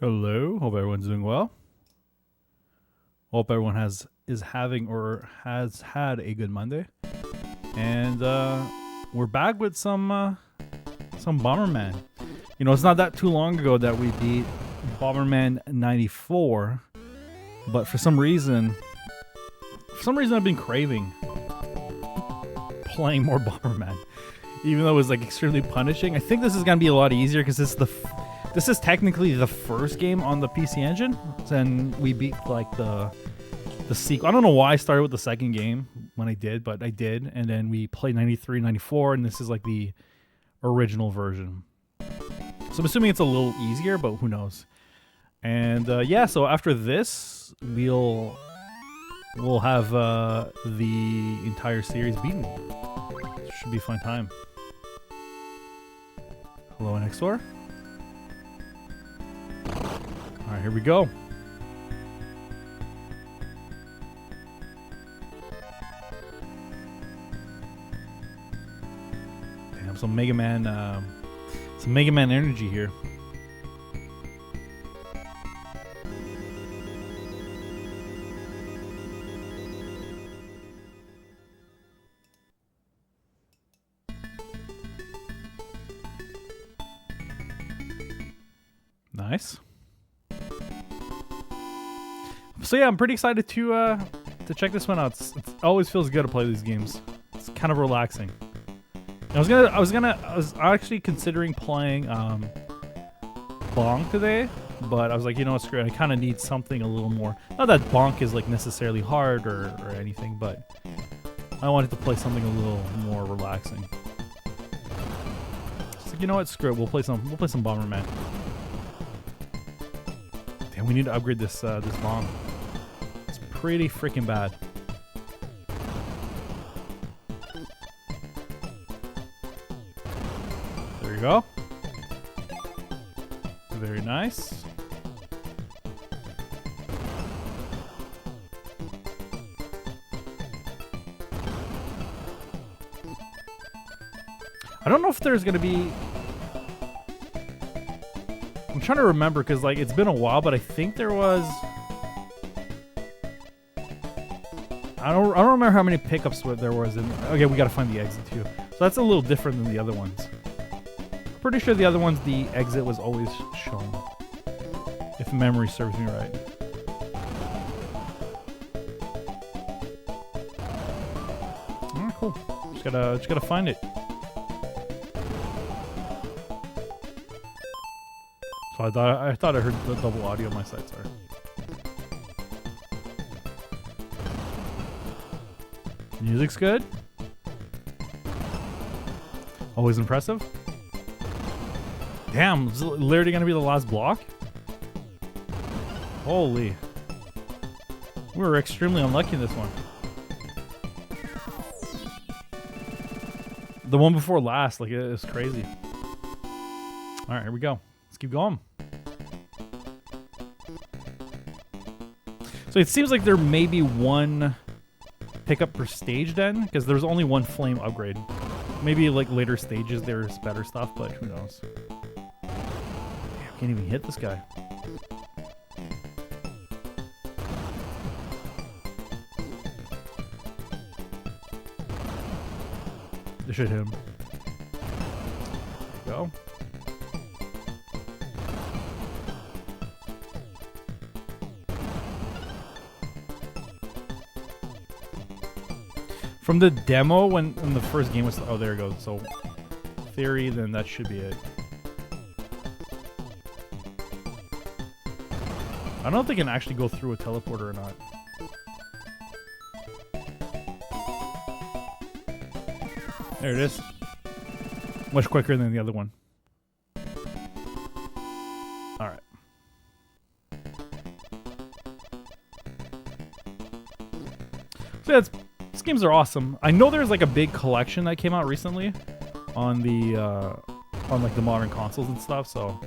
Hello, hope everyone's doing well. Hope everyone is having or has had a good Monday. And we're back with some Bomberman. You know, it's not that too long ago that we beat Bomberman 94, but for some reason I've been craving playing more Bomberman, even though it was like extremely punishing. I think this is gonna be a lot easier because this is technically the first game on the PC Engine, and we beat like the sequel. I don't know why I started with the second game when I did, but I did, and then we played 93, 94, and this is like the original version. So I'm assuming it's a little easier, but who knows? And yeah, so after this, we'll have the entire series beaten. Should be a fun time. Hello, next door. All right, here we go. Damn, some Mega Man energy here. Nice. So yeah, I'm pretty excited to check this one out. It always feels good to play these games. It's kind of relaxing. I was actually considering playing Bonk today, but I was like, you know what, screw it. I kind of need something a little more. Not that Bonk is like necessarily hard or anything, but I wanted to play something a little more relaxing. So you know what, screw it. We'll play some Bomberman. Damn, we need to upgrade this bomb. Pretty freaking bad. There you go. Very nice. I don't know if there's gonna be. I'm trying to remember because like it's been a while, but I think there was. I don't remember how many pickups there was in. Okay, we gotta find the exit too. So that's a little different than the other ones. Pretty sure the other ones, the exit was always shown. If memory serves me right. Alright, cool. Just gotta find it. So I thought I heard the double audio on my side, sorry. Music's good. Always impressive. Damn, is it literally gonna be the last block? Holy. We were extremely unlucky in this one. The one before last, like, it was crazy. Alright, here we go. Let's keep going. So it seems like there may be one pickup per stage then, because there's only one flame upgrade. Maybe like later stages there's better stuff, but who knows. Damn, can't even hit this guy. This should hit him. There you go. From the demo, when the first game was... Oh, there it goes. So, theory, then that should be it. I don't know if they can actually go through a teleporter or not. There it is. Much quicker than the other one. Alright. So that's... These games are awesome. I know there's like a big collection that came out recently on the on like the modern consoles and stuff, so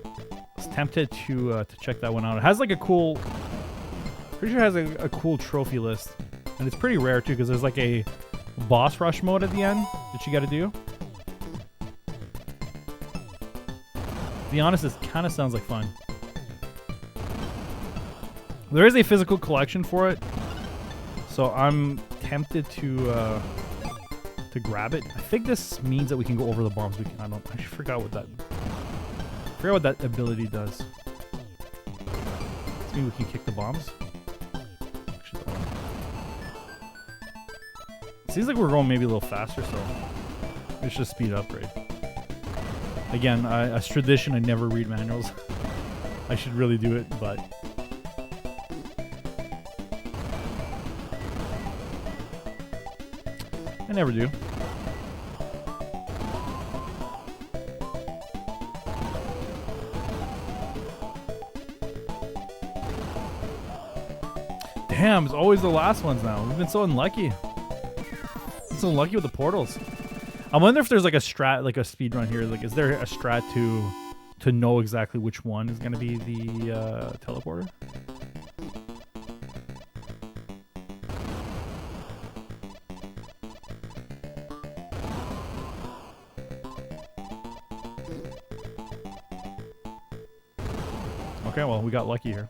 I was tempted to check that one out. It has like a cool, pretty sure it has a cool trophy list, and it's pretty rare too because there's like a boss rush mode at the end that you got to do. To be honest, this kind of sounds like fun. There is a physical collection for it, so I'm tempted to grab it. I think this means that we can go over the bombs. I forgot what that ability does. Does this mean we can kick the bombs? Actually, seems like we're going maybe a little faster, so it's just speed upgrade. Again, as tradition, I never read manuals. I should really do it, but I never do. Damn, it's always the last ones now. We've been so unlucky. So unlucky with the portals. I wonder if there's like a strat, like a speed run here. Like, is there a strat to know exactly which one is going to be the teleporter? Okay, well, we got lucky here.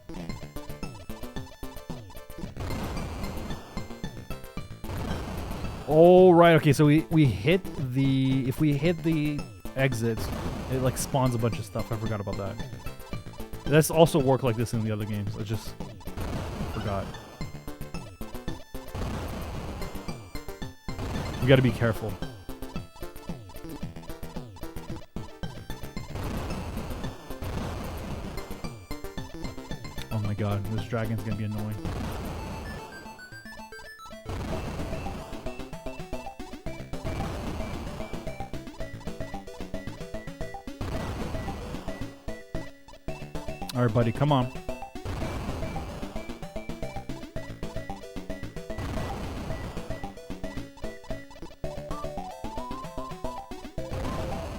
Oh, right. Okay, so we hit the... If we hit the exits, it like spawns a bunch of stuff. I forgot about that. That's also worked like this in the other games. I just forgot. We gotta be careful. Oh my god, this dragon's gonna be annoying. Alright, buddy, come on.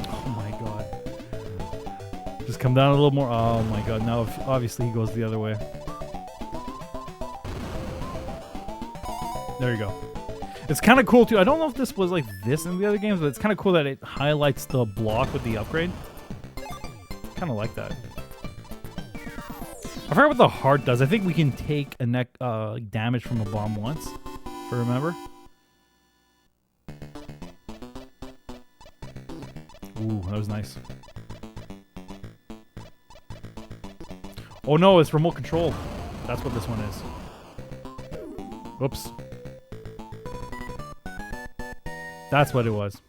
Oh my god. Just come down a little more. Oh my god, now obviously he goes the other way. There you go. It's kind of cool too. I don't know if this was like this in the other games, but it's kind of cool that it highlights the block with the upgrade. Kind of like that. I forgot what the heart does. I think we can take a damage from a bomb once, if I remember. Ooh, that was nice. Oh no, it's remote control. That's what this one is. Whoops. That's what it was.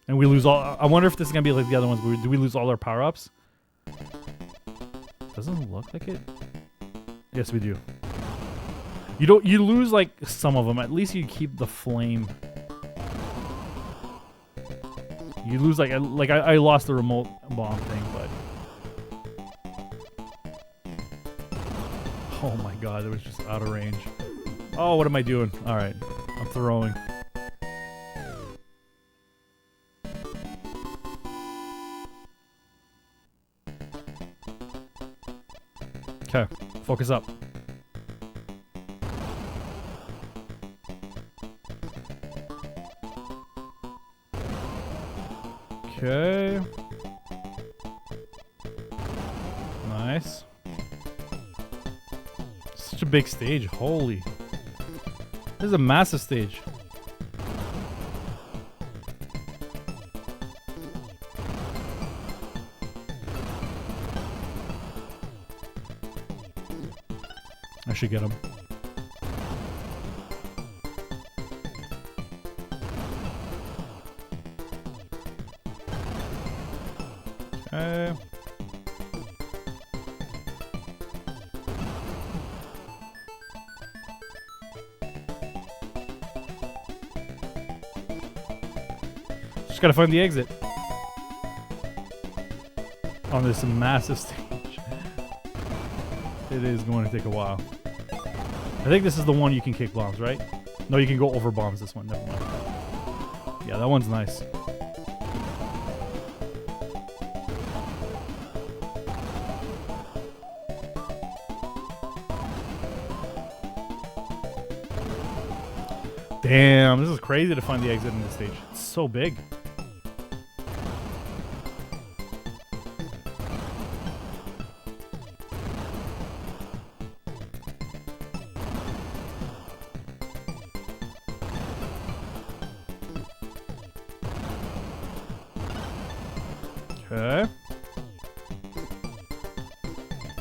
And we lose all... I wonder if this is going to be like the other ones. Do we lose all our power-ups? Doesn't look like it. Yes, we do. You lose like some of them. At least you keep the flame. You lose like I lost the remote bomb thing, but oh my god, it was just out of range. Oh, what am I doing? All right, I'm throwing. Okay, focus up. Okay. Nice. Such a big stage. Holy. This is a massive stage. I should get him. Okay. Just gotta find the exit on this massive stage. It is going to take a while. I think this is the one you can kick bombs, right? No, you can go over bombs this one. Never mind. Yeah, that one's nice. Damn, this is crazy to find the exit in this stage. It's so big. Okay.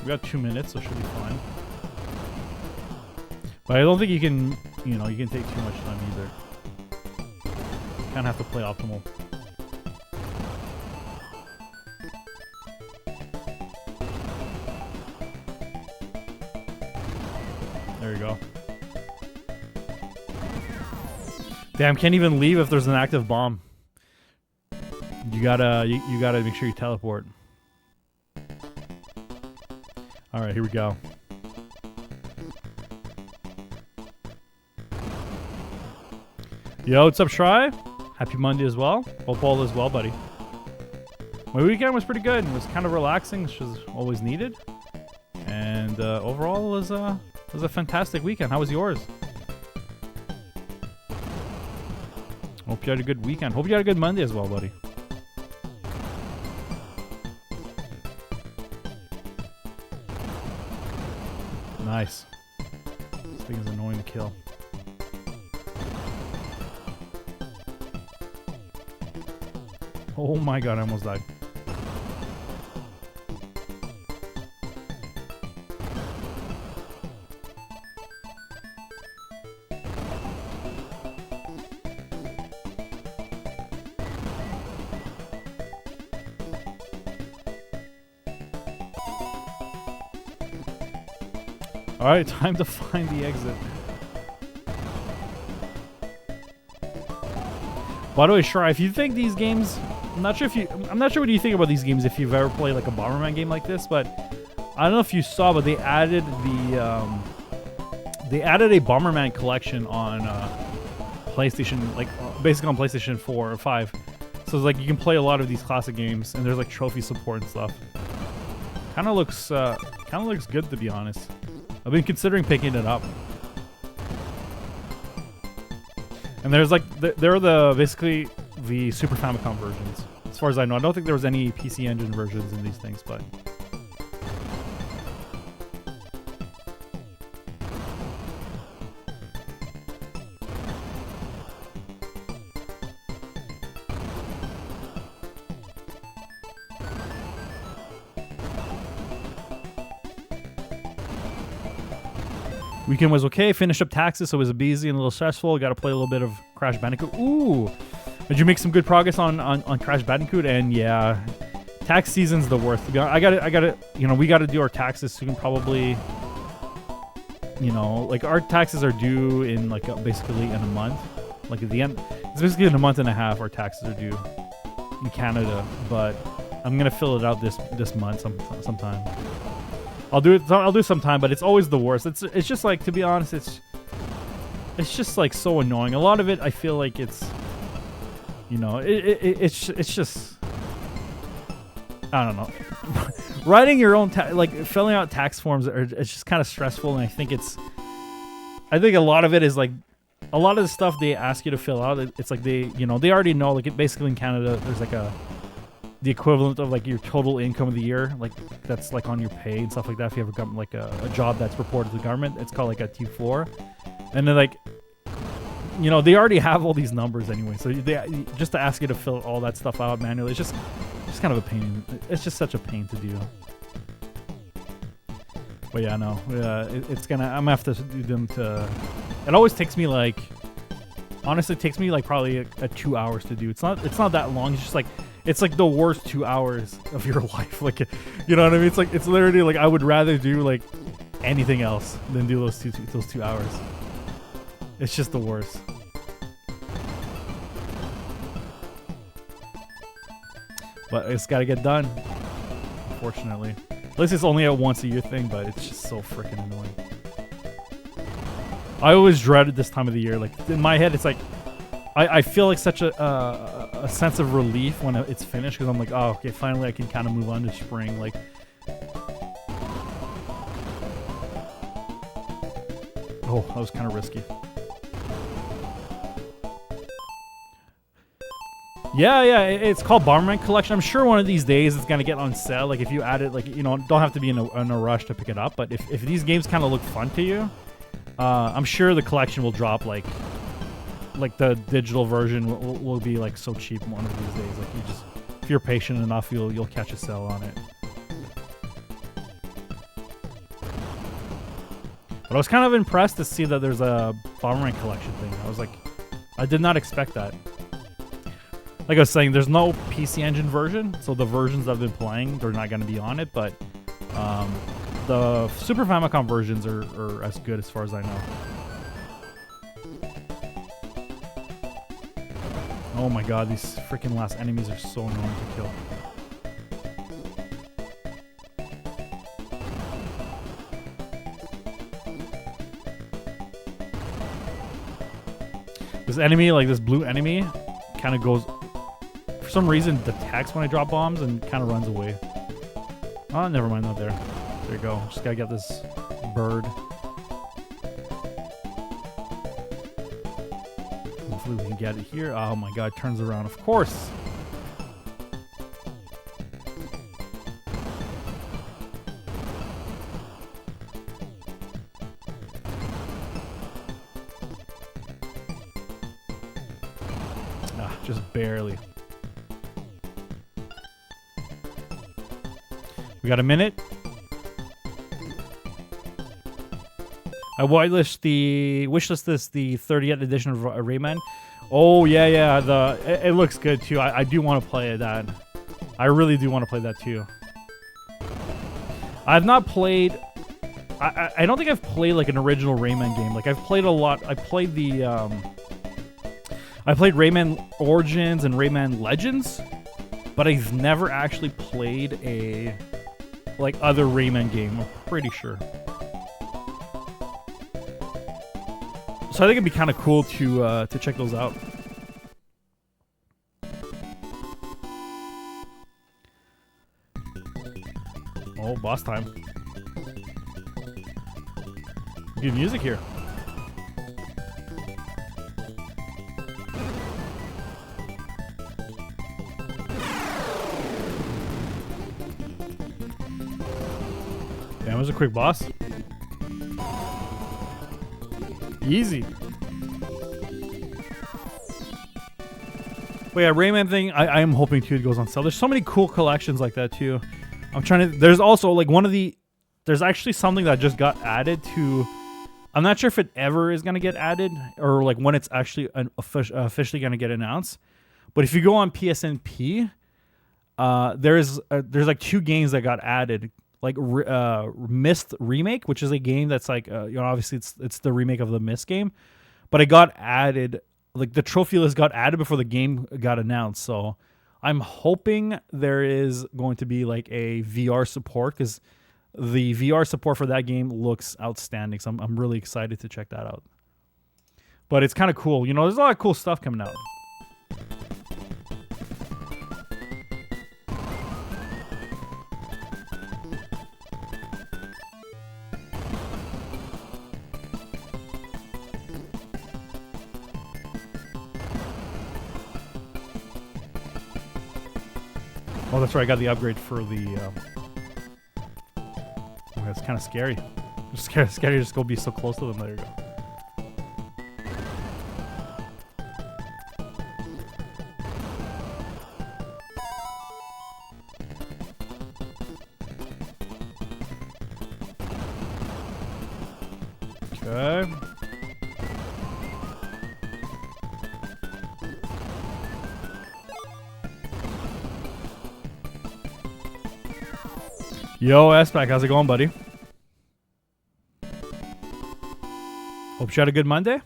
We got 2 minutes, so should be fine. But I don't think you can, you know, you can take too much time either. Kind of have to play optimal. There you go. Damn, can't even leave if there's an active bomb. You gotta make sure you teleport. All right, here we go. Yo, what's up, Shry? Happy Monday as well. Hope all is well, buddy. My weekend was pretty good. It was kind of relaxing, which is always needed. And overall, it was a fantastic weekend. How was yours? Hope you had a good weekend. Hope you had a good Monday as well, buddy. Nice. This thing is annoying to kill. Oh my god, I almost died. Alright, time to find the exit. By the way, Shry, if you think these games, I'm not sure what you think about these games if you've ever played like a Bomberman game like this, but I don't know if you saw, but they added a Bomberman collection on PlayStation, like basically on PlayStation 4 or 5. So it's like you can play a lot of these classic games, and there's like trophy support and stuff. Kind of looks good, to be honest. I've been considering picking it up. And there's like they're basically the Super Famicom versions, as far as I know. I don't think there was any PC Engine versions in these things, but weekend was okay. Finished up taxes, so it was busy and a little stressful. Got to play a little bit of Crash Bandicoot. Ooh, did you make some good progress on Crash Bandicoot? And yeah, tax season's the worst. I gotta, you know, we gotta do our taxes soon. Probably, you know, like our taxes are due in like basically in a month. Like at the end, it's basically in a month and a half. Our taxes are due in Canada, but I'm gonna fill it out this month sometime. I'll do sometime, but it's always the worst. It's just like, to be honest, it's just like so annoying. A lot of it, I feel like it's, you know, it's just, I don't know. Writing your own like filling out tax forms it's just kind of stressful, and I think a lot of it is like a lot of the stuff they ask you to fill out. It's like they already know. Like basically in Canada, there's like the equivalent of like your total income of the year, like that's like on your pay and stuff like that. If you have a job that's reported to the government, it's called like a T4, and then like, you know, they already have all these numbers anyway. So they just to ask you to fill all that stuff out manually, it's just kind of a pain. It's just such a pain to do. But yeah, no, I'm gonna have to do them to. It always takes me like, honestly, it takes me like probably a 2 hours to do. It's not that long. It's just like. It's like the worst 2 hours of your life. Like, you know what I mean? It's like, it's literally like I would rather do like anything else than do those 2 hours. It's just the worst. But it's got to get done, unfortunately. At least it's only a once a year thing, but it's just so freaking annoying. I always dreaded this time of the year. Like in my head, it's like, I feel like such a sense of relief when it's finished, because I'm like, oh, okay, finally I can kind of move on to spring. Like, oh, that was kind of risky. Yeah, it's called Bomberman Collection. I'm sure one of these days it's gonna get on sale. Like if you add it, like, you know, don't have to be in a rush to pick it up. But if these games kind of look fun to you, I'm sure the collection will drop like the digital version will be like so cheap one of these days. Like you just if you're patient enough, you'll catch a sale on it. But I was kind of impressed to see that there's a Bomberman collection thing. I was like, I did not expect that. Like I was saying, there's no PC Engine version, so the versions I've been playing, they're not going to be on it, but the Super Famicom versions are as good as far as I know. Oh my god, these freaking last enemies are so annoying to kill. This enemy, like this blue enemy, kind of goes, for some reason, detects when I drop bombs and kind of runs away. Oh, never mind, not there. There you go. Just gotta get this bird. Hopefully we can get it here. Oh my god, it turns around, of course. Just barely. We got a minute. I wishlist the 30th edition of Rayman. Oh yeah. It looks good too. I do want to play that. I really do want to play that too. I've not played. I don't think I've played like an original Rayman game. Like I've played a lot. I played the. I played Rayman Origins and Rayman Legends, but I've never actually played a like other Rayman game. I'm pretty sure. So I think it'd be kind of cool to check those out. Oh, boss time! Good music here. That was a quick boss. Easy. But yeah, Rayman thing, I am hoping too it goes on sale. There's so many cool collections like that too. I'm trying to, there's also like there's actually something that just got added to, I'm not sure if it ever is going to get added or like when it's actually officially going to get announced. But if you go on PSNP, there's like 2 games that got added. Like Myst Remake, which is a game that's like, obviously it's the remake of the Myst game, but it got added, like the trophy list got added before the game got announced. So I'm hoping there is going to be like a VR support because the VR support for that game looks outstanding. So I'm really excited to check that out. But it's kind of cool. There's a lot of cool stuff coming out. Oh, that's right. I got the upgrade for the. That's kind of scary. Just scary to just go be so close to them. There you go. Okay. Yo, S-Pack, how's it going, buddy? Hope you had a good Monday.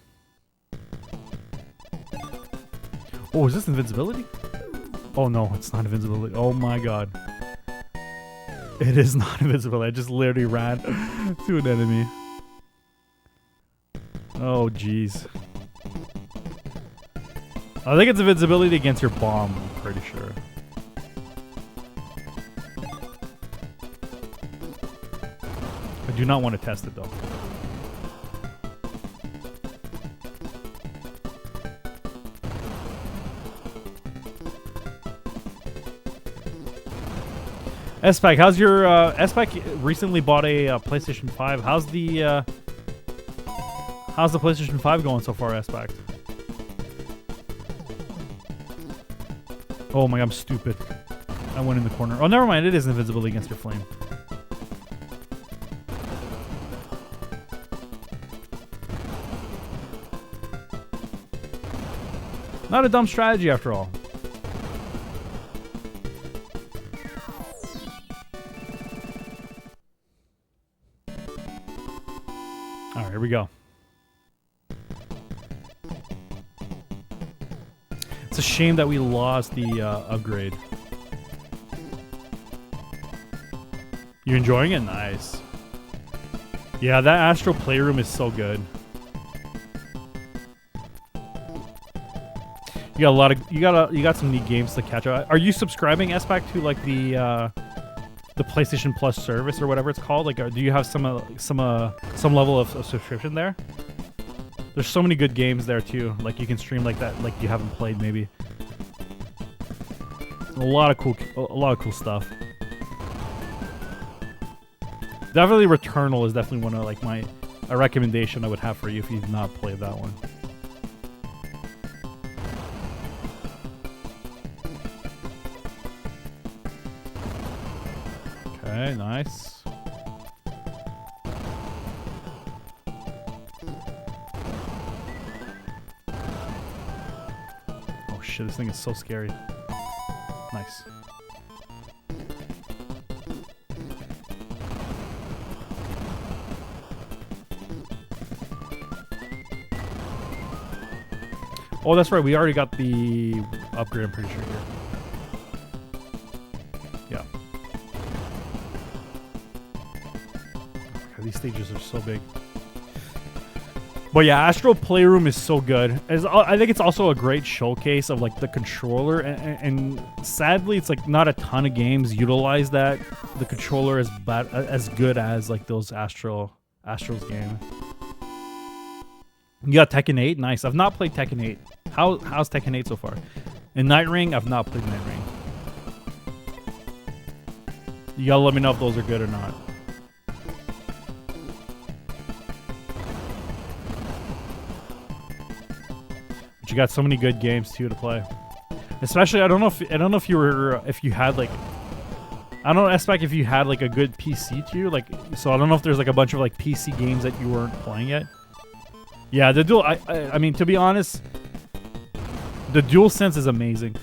Oh, is this invincibility? Oh no, it's not invincibility. Oh my god. It is not invincibility. I just literally ran to an enemy. Oh jeez. I think it's invincibility against your bomb, I'm pretty sure. I do not want to test it though. S-Pack, how's your S-Pack recently bought a PlayStation 5. How's the PlayStation 5 going so far, S-Pack? Oh my god, I'm stupid. I went in the corner. Oh, never mind. It is invisibility against your flame. Not a dumb strategy after all. All right, here we go. It's a shame that we lost the upgrade. You enjoying it? Nice. Yeah, that Astral Playroom is so good. You got a lot of you got some neat games to catch up. Are you subscribing SPAC to like the PlayStation Plus service or whatever it's called? Like, do you have some level of subscription there? There's so many good games there too. Like you can stream like that, like you haven't played maybe. A lot of cool stuff. Definitely Returnal is definitely one of like a recommendation I would have for you if you've not played that one. Okay, nice. Oh shit, this thing is so scary. Nice. Oh, that's right. We already got the upgrade, I'm pretty sure, here. Yeah. Okay, these stages are so big. But yeah, Astral Playroom is so good. I think it's also a great showcase of like the controller, and sadly, it's like not a ton of games utilize that. The controller is as good as like those Astral's game. You got Tekken 8, nice. I've not played Tekken 8. How's Tekken 8 so far? In Night Ring, I've not played Night Ring. You gotta let me know if those are good or not. But you got so many good games too to play. Especially, I don't know if you had like, I don't know, SPAC, if you had like a good PC too. Like, so I don't know if there's like a bunch of like PC games that you weren't playing yet. Yeah, the dual. I mean, to be honest, the DualSense is amazing.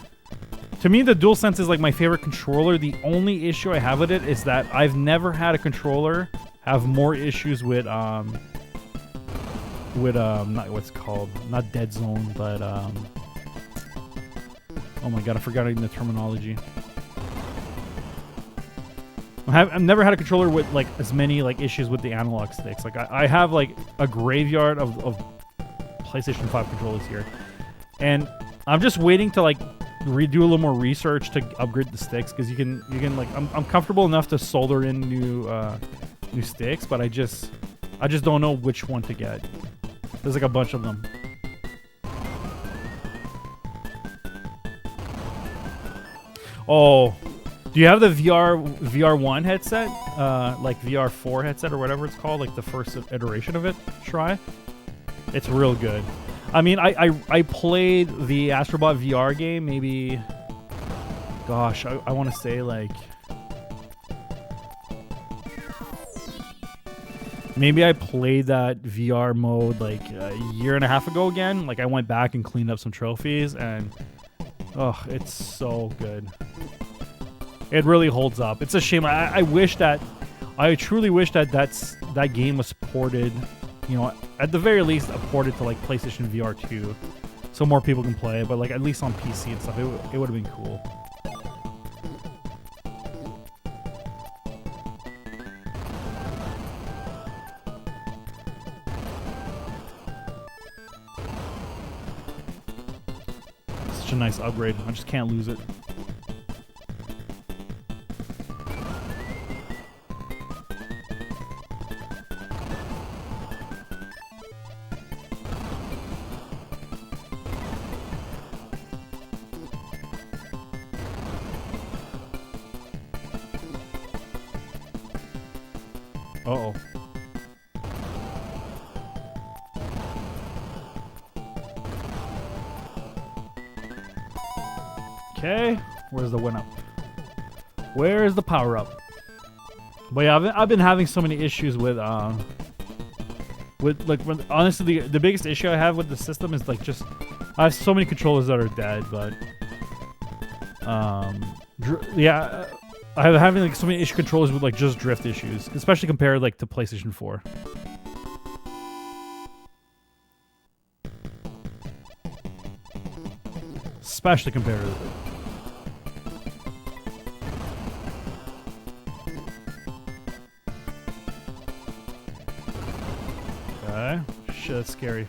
To me, the DualSense is like my favorite controller. The only issue I have with it is that I've never had a controller have more issues with not what's it called, not Dead Zone, but oh my god, I forgot even the terminology. I've never had a controller with like as many like issues with the analog sticks. Like I have like a graveyard of PlayStation 5 controllers here, and I'm just waiting to like redo a little more research to upgrade the sticks, because you can like I'm comfortable enough to solder in new sticks, but I just don't know which one to get. There's like a bunch of them. Oh. Do you have the VR1 headset? Like VR4 headset or whatever it's called, like the first iteration of it? Try. It's real good. I mean, I played the Astrobot VR game maybe, gosh, I want to say like, maybe I played that VR mode like a year and a half ago again. Like I went back and cleaned up some trophies, and oh, it's so good. It really holds up. It's a shame. I truly wish that that game was ported, you know, at the very least ported to like PlayStation VR 2, so more people can play it. But like at least on PC and stuff, it would have been cool. Such a nice upgrade. I just can't lose it. Uh-oh. Okay, where's the win up? Where is the power up? But yeah, I've been having so many issues with like honestly the biggest issue I have with the system is like just I have so many controllers that are dead, but yeah, I'm having like so many issue controllers with like just drift issues, especially compared like to PlayStation 4. Especially compared to okay. Shit, that's scary.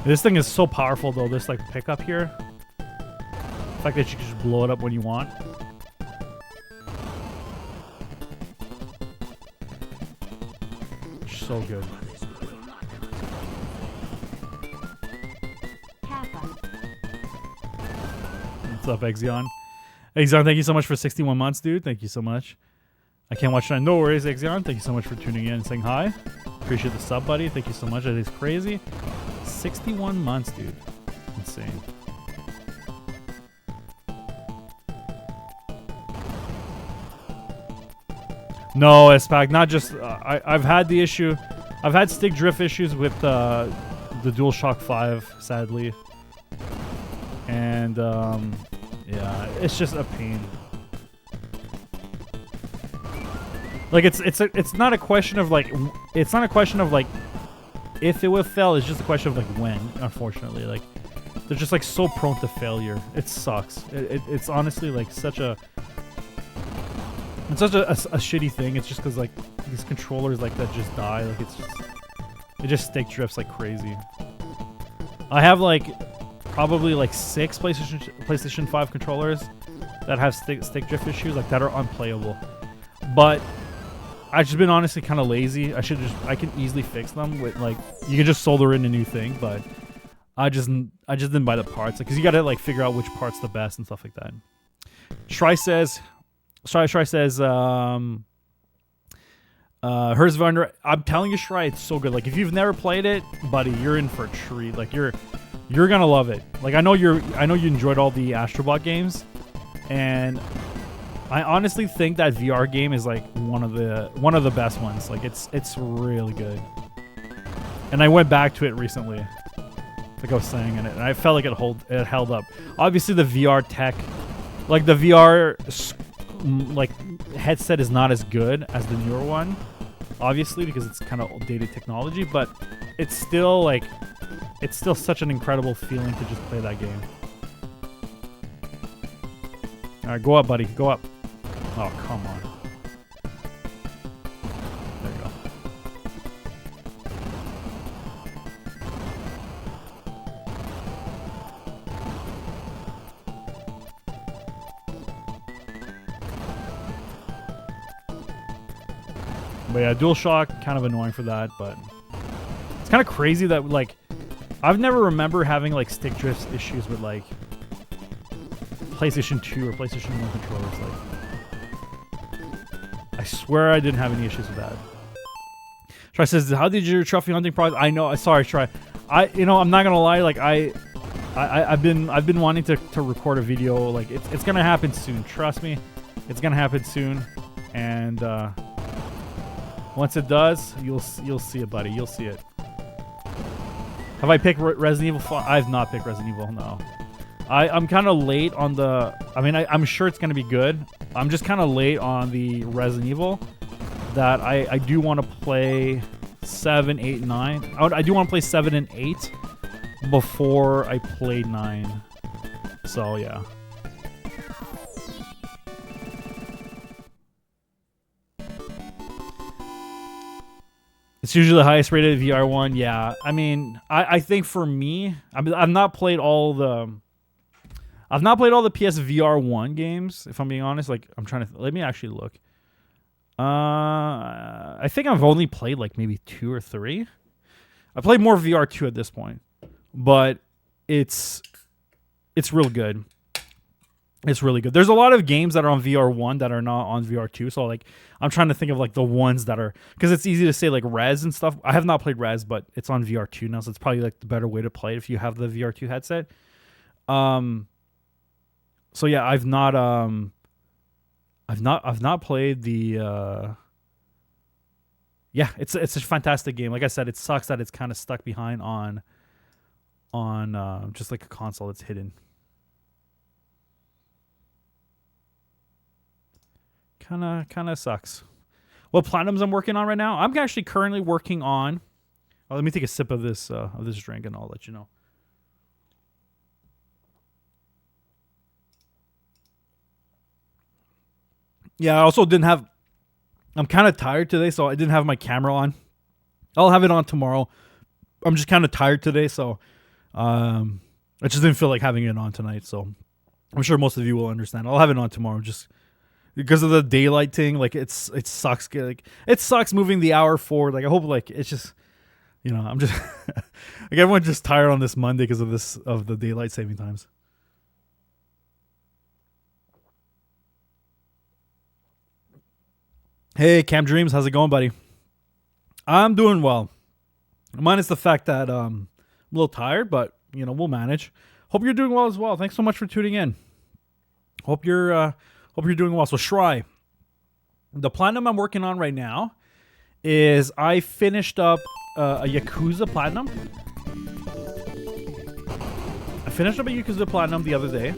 This thing is so powerful though, this like pickup here. The fact that you can just blow it up when you want. So good. What's up, Exion? Exion, thank you so much for 61 months, dude. Thank you so much. I can't watch tonight. No worries, Exion. Thank you so much for tuning in and saying hi. Appreciate the sub, buddy. Thank you so much. That is crazy. 61 months, dude. Insane. No, SPAC, not just... I've had the issue... I've had stick drift issues with the DualShock 5, sadly. And, yeah, it's just a pain. Like, it's not a question of, like... It's not a question of, like... If it would fail, it's just a question of, like, when, unfortunately. Like, they're just, like, so prone to failure. It sucks. It's honestly, like, such a... It's such a shitty thing. It's just because, like, these controllers, like, that just die. Like, it's just... It just stick drifts like crazy. I have, like, probably, like, 6 PlayStation 5 controllers that have stick drift issues, like, that are unplayable. But... I've just been honestly kind of lazy. I can easily fix them with like you can just solder in a new thing, but I just didn't buy the parts because you gotta like figure out which part's the best and stuff like that. Shry says, Herzvander, I'm telling you, Shry, it's so good. Like if you've never played it, buddy, you're in for a treat. Like you're gonna love it. Like I know you enjoyed all the Astrobot games, and I honestly think that VR game is like one of the best ones. Like it's really good. And I went back to it recently, like I was saying, and I felt like it held up. Obviously, the VR tech, like the VR like headset, is not as good as the newer one, obviously because it's kind of outdated technology. But it's still like such an incredible feeling to just play that game. All right, go up, buddy. Go up. Oh, come on. There you go. But yeah, DualShock, kind of annoying for that, but it's kind of crazy that, like, I've never remember having, like, stick drift issues with, like, PlayStation 2 or PlayStation 1 controllers, like... I swear I didn't have any issues with that. Try says, "How did your trophy hunting process?" I know. Sorry, Try. I'm not gonna lie. Like I've been wanting to record a video. Like it's gonna happen soon. Trust me, it's gonna happen soon. And once it does, you'll see it, buddy. You'll see it. Have I picked Resident Evil 5? I have not picked Resident Evil. No. I'm kind of late on the... I mean, I'm sure it's going to be good. I'm just kind of late on the Resident Evil. That I do want to play 7, 8, 9. I do want to play 7 and 8 before I play 9. So, yeah. It's usually the highest rated VR one. Yeah. I mean, I think for me... I've not played all the... I've not played all the PSVR 1 games, if I'm being honest. Like, I'm trying to... let me actually look. I think I've only played, like, maybe 2 or 3. I played more VR 2 at this point. But it's real good. It's really good. There's a lot of games that are on VR1 that are not on VR2. So like I'm trying to think of like the ones that are, because it's easy to say like Res and stuff. I have not played Res, but it's on VR2 now, so it's probably like the better way to play it if you have the VR2 headset. So yeah, I've not played the yeah, it's a fantastic game. Like I said, it sucks that it's kind of stuck behind on just like a console that's hidden. Kind of sucks. What platinums I'm working on right now? I'm actually currently working on. Oh, let me take a sip of this drink and I'll let you know. Yeah, I also didn't have. I'm kind of tired today, so I didn't have my camera on. I'll have it on tomorrow. I'm just kind of tired today, so I just didn't feel like having it on tonight. So I'm sure most of you will understand. I'll have it on tomorrow, just because of the daylight thing. Like it sucks. Like it sucks moving the hour forward. Like I hope like it's just, I'm just like everyone's just tired on this Monday because of the daylight saving times. Hey, Cam Dreams, how's it going, buddy? I'm doing well. Minus the fact that I'm a little tired, but we'll manage. Hope you're doing well as well. Thanks so much for tuning in. Hope you're doing well. So Shry, the platinum I'm working on right now is I finished up a Yakuza platinum. I finished up a Yakuza platinum the other day.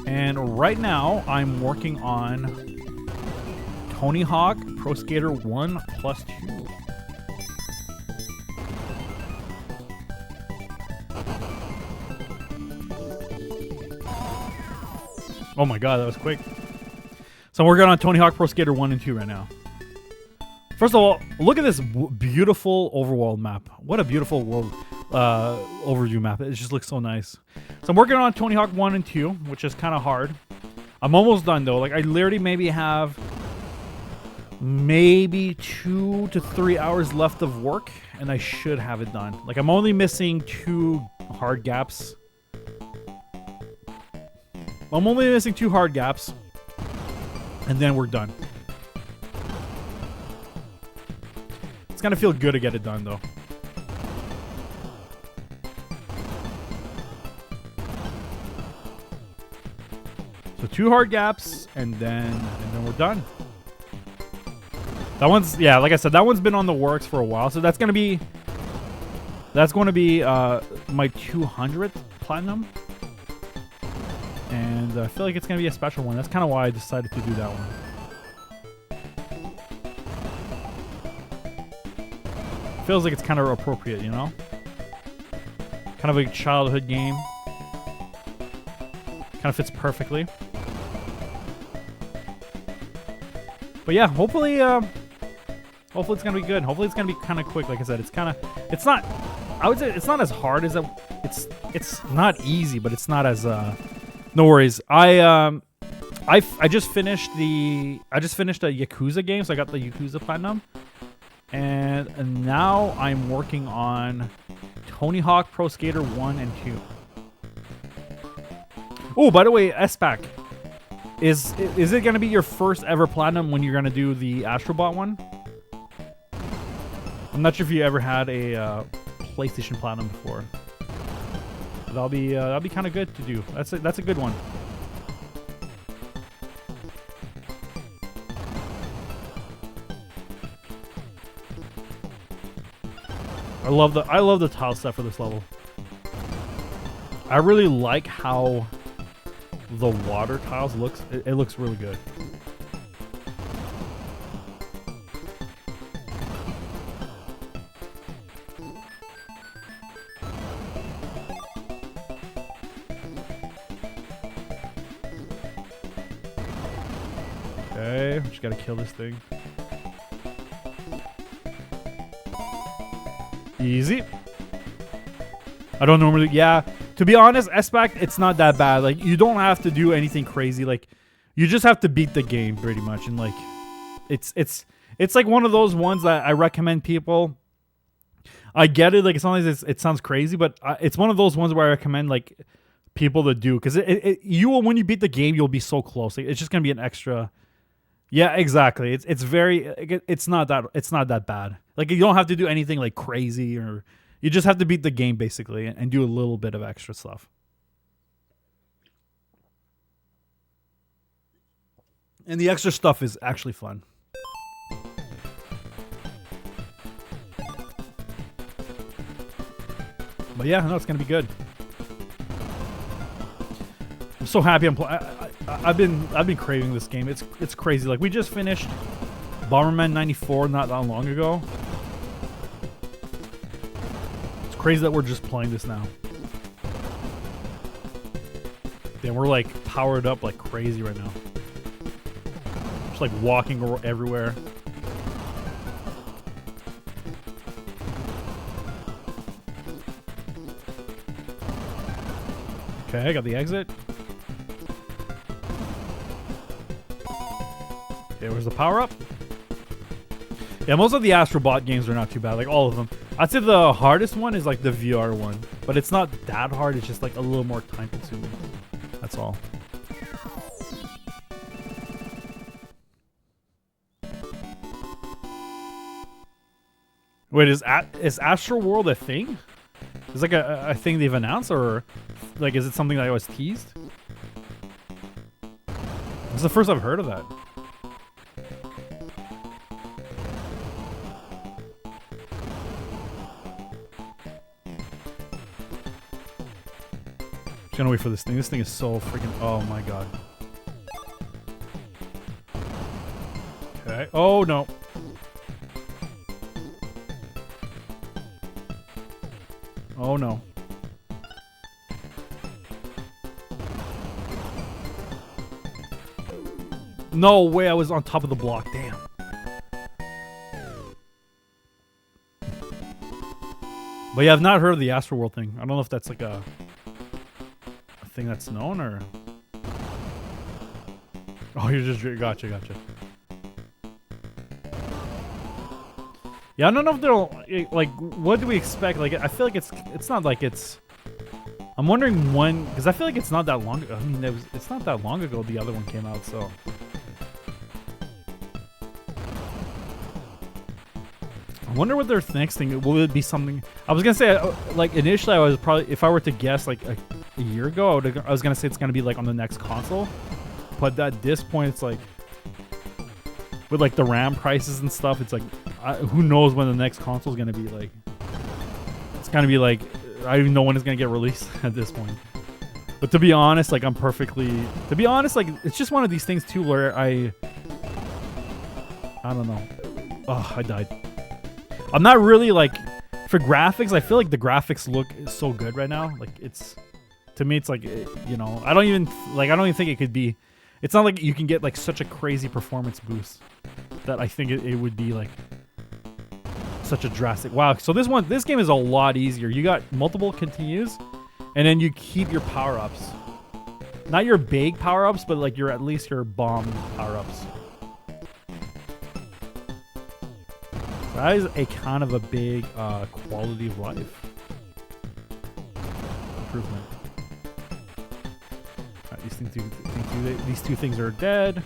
And right now, I'm working on Tony Hawk Pro Skater 1 plus 2. Oh my god, that was quick. So I'm working on Tony Hawk Pro Skater 1 and 2 right now. First of all, look at this beautiful overworld map. What a beautiful world overview map. It just looks so nice. So I'm working on Tony Hawk 1 and 2, which is kind of hard. I'm almost done though. Like I literally maybe have 2 to 3 hours left of work and I should have it done. Like I'm only missing 2 hard gaps. I'm only missing 2 hard gaps and then we're done. It's gonna feel good to get it done though. So 2 hard gaps and then we're done. That one's, yeah, like I said, that one's been on the works for a while. So that's going to be my 200th platinum. And I feel like it's going to be a special one. That's kind of why I decided to do that one. Feels like it's kind of appropriate, Kind of a childhood game. Kind of fits perfectly. But yeah, hopefully it's gonna be good. Hopefully it's gonna be kind of quick. Like I said, it's not. I would say it's not as hard as it's not easy, but it's not as no worries. I just finished a Yakuza game, so I got the Yakuza platinum, and now I'm working on Tony Hawk Pro Skater 1 and 2. Oh, by the way, SPAC. Is it going to be your first ever platinum when you're going to do the Astrobot one? I'm not sure if you ever had a PlayStation platinum before. That'll be kind of good to do. That's a good one. I love the tile set for this level. I really like how the water tiles looks. It looks really good. Okay, just gotta kill this thing. Easy. I don't normally, yeah. To be honest, SPAC, it's not that bad. Like, you don't have to do anything crazy. Like, you just have to beat the game pretty much. And like, it's like one of those ones that I recommend people. I get it. Like, it sounds crazy, but it's one of those ones where I recommend like people to do, because you will, when you beat the game, you'll be so close. Like, it's just gonna be an extra. Yeah, exactly. It's not that bad. Like, you don't have to do anything like crazy, or you just have to beat the game basically and do a little bit of extra stuff. And the extra stuff is actually fun. But yeah, no, it's gonna be good. I'm so happy. I've been craving this game. It's crazy. Like, we just finished Bomberman 94 not that long ago. It's crazy that we're just playing this now. Damn, we're like powered up like crazy right now. Just like walking everywhere. Okay, I got the exit. Okay, where's the power up? Yeah, most of the Astrobot games are not too bad, like all of them. I'd say the hardest one is like the VR one, but it's not that hard, it's just like a little more time consuming. That's all. Wait, is Astro World a thing? Is like a thing they've announced, or like is it something that I was teased? This is the first I've heard of that. Just gonna wait for this thing. This thing is so freaking. Oh my god. Okay. Oh no. Oh no. No way, I was on top of the block. Damn. But yeah, I've not heard of the Astroworld thing. I don't know if that's like a thing that's known, or... Oh, you're just... Gotcha. Yeah, I don't know if they'll... Like, what do we expect? Like, I feel like it's not like it's... I'm wondering when... Because I feel like it's not that long ago. I mean, it's not that long ago the other one came out, so... I wonder what their next thing... Will it be something... I was gonna say, like, initially I was probably... If I were to guess, like, a year ago, I was gonna say it's gonna be, like, on the next console. But at this point, it's like... With, like, the RAM prices and stuff, it's like... who knows when the next console is gonna be, like... It's gonna be, like... I don't even know when it's gonna get released at this point. But to be honest, like, I'm perfectly... To be honest, like, it's just one of these things, too, where I don't know. Oh, I died. I'm not really, like... For graphics, I feel like the graphics look so good right now. Like, it's... To me, it's like, you know... I don't even think it could be... It's not like you can get, like, such a crazy performance boost. That I think it would be, like... Such a drastic... Wow, so this game is a lot easier. You got multiple continues, and then you keep your power-ups. Not your big power-ups, but, like, at least your bomb power-ups. That is a kind of a big quality of life improvement. Right, these two things are dead.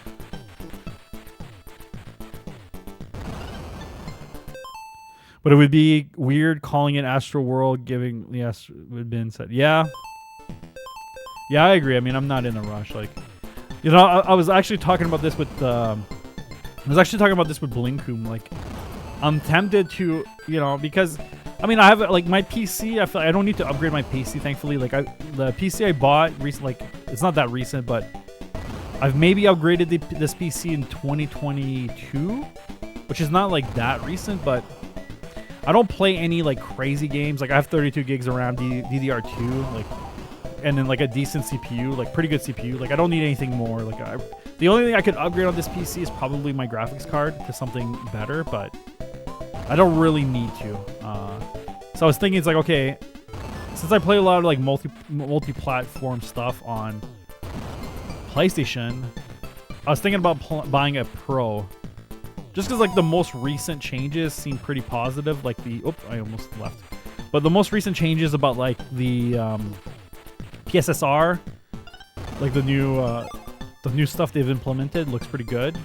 But it would be weird calling it Astro World, giving the Astro would have been said. Yeah, I agree. I mean, I'm not in a rush. Like, you know, I was actually talking about this with Blinkoom. Like, I'm tempted to, you know, because I mean, I have like my PC. I feel like I don't need to upgrade my PC. Thankfully, like the PC I bought recently, like it's not that recent, but I've maybe upgraded this PC in 2022, which is not like that recent, but I don't play any like crazy games. Like I have 32 gigs of RAM, DDR2, like, and then like a decent CPU, like pretty good CPU. Like I don't need anything more. Like the only thing I could upgrade on this PC is probably my graphics card to something better, but I don't really need to. So I was thinking, it's like, okay, since I play a lot of like multi-platform stuff on PlayStation, I was thinking about buying a Pro. Just because like the most recent changes seem pretty positive. Like I almost left. But the most recent changes about like the PSSR, like the new stuff they've implemented looks pretty good.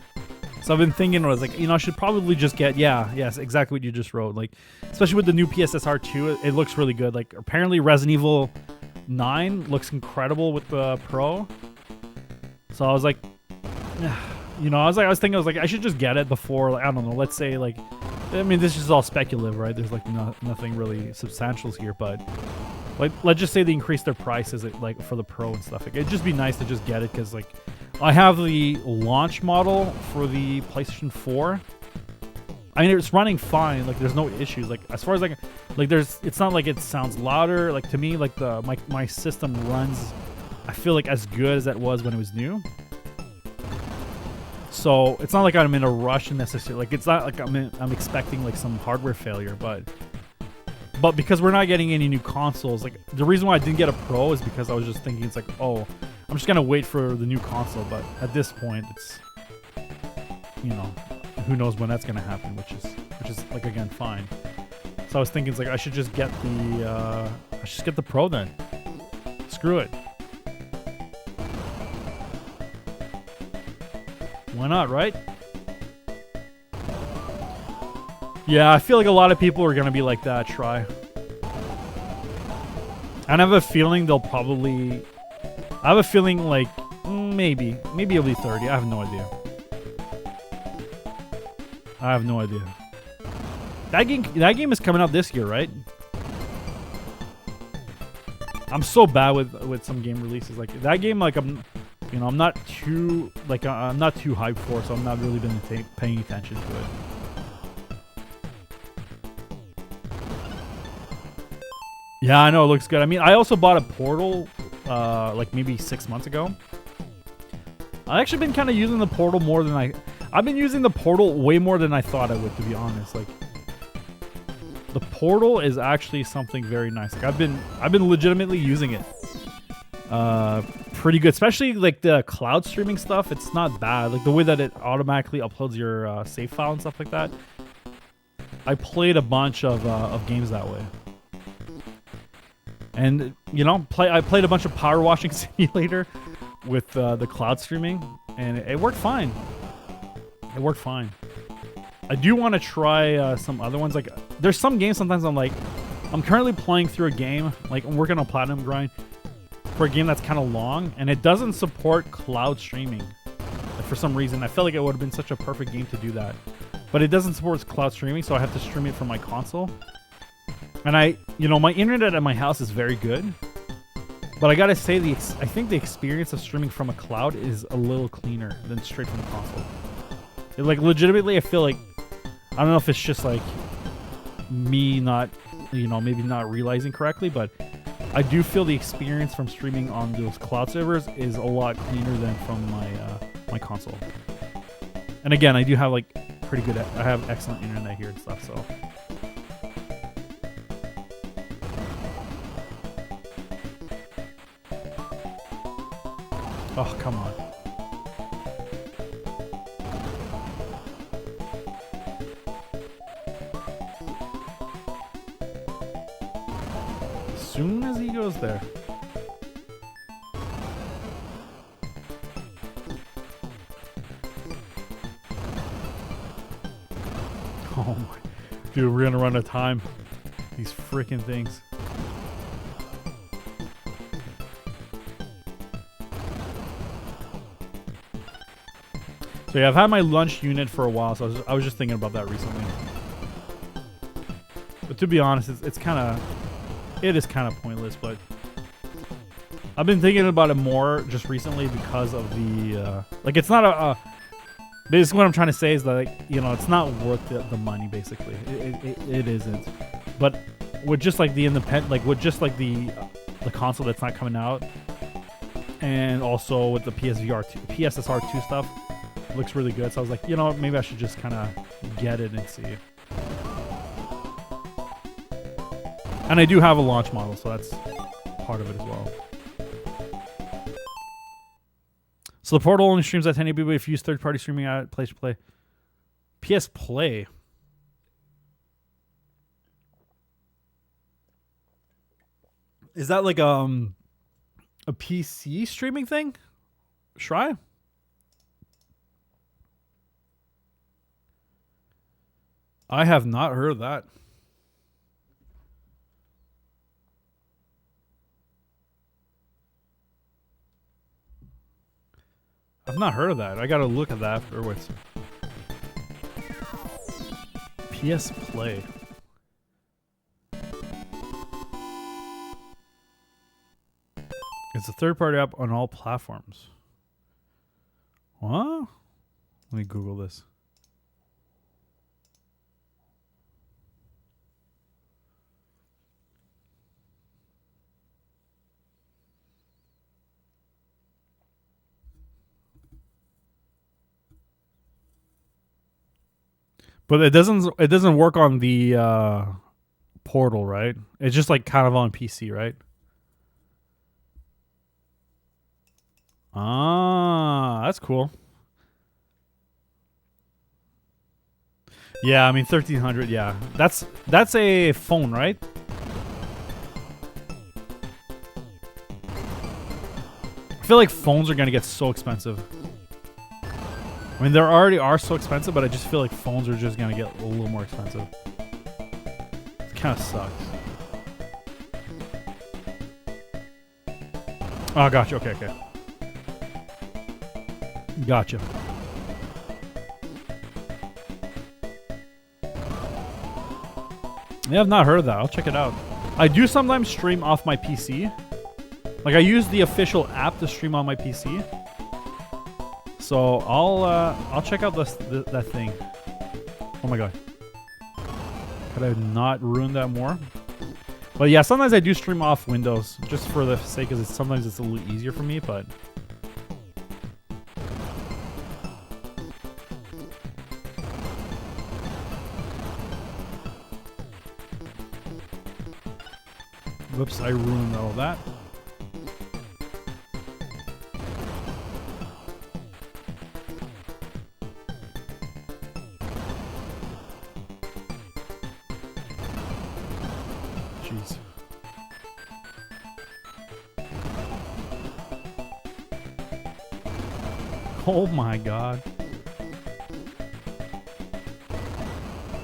So I've been thinking, I was like, I should probably just get, yes, exactly what you just wrote. Like, especially with the new PSSR 2, it looks really good. Like, apparently Resident Evil 9 looks incredible with the Pro. So I was like, I was thinking, I should just get it before, like, I don't know, let's say, like, I mean, this is all speculative, right? There's, like, nothing really substantial here, but, like, let's just say they increase their prices, like, for the Pro and stuff. Like, it'd just be nice to just get it, because, like, I have the launch model for the PlayStation 4. I mean, it's running fine. Like, there's no issues. Like, as far as it's not like it sounds louder. Like, to me, like my system runs, I feel like, as good as it was when it was new. So it's not like I'm in a rush necessarily. Like, it's not like I'm expecting like some hardware failure, but because we're not getting any new consoles, like the reason why I didn't get a Pro is because I was just thinking it's like, oh, I'm just gonna wait for the new console. But at this point, it's, who knows when that's gonna happen, which is like, again, fine. So I was thinking it's like I should just get the Pro then. Screw it. Why not, right? Yeah, I feel like a lot of people are gonna be like that. Try. And I have a feeling they'll probably. I have a feeling like maybe it'll be 30. I have no idea. That game is coming out this year, right? I'm so bad with some game releases. Like that game, like I'm not too hyped for, so I'm not really been paying attention to it. Yeah, I know it looks good. I mean, I also bought a Portal like maybe 6 months ago. I've actually been kind of using the Portal more than I've been using the Portal way more than I thought I would, to be honest. Like, the Portal is actually something very nice. Like, I've been legitimately using it. Pretty good, especially like the cloud streaming stuff. It's not bad. Like the way that it automatically uploads your save file and stuff like that. I played a bunch of games that way. And I played a bunch of Power Washing Simulator with the cloud streaming, and it worked fine. It worked fine. I do want to try some other ones. Like, there's some games sometimes I'm currently playing through a game, like I'm working on Platinum Grind for a game that's kind of long, and it doesn't support cloud streaming. Like, for some reason, I feel like it would have been such a perfect game to do that, but it doesn't support cloud streaming, so I have to stream it from my console. And my internet at my house is very good, but I gotta say, I think the experience of streaming from a cloud is a little cleaner than straight from the console. Like, legitimately, I feel like, I don't know if it's just like me not, maybe not realizing correctly, but I do feel the experience from streaming on those cloud servers is a lot cleaner than from my console. And again, I do have like I have excellent internet here and stuff, so. Oh, come on. As soon as he goes there. Oh my. Dude, we're gonna run out of time. These freaking things. So yeah, I've had my lunch unit for a while, so I was just thinking about that recently. But to be honest, it is kind of pointless. But I've been thinking about it more just recently because of the like, it's not basically what I'm trying to say is that, like, it's not worth the money. Basically, it isn't. But with just like the independent, like with just like the console that's not coming out, and also with the PSSR 2 stuff. Looks really good, so I was like, maybe I should just kind of get it and see. And I do have a launch model, so that's part of it as well. So the Portal only streams at 1080p if you use third-party streaming at Place to Play. PS Play. Is that like A PC streaming thing? Try. I have not heard of that. I've not heard of that. I gotta look at that afterwards. PS Play. It's a third-party app on all platforms. What? Let me Google this. But it doesn't work on the portal, right? It's just like kind of on PC, right? Ah, that's cool. Yeah, I mean 1300, yeah. That's a phone, right? I feel like phones are going to get so expensive. I mean, they already are so expensive, but I just feel like phones are just going to get a little more expensive. It kind of sucks. Oh, gotcha. Okay, okay. Gotcha. Yeah, I've not heard of that. I'll check it out. I do sometimes stream off my PC. Like, I use the official app to stream on my PC. So I'll check out that thing. Oh my god. Could I not ruin that more? But yeah, sometimes I do stream off Windows just for the sake of it. Sometimes it's a little easier for me, but whoops, I ruined all that. Jeez. Oh my god.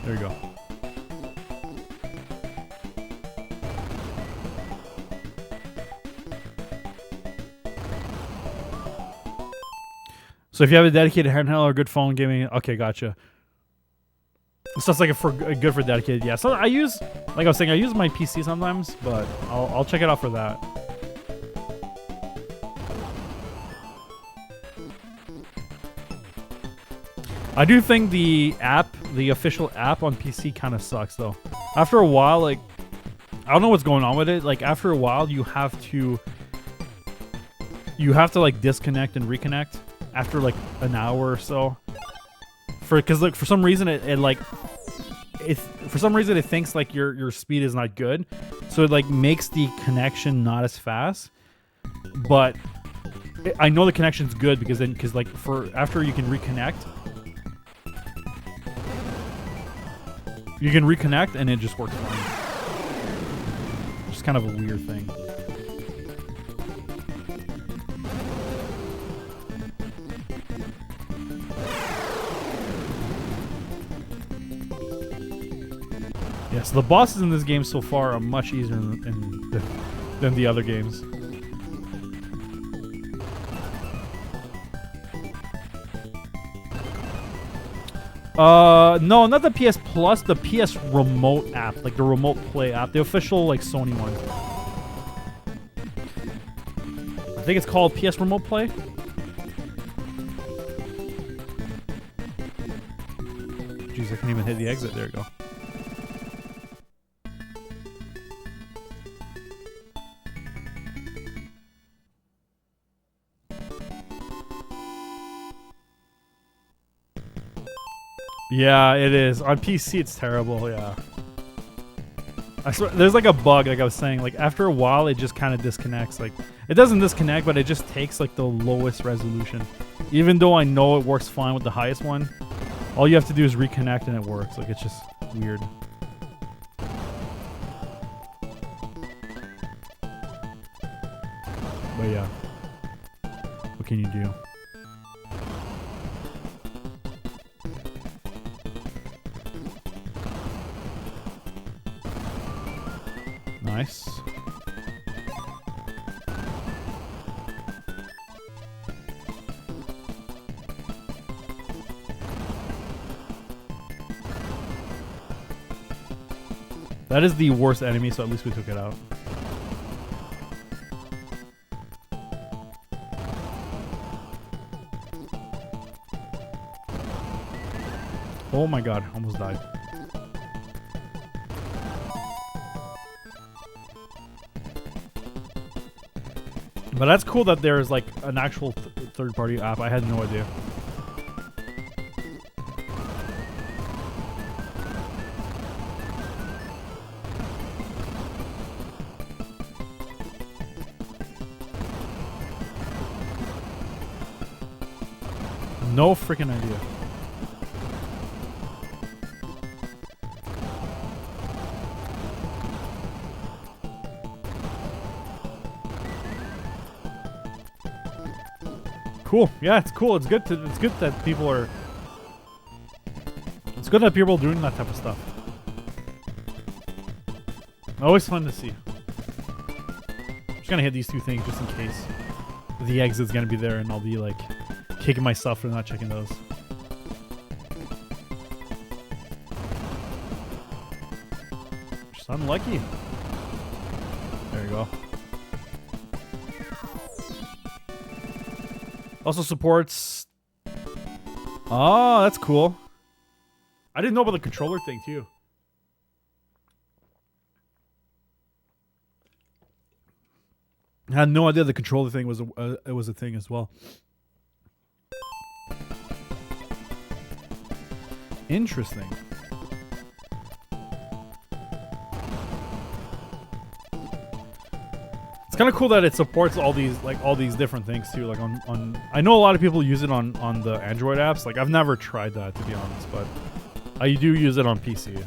There you go. So if you have a dedicated handheld or good phone gaming, okay, gotcha. So it's like good for dedicated, yeah. So I use, like I was saying, I use my PC sometimes, but I'll check it out for that. I do think the official app on PC kind of sucks though. After a while, like, I don't know what's going on with it. Like after a while, you have to like disconnect and reconnect after like an hour or so. Because like for some reason it thinks like your speed is not good, so it like makes the connection not as fast. But I know the connection's good because like after you can reconnect. You can reconnect and it just works fine. Just kind of a weird thing. Yeah, so the bosses in this game so far are much easier than the other games. No, not the PS Plus, the PS Remote app, like the Remote Play app, the official like Sony one. I think it's called PS Remote Play. Jeez, I can't even hit the exit. There you go. Yeah, it is. On PC, it's terrible, yeah. I swear, there's like a bug, like I was saying. Like, after a while, it just kind of disconnects. Like, it doesn't disconnect, but it just takes, like, the lowest resolution. Even though I know it works fine with the highest one, all you have to do is reconnect and it works. Like, it's just weird. But yeah, what can you do? Nice. That is the worst enemy, so at least we took it out. Oh my god, almost died. But that's cool that there's like an actual third-party app. I had no idea. No freaking idea. Cool. Yeah, it's cool. It's good that people are. It's good that people are doing that type of stuff. Always fun to see. I'm just gonna hit these two things just in case the exit's gonna be there, and I'll be like kicking myself for not checking those. Just unlucky. There you go. Also supports. Oh, that's cool. I didn't know about the controller thing too. I had no idea the controller thing was a thing as well. Interesting. It's kind of cool that it supports all these different things too. Like on I know a lot of people use it on the Android apps. Like I've never tried that, to be honest, but I do use it on PC.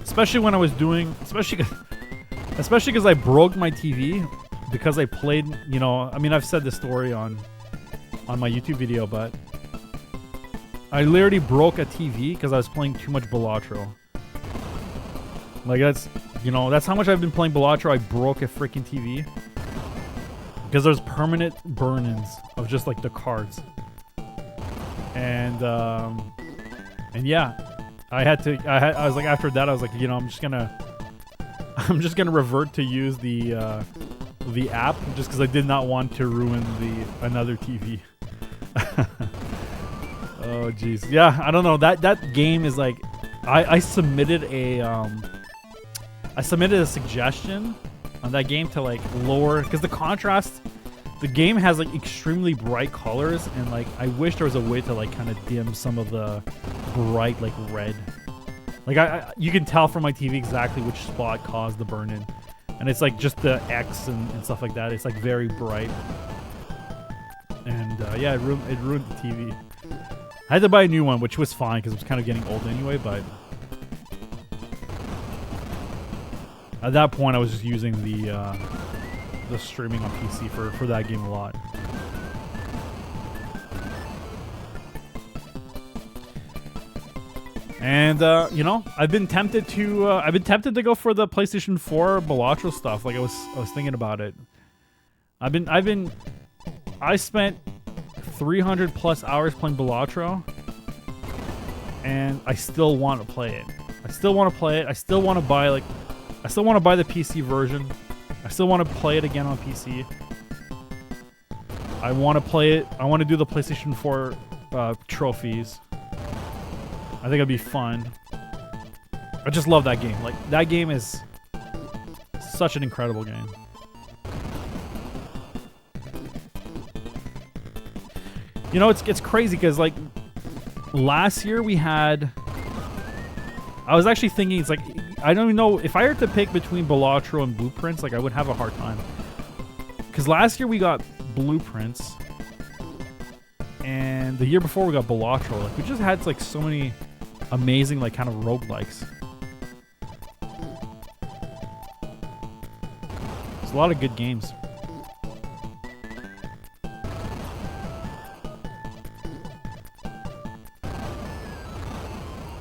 Especially when I was doing, especially because I broke my TV because I played, you know, I mean, I've said this story on my YouTube video, but I literally broke a TV because I was playing too much Balatro. Like that's, you know, that's how much I've been playing Balatro. I broke a freaking TV because there's permanent burn-ins of just like the cards. And yeah, I was like, after that, I was like, you know, I'm just gonna revert to use the app just because I did not want to ruin another TV. Oh jeez, yeah, I don't know, that game is like, I submitted a suggestion on that game to like lower, because the contrast, the game has like extremely bright colors, and like I wish there was a way to like kind of dim some of the bright like red. Like you can tell from my TV exactly which spot caused the burn-in, and it's like just the X and stuff like that. It's like very bright, and yeah, it ruined the TV. I had to buy a new one, which was fine because it was kind of getting old anyway. But at that point, I was just using the streaming on PC for that game a lot. And you know, I've been tempted to go for the PlayStation 4 Balatro stuff. Like I was thinking about it. I spent 300 plus hours playing Balatro, and I still want to play it. I still want to play it. I still want to buy the PC version. I still want to play it again on PC. I want to play it. I want to do the PlayStation 4 trophies. I think it'd be fun. I just love that game. Like, that game is such an incredible game. You know, it's crazy because like last year we had, I was actually thinking, it's like, I don't even know if I had to pick between Balatro and Blueprints, like I would have a hard time. Because last year we got Blueprints, and the year before we got Balatro. Like we just had like so many amazing like kind of roguelikes. It's a lot of good games.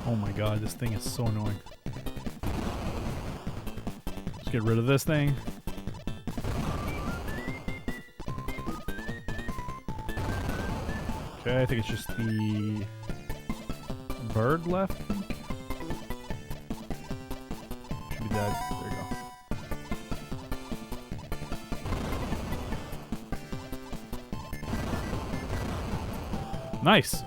Oh my god, this thing is so annoying. Let's get rid of this thing. Okay, I think it's just the bird left. Should be dead. There you go. Nice.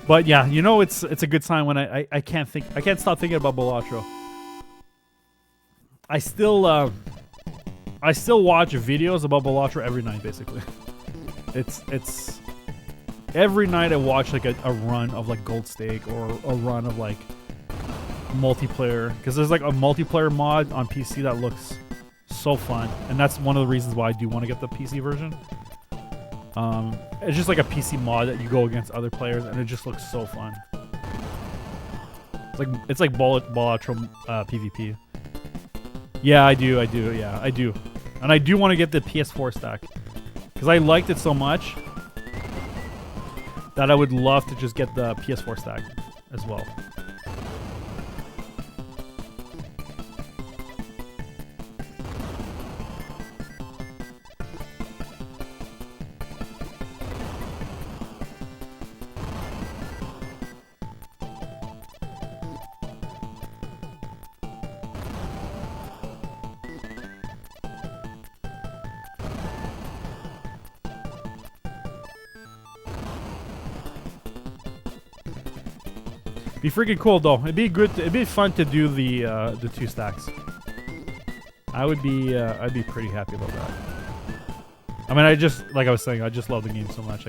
But yeah, you know it's a good sign when I can't stop thinking about Balatro. I still watch videos about Balatro every night, basically. It's every night I watch like a run of like Gold Stake or a run of like multiplayer, because there's like a multiplayer mod on PC that looks so fun, and that's one of the reasons why I do want to get the PC version. It's just like a PC mod that you go against other players, and it just looks so fun. It's like Balatro PvP. Yeah, I do. Yeah, I do. And I do want to get the PS4 stack, because I liked it so much that I would love to just get the PS4 stack as well. Be freaking cool though. It'd be good. It'd be fun to do the 2 stacks. I'd be pretty happy about that. I mean, I just, like I was saying, I just love the game so much.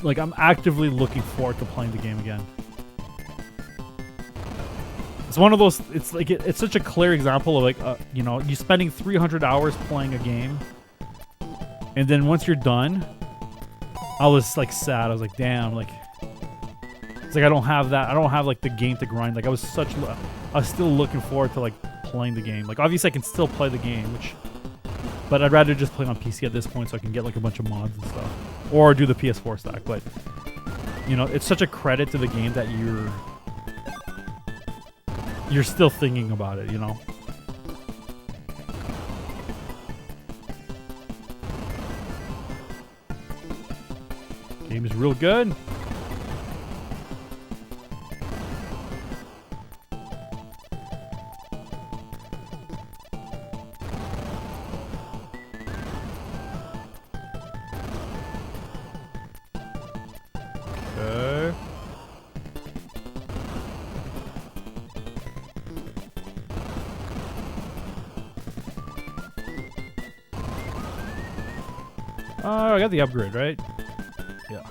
Like I'm actively looking forward to playing the game again. It's one of those. It's like it's such a clear example of like you know, you spending 300 hours playing a game, and then once you're done, I was like sad. I was like, damn, like. It's like I don't have that. I don't have like the game to grind. Like I was still looking forward to like playing the game. Like obviously I can still play the game, but I'd rather just play on PC at this point so I can get like a bunch of mods and stuff, or do the PS4 stack. But you know, it's such a credit to the game that you're still thinking about it. You know. Game is real good. I got the upgrade, right? Yeah.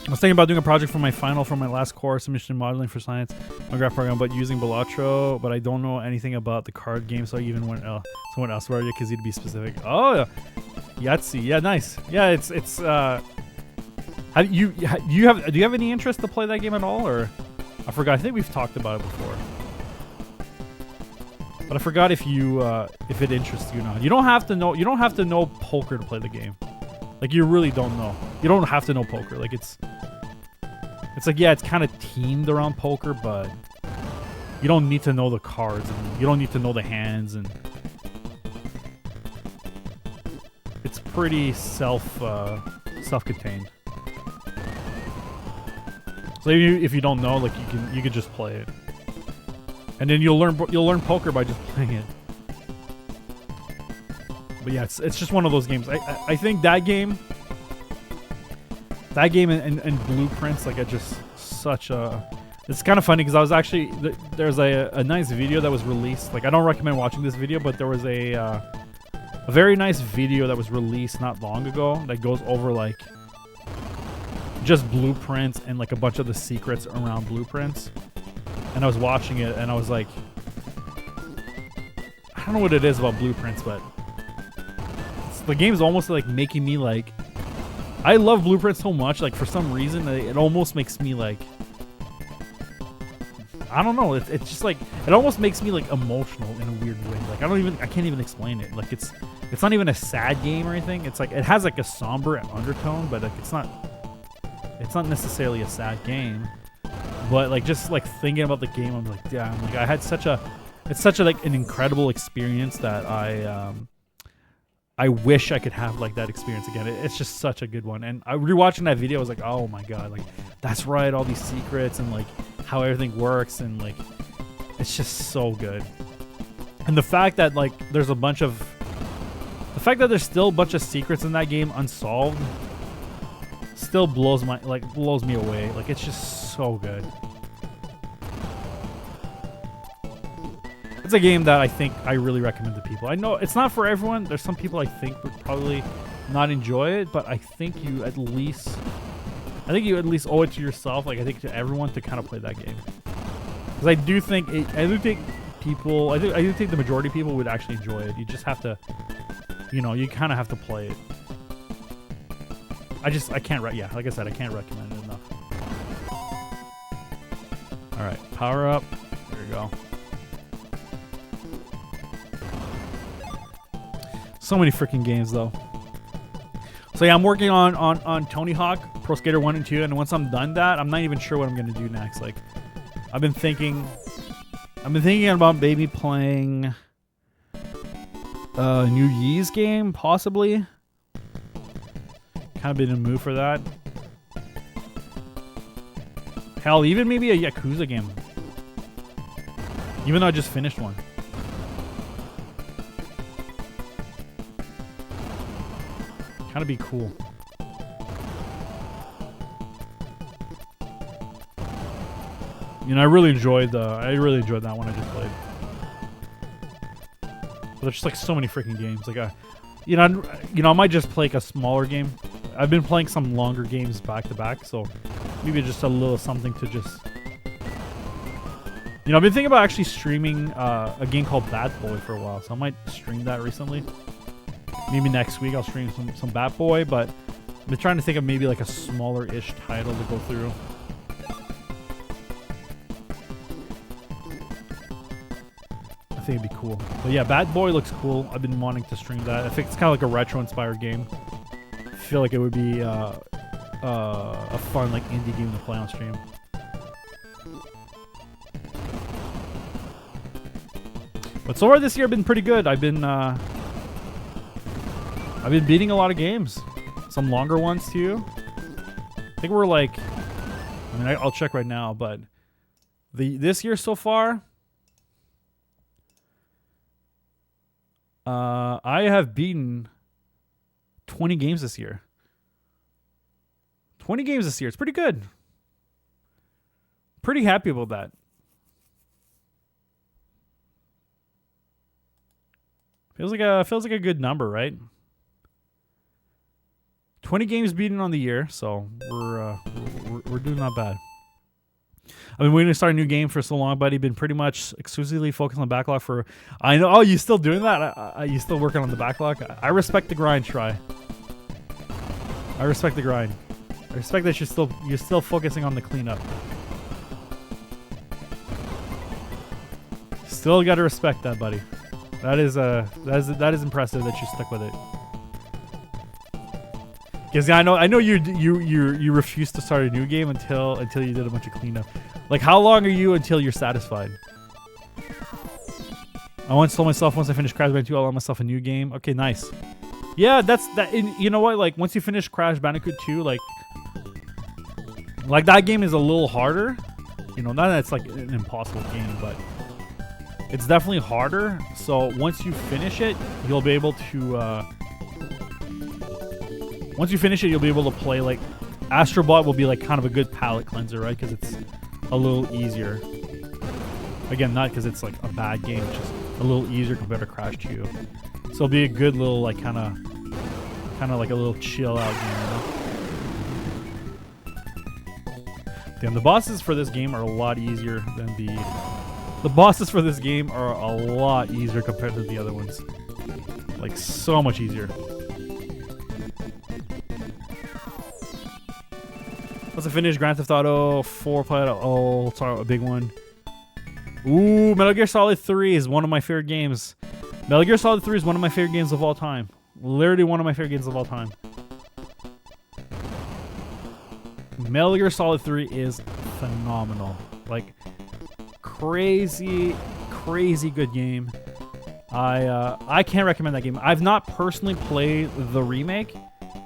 I was thinking about doing a project for my final for my last course, Mission Modeling for Science, my graph program, but using Balatro, but I don't know anything about the card game, so I even went someone else where because to be specific. Oh, Yahtzee, yeah, nice. Yeah, it's do you have any interest to play that game at all, or I forgot? I think we've talked about it before. But I forgot if it interests you or not. You don't have to know. You don't have to know poker to play the game. Like you really don't know. You don't have to know poker. Like it's like, yeah, it's kind of themed around poker, but you don't need to know the cards and you don't need to know the hands, and it's pretty self-contained. So if you don't know, like you can just play it. And then you'll learn poker by just playing it. But yeah, it's just one of those games. I think that game and Blueprints, like, just such a. It's kind of funny because I was actually there's a nice video that was released. Like I don't recommend watching this video, but there was a very nice video that was released not long ago that goes over like just Blueprints and like a bunch of the secrets around Blueprints. And I was watching it, and I was like, I don't know what it is about Blueprints, but the game's almost like making me like, I love Blueprints so much, like for some reason, it almost makes me like, I don't know. It's just like it almost makes me like emotional in a weird way. Like I can't even explain it. Like it's not even a sad game or anything. It's like it has like a somber undertone, but like it's not necessarily a sad game. But like just like thinking about the game, I'm like, damn. Like I had such a like an incredible experience that I wish I could have like that experience again. It's just such a good one. And I rewatching that video, I was like, oh my god, like that's right, all these secrets and like how everything works, and like it's just so good. And the fact that like there's still a bunch of secrets in that game unsolved still blows me away. Like it's just so good. It's a game that I think I really recommend to people. I know it's not for everyone. There's some people I think would probably not enjoy it, but I think you at least owe it to yourself. Like I think to everyone to kind of play that game, because I do think the majority of people would actually enjoy it. You just have to, you kind of have to play it. Like I said, I can't recommend it enough. All right, power up. There you go. So many freaking games though. So yeah, I'm working on Tony Hawk Pro Skater 1 and 2, and once I'm done that, I'm not even sure what I'm gonna do next. Like, I've been thinking about maybe playing a new Yeez game, possibly. Kind of been in the mood for that. Hell, even maybe a Yakuza game. Even though I just finished one. Kind of be cool. I really enjoyed that one I just played. But there's just like so many freaking games. Like I might just play like a smaller game. I've been playing some longer games back to back, so maybe just a little something to just. I've been thinking about actually streaming a game called Bat Boy for a while, so I might stream that recently. Maybe next week I'll stream some Bat Boy, but I've been trying to think of maybe like a smaller-ish title to go through. I think it'd be cool. But yeah, Bat Boy looks cool. I've been wanting to stream that. I think it's kind of like a retro-inspired game. I feel like it would be a fun like indie game to play on stream. But so far this year, I've been pretty good. I've been beating a lot of games. Some longer ones too. I think we're like, I'll check right now, but this year so far, I have beaten 20 games this year. 20 games this year. It's pretty good. Pretty happy about that. Feels like a good number, right? 20 games beaten on the year, so we're doing not bad. I've been waiting to start a new game for so long, buddy. Been pretty much exclusively focused on backlog for. I know. Oh, you still doing that? You still working on the backlog? I respect the grind, Try. I respect the grind. I respect that you're still focusing on the cleanup. Still got to respect that, buddy. That is impressive that you stuck with it. Because I know you refuse to start a new game until you did a bunch of cleanup. Like, how long are you until you're satisfied? I once told myself once I finish Crash Bandicoot 2, I'll allow myself a new game. Okay, nice. Yeah, that's that. You know what? Like, once you finish Crash Bandicoot 2, like that game is a little harder. Not that it's like an impossible game, but it's definitely harder. So once you finish it, you'll be able to. Once you finish it, you'll be able to play like Astrobot will be like kind of a good palate cleanser, right? Because it's a little easier. Again, not because it's like a bad game, it's just a little easier compared to Crash 2. So it'll be a good little like kind of like a little chill out game. Damn, the bosses for this game are a lot easier than the bosses for this game are a lot easier compared to the other ones. Like so much easier. Once I finish Grand Theft Auto 4, sorry, a big one. Ooh, Metal Gear Solid 3 is one of my favorite games. Metal Gear Solid 3 is one of my favorite games of all time. Literally one of my favorite games of all time. Metal Gear Solid 3 is phenomenal. Like, crazy good game. I can't recommend that game. I've not personally played the remake,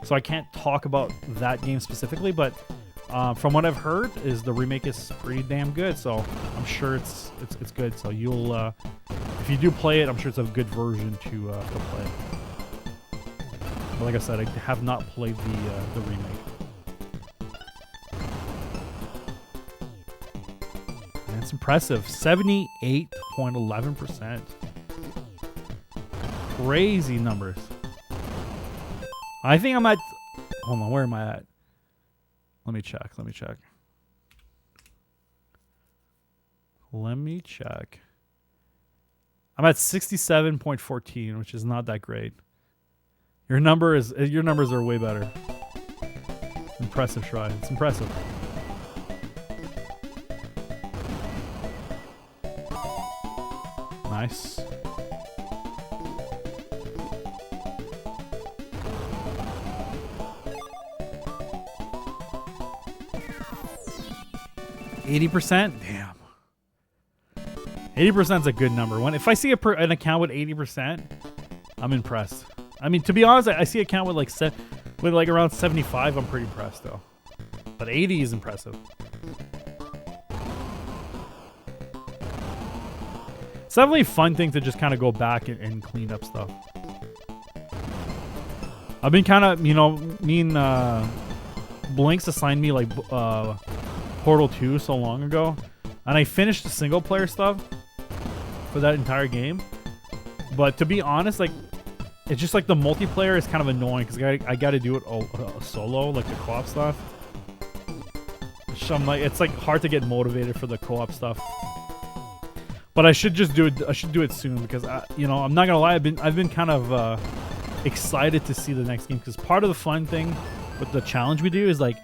so I can't talk about that game specifically, but from what I've heard is the remake is pretty damn good, so I'm sure it's good. So you'll if you do play it, I'm sure it's a good version to play. But like I said, I have not played the remake. And it's impressive, 78.11%. Crazy numbers. I think I'm at. Hold on, where am I at? Let me check. Let me check. I'm at 67.14, which is not that great. Your numbers are way better. Impressive, Shry. It's impressive. Nice. %? Damn. 80% is a good number. If I see an account with 80%, I'm impressed. I mean, to be honest, I see an account with like around 75. I'm pretty impressed though. But 80 is impressive. It's definitely a fun thing to just kind of go back and clean up stuff. I've been kind of, me and Blinks assigned me like Portal 2 so long ago, and I finished the single player stuff for that entire game. But to be honest, like, it's just like the multiplayer is kind of annoying because I got to do it solo, like the co-op stuff. So I'm like, it's like hard to get motivated for the co-op stuff. But I should just do it. I should do it soon because I'm not gonna lie. I've been kind of excited to see the next game because part of the fun thing with the challenge we do is like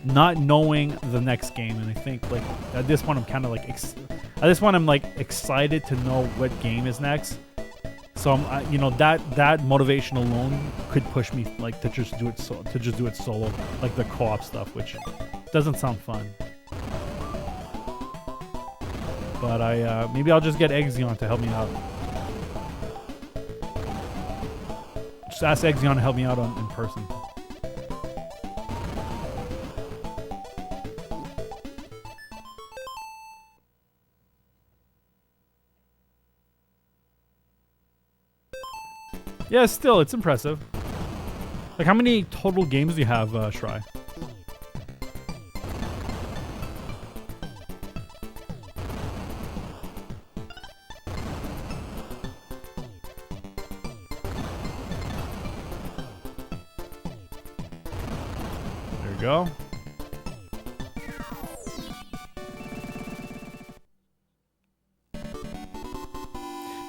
not knowing the next game, and I think like at this point I'm kind of like excited to know what game is next. So I'm that motivation alone could push me like to just do it solo, like the co-op stuff, which doesn't sound fun. But maybe I'll just get Exion to help me out. Just ask Exion to help me out in person. Yeah, still, it's impressive. Like, how many total games do you have, Shry? There you go.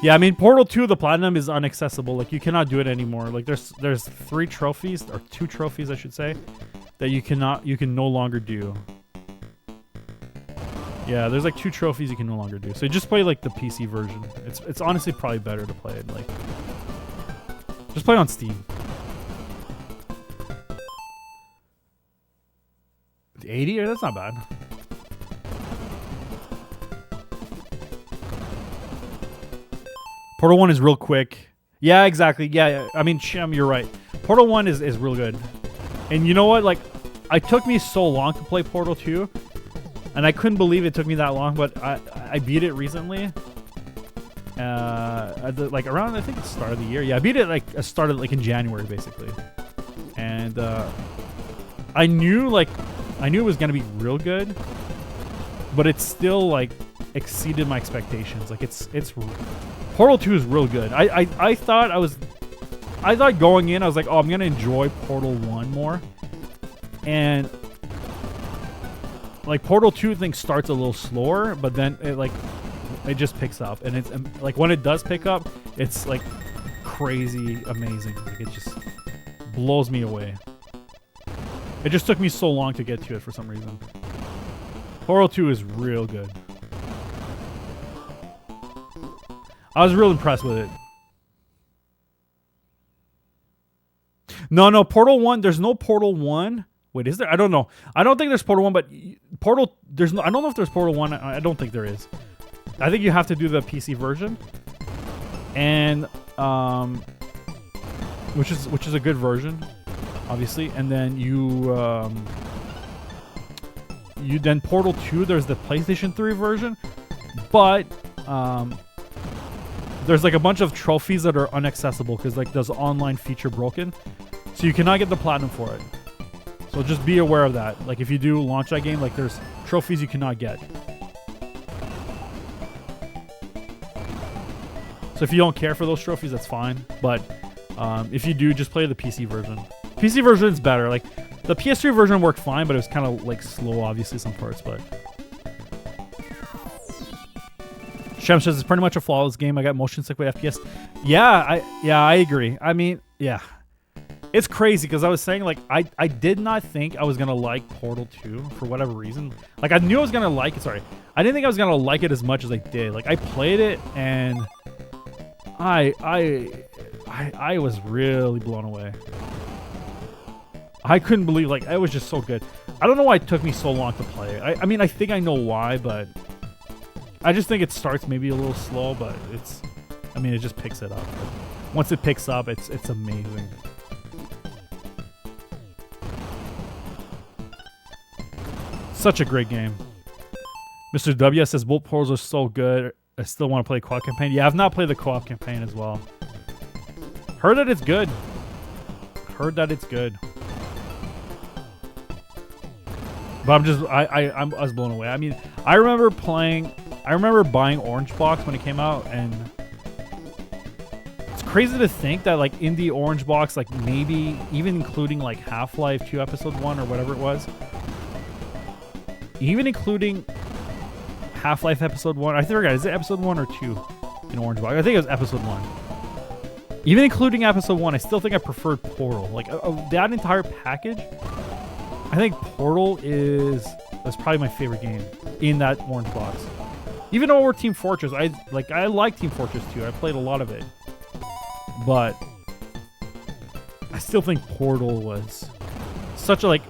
Yeah, I mean, Portal 2, the Platinum is inaccessible. Like, you cannot do it anymore. Like, there's 3 trophies, or 2 trophies, I should say, that you can no longer do. Yeah, there's like 2 trophies you can no longer do. So just play like the PC version. It's honestly probably better to play it like. Just play on Steam. 80? That's not bad. Portal 1 is real quick. Yeah, exactly. Yeah, I mean, Shim, you're right. Portal 1 is real good. And you know what? Like, it took me so long to play Portal 2. And I couldn't believe it took me that long, but I beat it recently. Like around, I think the start of the year. Yeah, I beat it like started like in January, basically. And I knew it was gonna be real good, but it's still like exceeded my expectations. Like it's Portal 2 is real good. I thought going in, I was like, oh, I'm gonna enjoy Portal 1 more, and like Portal 2 thing starts a little slower, but then it just picks up, and it's like when it does pick up, it's like crazy amazing. Like it just blows me away. It just took me so long to get to it for some reason. Portal 2 is real good. I was real impressed with it. No, Portal 1. There's no Portal 1. Wait, is there? I don't know. I don't think there's Portal 1, but Portal... There's no... I don't know if there's Portal 1. I don't think there is. I think you have to do the PC version. And... which is a good version, obviously. And then you then Portal 2, there's the PlayStation 3 version. But... there's like a bunch of trophies that are inaccessible because like there's online feature broken. So you cannot get the platinum for it. So just be aware of that. Like if you do launch that game, like there's trophies you cannot get. So if you don't care for those trophies, that's fine. But if you do, just play the PC version. PC version is better. Like the PS3 version worked fine, but it was kind of like slow, obviously some parts. But Shem says it's pretty much a flawless game. I got motion sick with FPS. Yeah, I agree. I mean, yeah. It's crazy because I was saying, like, I did not think I was going to like Portal 2 for whatever reason. Like, I knew I was going to like it. Sorry. I didn't think I was going to like it as much as I did. Like, I played it and I was really blown away. I couldn't believe, like, it was just so good. I don't know why it took me so long to play it. I mean, I think I know why, but I just think it starts maybe a little slow, but it's, I mean, it just picks it up. But once it picks up, it's amazing. Such a great game. Mr. W says both portals are so good. I still want to play co-op campaign. Yeah, I've not played the co-op campaign as well. Heard that it's good. Heard that it's good. But I'm just I was blown away. I mean, I remember buying Orange Box when it came out, and it's crazy to think that like in the Orange Box, like maybe even including like Half-Life 2 Episode 1 or whatever it was, even including Half-Life Episode 1, I forgot, is it Episode 1 or 2 in Orange Box? I think it was Episode 1. Even including Episode 1, I still think I preferred Portal. Like, that entire package, I think Portal that's probably my favorite game in that Orange Box. Even though we're Team Fortress, I like Team Fortress 2. I played a lot of it. But I still think Portal was such a, like,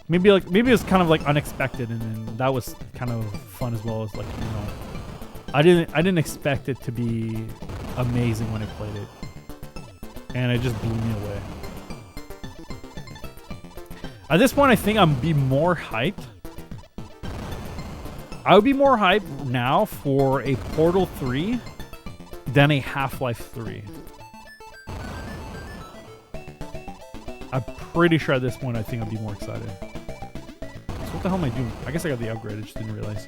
maybe it was kind of like unexpected, and then that was kind of fun as well. As like, you know, I didn't expect it to be amazing when I played it, and it just blew me away. At this point, I think I'm be more hyped. I would be more hyped now for a Portal 3 than a Half-Life 3. I'm pretty sure at this point I think I'd be more excited. So what the hell am I doing? I guess I got the upgrade, I just didn't realize.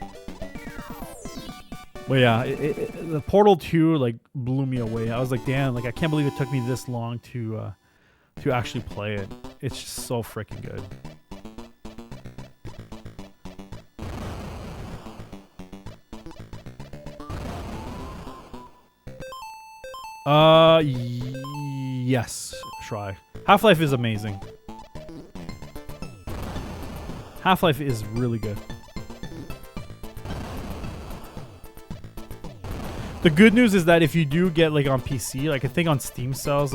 But yeah, the Portal 2 like blew me away. I was like, damn, like I can't believe it took me this long to actually play it. It's just so freaking good. Yes, try. Half-Life is amazing. Half-Life is really good. The good news is that if you do get like on PC, like I think on Steam sales,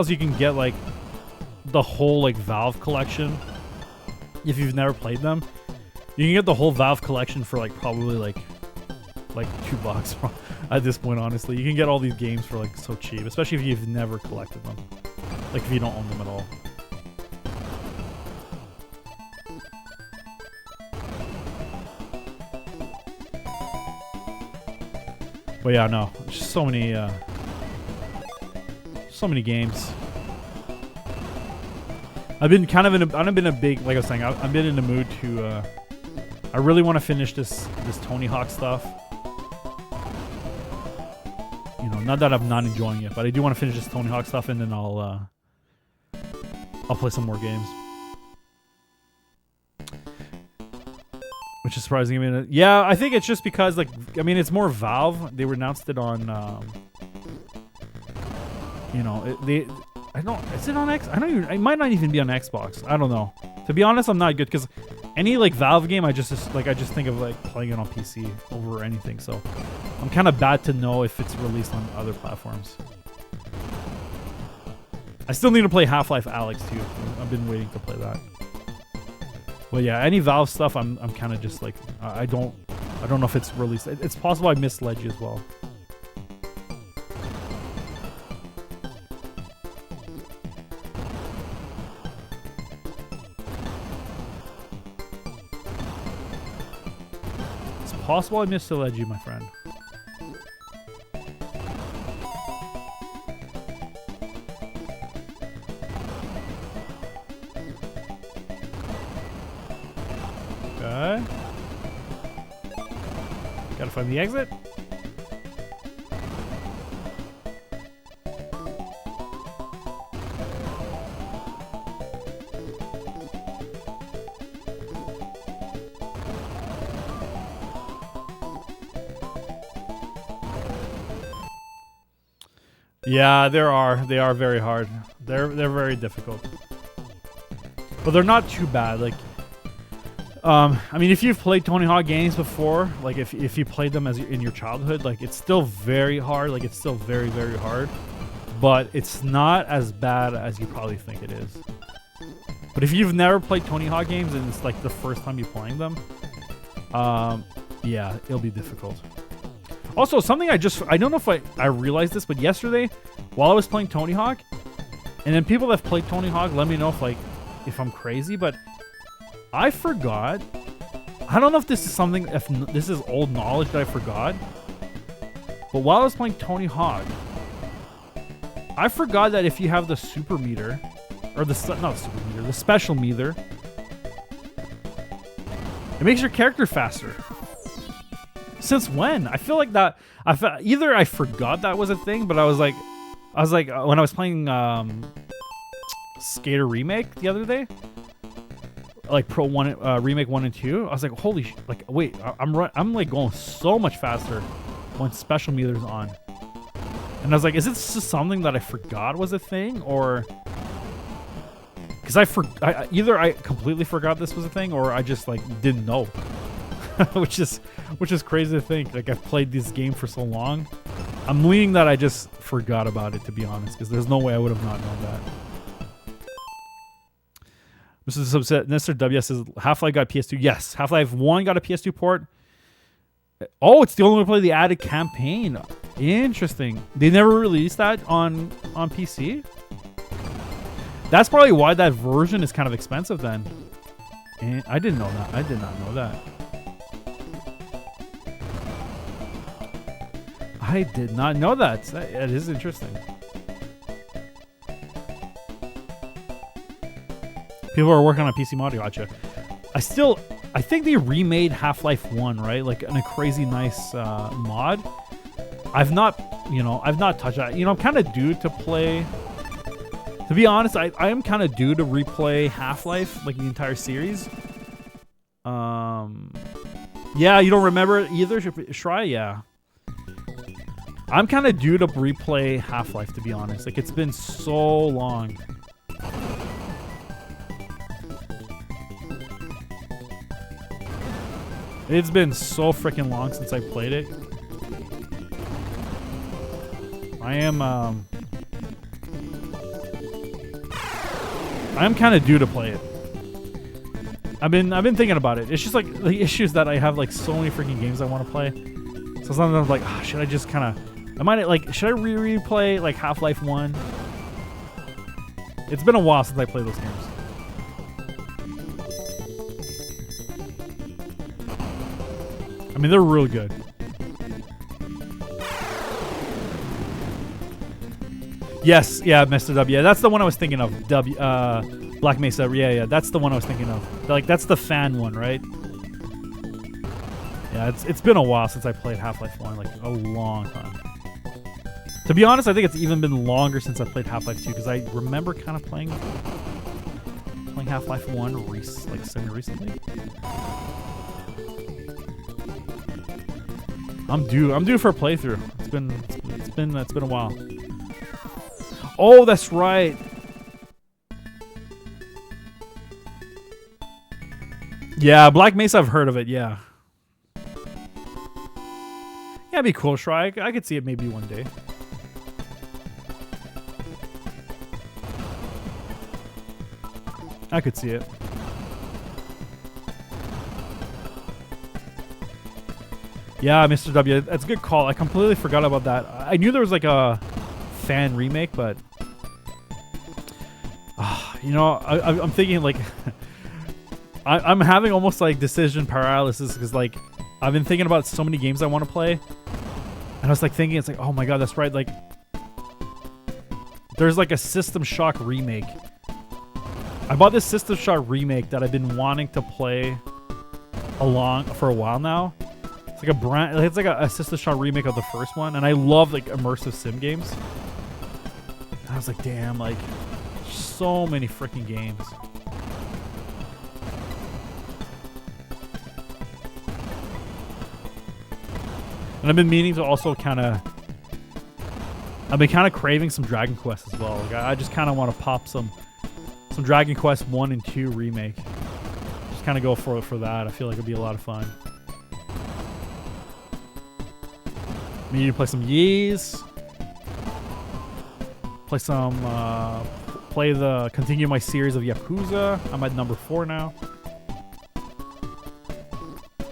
you can get like the whole like Valve collection. If you've never played them, you can get the whole Valve collection for like probably like $2 at this point. Honestly, you can get all these games for like so cheap, especially if you've never collected them. Like if you don't own them at all. But yeah, no, just so many games. I've been kind of I've been a big, like I was saying, I've been in the mood to. I really want to finish this Tony Hawk stuff. You know, not that I'm not enjoying it, but I do want to finish this Tony Hawk stuff, and then I'll play some more games. Which is surprising. I mean, yeah, I think it's just because, like, I mean, it's more Valve. They announced it on, you know, is it on X? It might not even be on Xbox. I don't know. To be honest, I'm not good because any, like, Valve game, I just think of, like, playing it on PC over anything. So, I'm kind of bad to know if it's released on other platforms. I still need to play Half-Life Alyx too. I've been waiting to play that. But yeah, any Valve stuff, I'm kind of just like I don't know if it's released. It's possible I misled you as well. It's possible I misled you, my friend. Okay. Gotta find the exit. Yeah, there are. They are very hard. They're very difficult. But they're not too bad. Like, I mean, if you've played Tony Hawk games before, like if you played them as in your childhood, like it's still very hard. Like it's still very, very hard. But it's not as bad as you probably think it is. But if you've never played Tony Hawk games and it's like the first time you're playing them, yeah, it'll be difficult. Also, something I don't know if I realized this, but yesterday, while I was playing Tony Hawk, and then people that have played Tony Hawk, let me know if I'm crazy, but I forgot. I don't know if this is something, if this is old knowledge that I forgot, but while I was playing Tony Hawk, I forgot that if you have the super meter, or the special meter, it makes your character faster. Since when? I feel like that. Either I forgot that was a thing, but I was like, when I was playing Skater Remake the other day, like Pro 1 Remake 1 and 2, I was like, holy like wait, I'm like going so much faster when special meter's on. And I was like, is this just something that I forgot was a thing, or because either I completely forgot this was a thing, or I just like didn't know. which is crazy to think. Like, I've played this game for so long. I'm leaning that I just forgot about it, to be honest, because there's no way I would have not known that. Mr. W says Half-Life got PS2. Yes, Half-Life 1 got a PS2 port. Oh, it's the only way to play the added campaign. Interesting. They never released that on PC. That's probably why that version is kind of expensive then. And I didn't know that. I did not know that. I did not know that. That is interesting. People are working on a PC mod. Gotcha. I think they remade Half-Life 1, right? Like in a crazy nice mod. I've not touched that. You know, I'm kind of due to play. To be honest, I am kind of due to replay Half-Life, like the entire series. Yeah, you don't remember it either, Shry? Yeah. I'm kind of due to replay Half-Life, to be honest. Like, it's been so long. It's been so freaking long since I played it. I'm kind of due to play it. I've been thinking about it. It's just like the issues that I have, like so many freaking games I want to play. So sometimes I'm like, oh, should I just kind of? Should I replay like Half-Life 1? It's been a while since I played those games. I mean, they're real good. Yes, yeah, Mr. W. Yeah, that's the one I was thinking of. Black Mesa. Yeah, that's the one I was thinking of. Like, that's the fan one, right? Yeah, it's been a while since I played Half-Life 1, like a long time. To be honest, I think it's even been longer since I played Half-Life 2, because I remember kind of playing Half-Life 1 like semi-recently. I'm due for a playthrough. It's been a while. Oh, that's right. Yeah, Black Mesa, I've heard of it, yeah. Yeah, Yeah, it'd be cool, Shrike. I could see it maybe one day. I could see it. Yeah, Mr. W, that's a good call. I completely forgot about that. I knew there was like a fan remake, but you know, I'm thinking like I'm having almost like decision paralysis because like I've been thinking about so many games I want to play, and I was like thinking, it's like, oh my god, that's right. Like, there's like a System Shock remake. I bought this System Shock remake that I've been wanting to play for a while now. It's like it's like a System Shock remake of the first one, and I love like immersive sim games. And I was like, damn, like so many freaking games. And I've been meaning to also I've been kind of craving some Dragon Quest as well. Like I just kind of want to pop some Dragon Quest 1 and 2 remake. Just kind of go for that. I feel like it'd be a lot of fun. We need to play some Ys. Continue my series of Yakuza. I'm at number 4 now.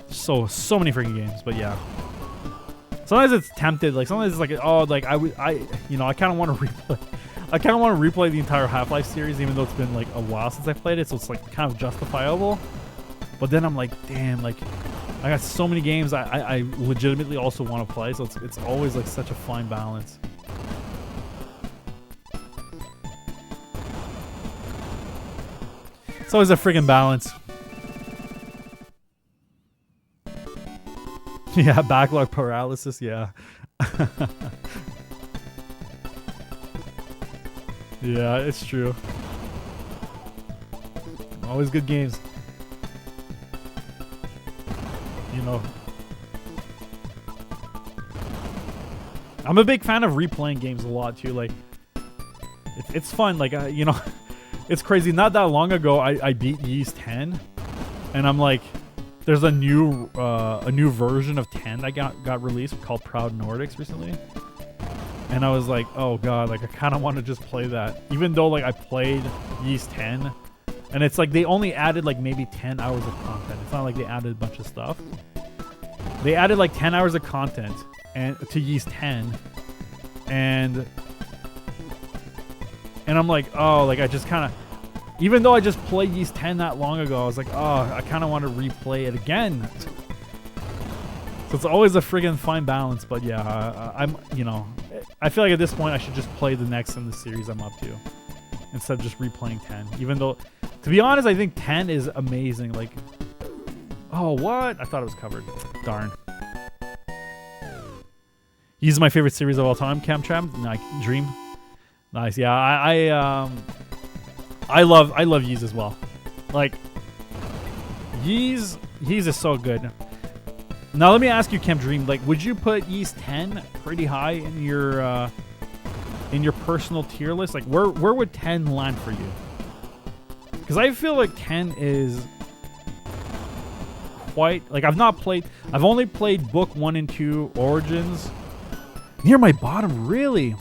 So many freaking games, but yeah. Sometimes it's tempted, like sometimes it's like, oh, like I kind of want to replay. I kind of want to replay the entire Half-Life series, even though it's been like a while since I played it, so it's like kind of justifiable. But then I'm like, damn, like I got so many games I legitimately also want to play, so it's always like such a fine balance. It's always a friggin' balance. Yeah, backlog paralysis, yeah. Yeah, it's true. Always good games. You know. I'm a big fan of replaying games a lot too. Like, it's fun. Like, you know, it's crazy. Not that long ago, I beat Ys 10, and I'm like, there's a new version of 10 that got released called Proud Nordics recently, and I was like, oh god, like I kind of want to just play that, even though like I played Ys 10, and it's like they only added like maybe 10 hours of content. It's not like they added a bunch of stuff. They added like 10 hours of content and to Ys 10, and I'm like, oh, like I just kind of. Even though I just played Ys 10 that long ago, I was like, oh, I kind of want to replay it again. So it's always a friggin' fine balance. But yeah, I feel like at this point I should just play the next in the series I'm up to instead of just replaying 10. Even though, to be honest, I think 10 is amazing. Like, oh, what? I thought it was covered. Darn. Ys is my favorite series of all time. Camtram, Dream. Nice. Yeah, I love Ys as well. Like, Ys is so good. Now let me ask you, Cam Dream, like, would you put Ys 10 pretty high in your personal tier list? Like, where would 10 land for you? Because I feel like 10 is quite, like, I've only played book 1 and 2 Origins. Near my bottom, really?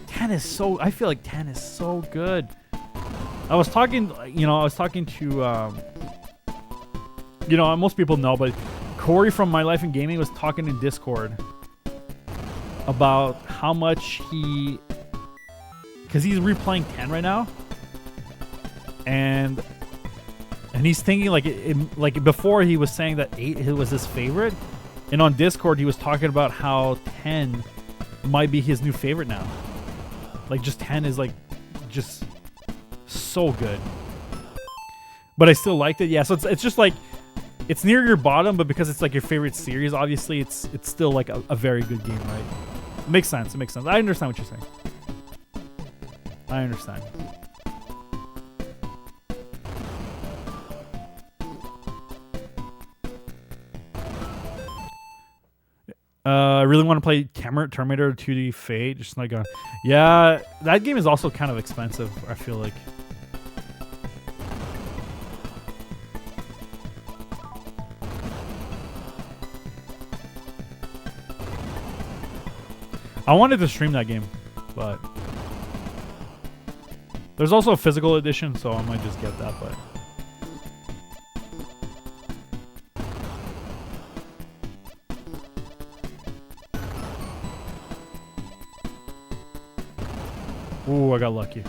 10 is so, I feel like 10 is so good. I was talking to, most people know, but Corey from My Life in Gaming was talking in Discord about how much because he's replaying 10 right now, and he's thinking like before he was saying that 8 was his favorite, and on Discord he was talking about how 10 might be his new favorite now. Like, just 10 is like just so good, but I still liked it. Yeah, so it's just like it's near your bottom, but because it's like your favorite series, obviously it's still like a very good game, right? It makes sense. I understand what you're saying. I understand. I really want to play Terminator 2D Fate. Just like yeah, that game is also kind of expensive, I feel like. I wanted to stream that game, but there's also a physical edition, so I might just get that. But ooh, I got lucky.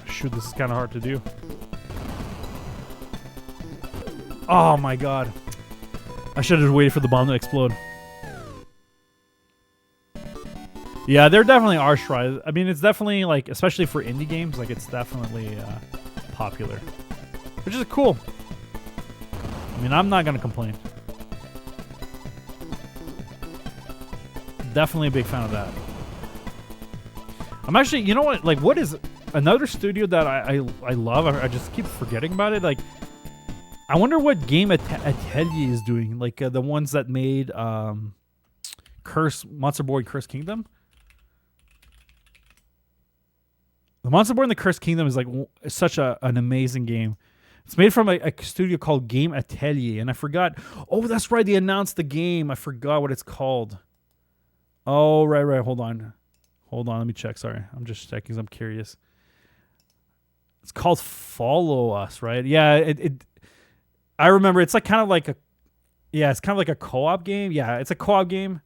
Shoot, this is kind of hard to do. Oh my god. I should have waited for the bomb to explode. Yeah, there definitely are tries. I mean, it's definitely, like, especially for indie games, like, it's definitely popular. Which is cool. I mean, I'm not going to complain. Definitely a big fan of that. I'm actually, you know what? Like, what is another studio that I love? I just keep forgetting about it. Like, I wonder what game Atelier is doing. Like, the ones that made Monster Boy Curse Kingdom. The Monster Boy and the Cursed Kingdom is like such an amazing game. It's made from a studio called Game Atelier, and I forgot. Oh, that's right. They announced the game. I forgot what it's called. Oh, right. Hold on. Let me check. Sorry. I'm just checking because I'm curious. It's called Follow Us, right? Yeah, I remember. It's like kind of like it's kind of like a co-op game. Yeah, it's a co-op game,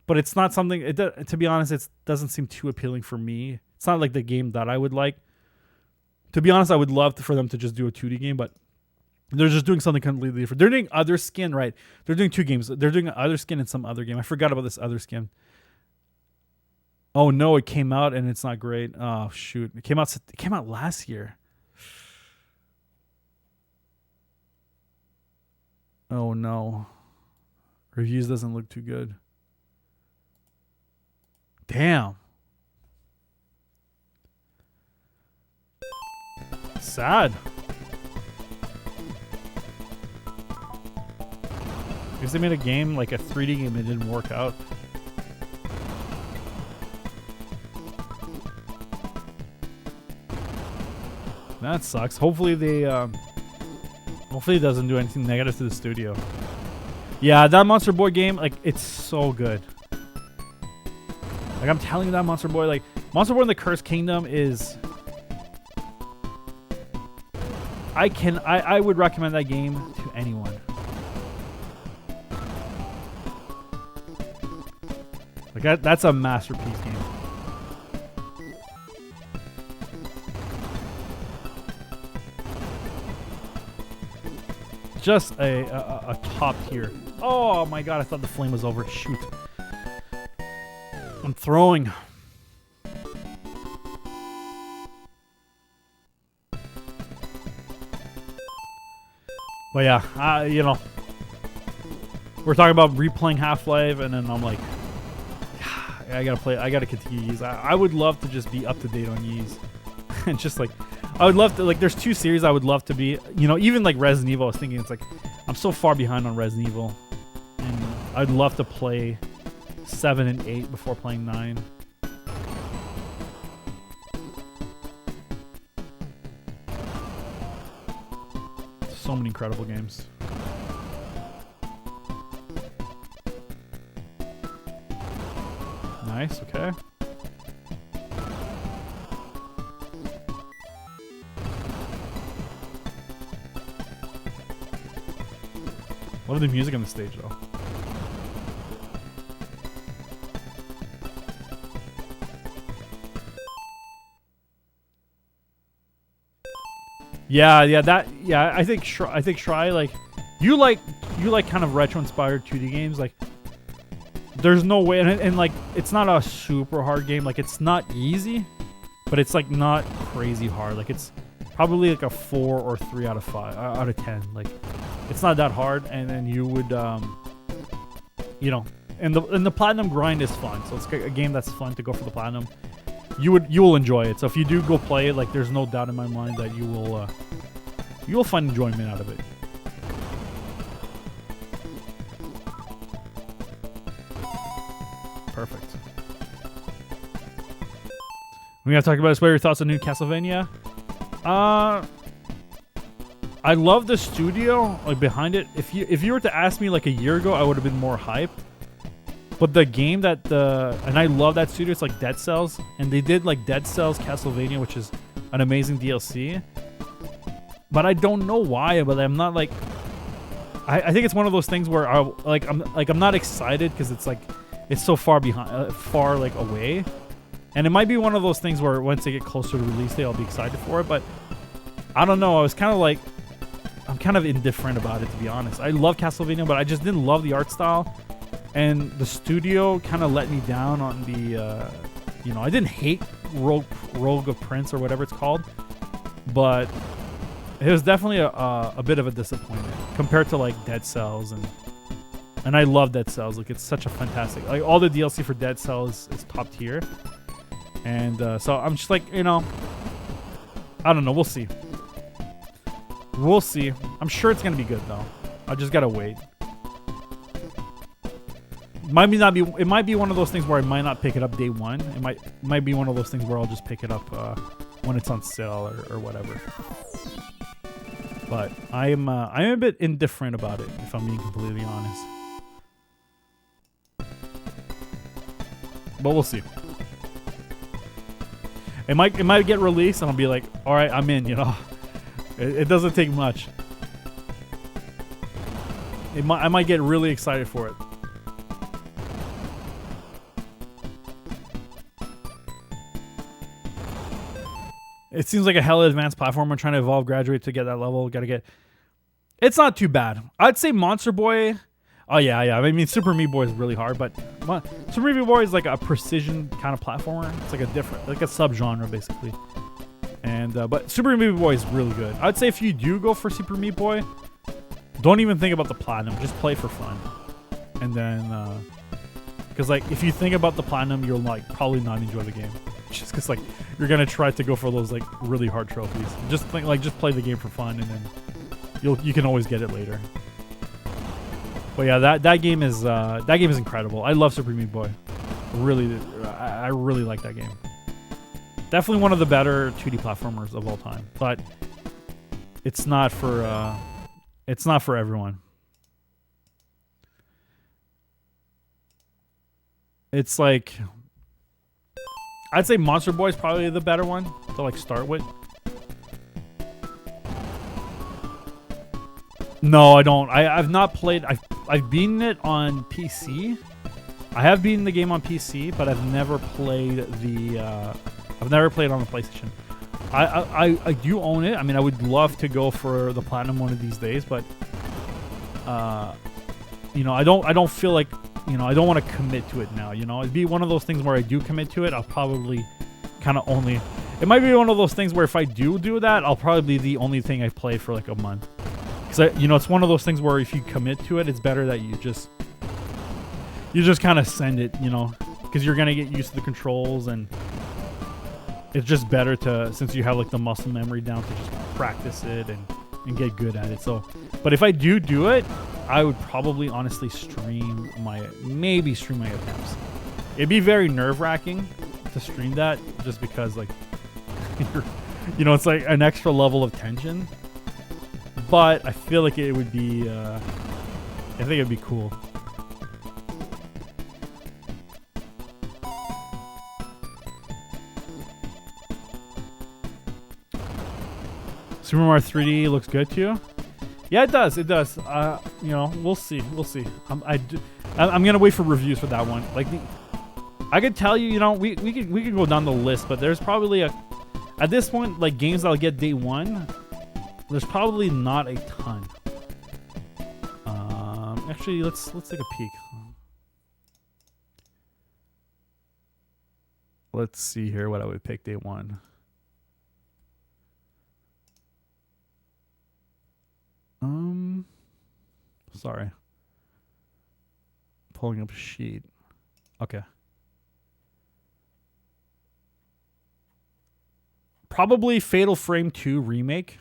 but it's not something. To be honest, it doesn't seem too appealing for me. It's not like the game that I would like. To be honest, I would love for them to just do a 2D game, but they're just doing something completely different. They're doing Other Skin, right? They're doing two games. They're doing Other Skin and some other game. I forgot about this Other Skin. Oh no, it came out and it's not great. Oh shoot, it came out last year. Oh no, reviews doesn't look too good. Damn. Sad. Because they made a game, like a 3D game, it didn't work out. That sucks. Hopefully they, hopefully it doesn't do anything negative to the studio. Yeah, that Monster Boy game, like, it's so good. Like, I'm telling you that Monster Boy, like, Monster Boy and the Cursed Kingdom is... I would recommend that game to anyone. Like, that's a masterpiece game. Just a top tier. Oh my god, I thought the flame was over. Shoot. I'm throwing. But yeah, you know, we're talking about replaying Half-Life, and then I'm like, I gotta continue Ys. I would love to just be up to date on Ys. And just like, I would love to, like, there's two series I would love to be, you know, even like Resident Evil, I was thinking, it's like, I'm so far behind on Resident Evil. And I'd love to play 7 and 8 before playing 9. So many incredible games. Nice, okay. Love the music on the stage though. I think Try, like, you like kind of retro inspired 2D games. Like, there's no way, and like, it's not a super hard game. Like, it's not easy, but it's like not crazy hard. Like, it's probably like a 4 or 3 out of 5 out of 10. Like, it's not that hard, and then you would you know, and the platinum grind is fun. So it's a game that's fun to go for the platinum. You will enjoy it. So if you do go play it, like, there's no doubt in my mind that you will find enjoyment out of it. Perfect. We gotta talk about this. What are your thoughts on new Castlevania? I love the studio like behind it. If you were to ask me like a year ago, I would have been more hype. But the game and I love that studio. It's like Dead Cells, and they did like Dead Cells Castlevania, which is an amazing DLC. But I don't know why. But I'm not like. I think it's one of those things where I'm not excited because it's like it's so far behind, far like away. And it might be one of those things where once they get closer to release day, I'll be excited for it. But I don't know. I'm kind of indifferent about it, to be honest. I love Castlevania, but I just didn't love the art style. And the studio kind of let me down on the, I didn't hate Rogue of Prince or whatever it's called. But it was definitely a bit of a disappointment compared to like Dead Cells. And I love Dead Cells. Like, it's such a fantastic, like all the DLC for Dead Cells is top tier. And so I'm just like, I don't know. We'll see. We'll see. I'm sure it's going to be good, though. I just got to wait. It might be one of those things where I might not pick it up day one. It might be one of those things where I'll just pick it up when it's on sale or whatever. But I'm a bit indifferent about it, if I'm being completely honest. But we'll see. It might get released and I'll be like, all right, I'm in, It doesn't take much. I might get really excited for it. It seems like a hella advanced platformer trying to evolve, graduate to get that level. It's not too bad. I'd say Monster Boy. Oh yeah. I mean, Super Meat Boy is really hard, but Super Meat Boy is like a precision kind of platformer. It's like a subgenre basically. And but Super Meat Boy is really good. I'd say if you do go for Super Meat Boy, don't even think about the platinum. Just play for fun. And then, because like if you think about the platinum, you'll like probably not enjoy the game. Just because like you're gonna try to go for those like really hard trophies. Just play the game for fun, and then you can always get it later. But yeah, that game is incredible. I love Super Meat Boy. I really like that game. Definitely one of the better 2D platformers of all time, but it's not for everyone. It's like I'd say Monster Boy is probably the better one to like start with. No, I don't. I've not played. I've beaten it on PC. I have beaten the game on PC, but I've never played I've never played on the PlayStation. I do own it. I mean, I would love to go for the platinum one of these days, but I don't feel like I don't want to commit to it now. It'd be one of those things where I do commit to it. I'll probably kind of only. It might be one of those things where if I do that, I'll probably be the only thing I play for like a month. Because it's one of those things where if you commit to it, it's better that you just kind of send it. Because you're gonna get used to the controls, and it's just better since you have like the muscle memory down, to just practice it and get good at it. So, but if I do it, I would probably honestly stream my attempts. It'd be very nerve-wracking to stream that, just because like it's like an extra level of tension. But I feel like it would be I think it'd be cool. Super Mario 3D looks good to you? Yeah, it does. It does. We'll see. I'm gonna wait for reviews for that one. Like, I could tell you, we could go down the list, but there's probably at this point, like games that'll get day one. There's probably not a ton. Actually, let's take a peek. Let's see here what I would pick day one. Sorry. Pulling up a sheet. Okay. Probably Fatal Frame 2 remake.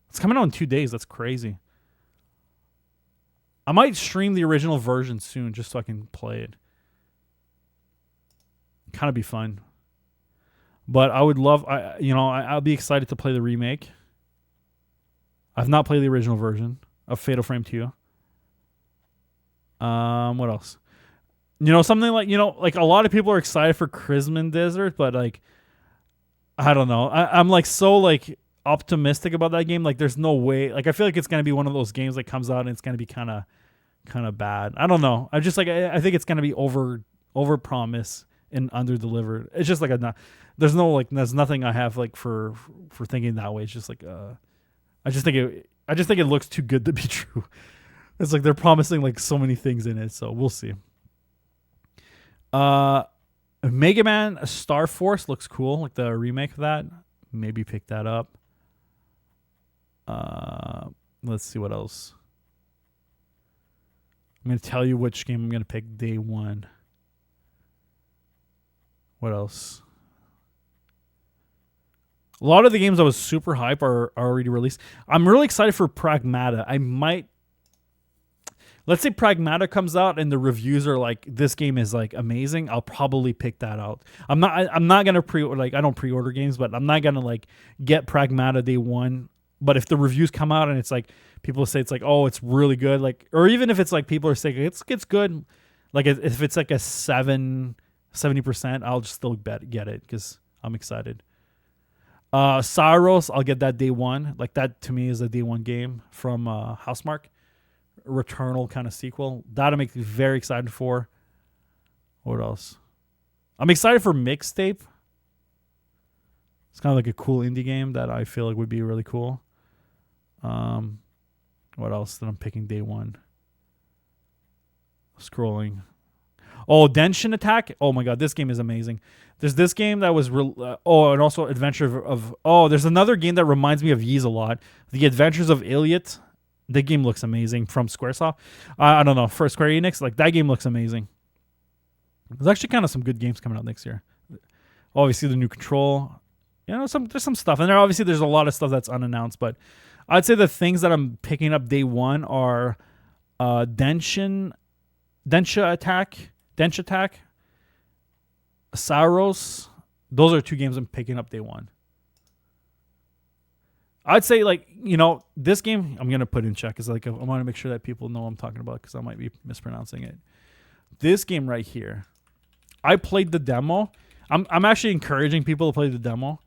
It's coming out in 2 days. That's crazy. I might stream the original version soon just so I can play it. kind of be fun. But I would love, I'll be excited to play the remake. I've not played the original version of Fatal Frame 2. What else? Something like, like a lot of people are excited for Crimson Desert, but like, I don't know. I'm like so like optimistic about that game. Like, there's no way. Like, I feel like it's gonna be one of those games that comes out and it's gonna be kind of bad. I don't know. I just like I think it's gonna be over promise and under delivered. It's just like there's nothing I have like for thinking that way. It's just like I just think it looks too good to be true. It's like they're promising like so many things in it, so we'll see. Mega Man Star Force looks cool, like the remake of that. Maybe pick that up. Let's see what else. I'm going to tell you which game I'm going to pick day one. What else? A lot of the games I was super hype are already released. I'm really excited for Pragmata. Let's say Pragmata comes out and the reviews are like, this game is like amazing. I'll probably pick that out. I'm not gonna pre-order, like I don't pre-order games, but I'm not gonna like get Pragmata day one. But if the reviews come out and it's like people say it's like, oh, it's really good, like, or even if it's like people are saying it's good, like if it's like a 70%, I'll just still get it because I'm excited. Saros, I'll get that day one. Like that to me is a day one game from Housemarque. Returnal kind of sequel. That'll make me very excited for. What else? I'm excited for Mixtape. It's kind of like a cool indie game that I feel like would be really cool. What else that I'm picking day one? Scrolling. Oh, Denshin Attack. Oh my god, this game is amazing. There's this game that was and also Adventure of there's another game that reminds me of Ys a lot. The Adventures of Iliot. The game looks amazing from Squaresoft. I don't know, for Square Enix, like that game looks amazing. There's actually kind of some good games coming out next year. Obviously, the new Control. There's some stuff, and there's a lot of stuff that's unannounced. But I'd say the things that I'm picking up day one are Densha Attack, Saros. Those are two games I'm picking up day one. I'd say, like, this game I'm going to put in check because, like, I want to make sure that people know what I'm talking about because I might be mispronouncing it. This game right here, I played the demo. I'm actually encouraging people to play the demo.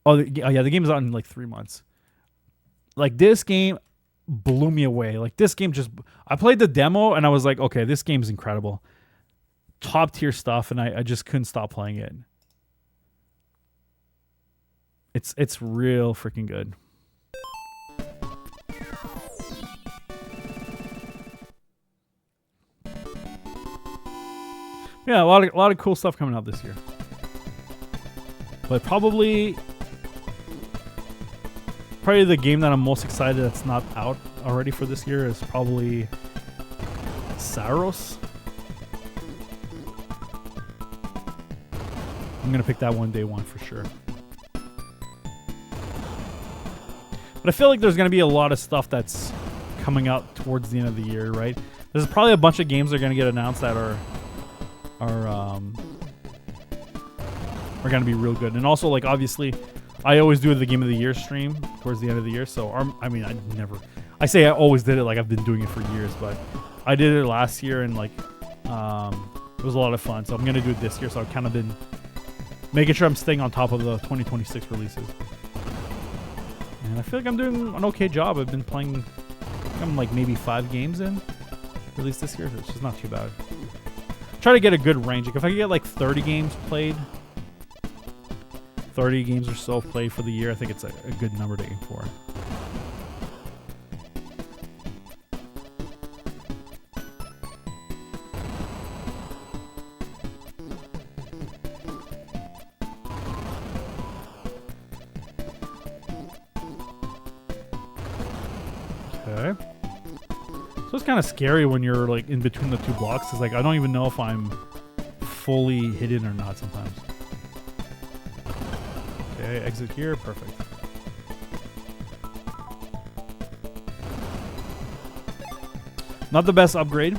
The game is out in, like, 3 months. Like, this game blew me away. Like, this game I played the demo, and I was like, okay, this game is incredible. Top-tier stuff, and I just couldn't stop playing it. It's real freaking good. Yeah, a lot of cool stuff coming out this year. But probably the game that I'm most excited that's not out already for this year is probably Saros. I'm gonna pick that one day one for sure. But I feel like there's going to be a lot of stuff that's coming out towards the end of the year, right? There's probably a bunch of games that are going to get announced that are going to be real good. And also, like, obviously, I always do the Game of the Year stream towards the end of the year. So, I say I always did it like I've been doing it for years, but I did it last year and, like, it was a lot of fun. So I'm going to do it this year. So I've kind of been making sure I'm staying on top of the 2026 releases. And I feel like I'm doing an okay job. I've been playing, I'm like maybe 5 games in, at least this year, which is not too bad. Try to get a good range. Like if I could get like 30 games played, 30 games or so played for the year, I think it's a good number to aim for. Okay. So it's kind of scary when you're like in between the two blocks. It's like I don't even know if I'm fully hidden or not sometimes. Okay, exit here. Perfect. Not the best upgrade.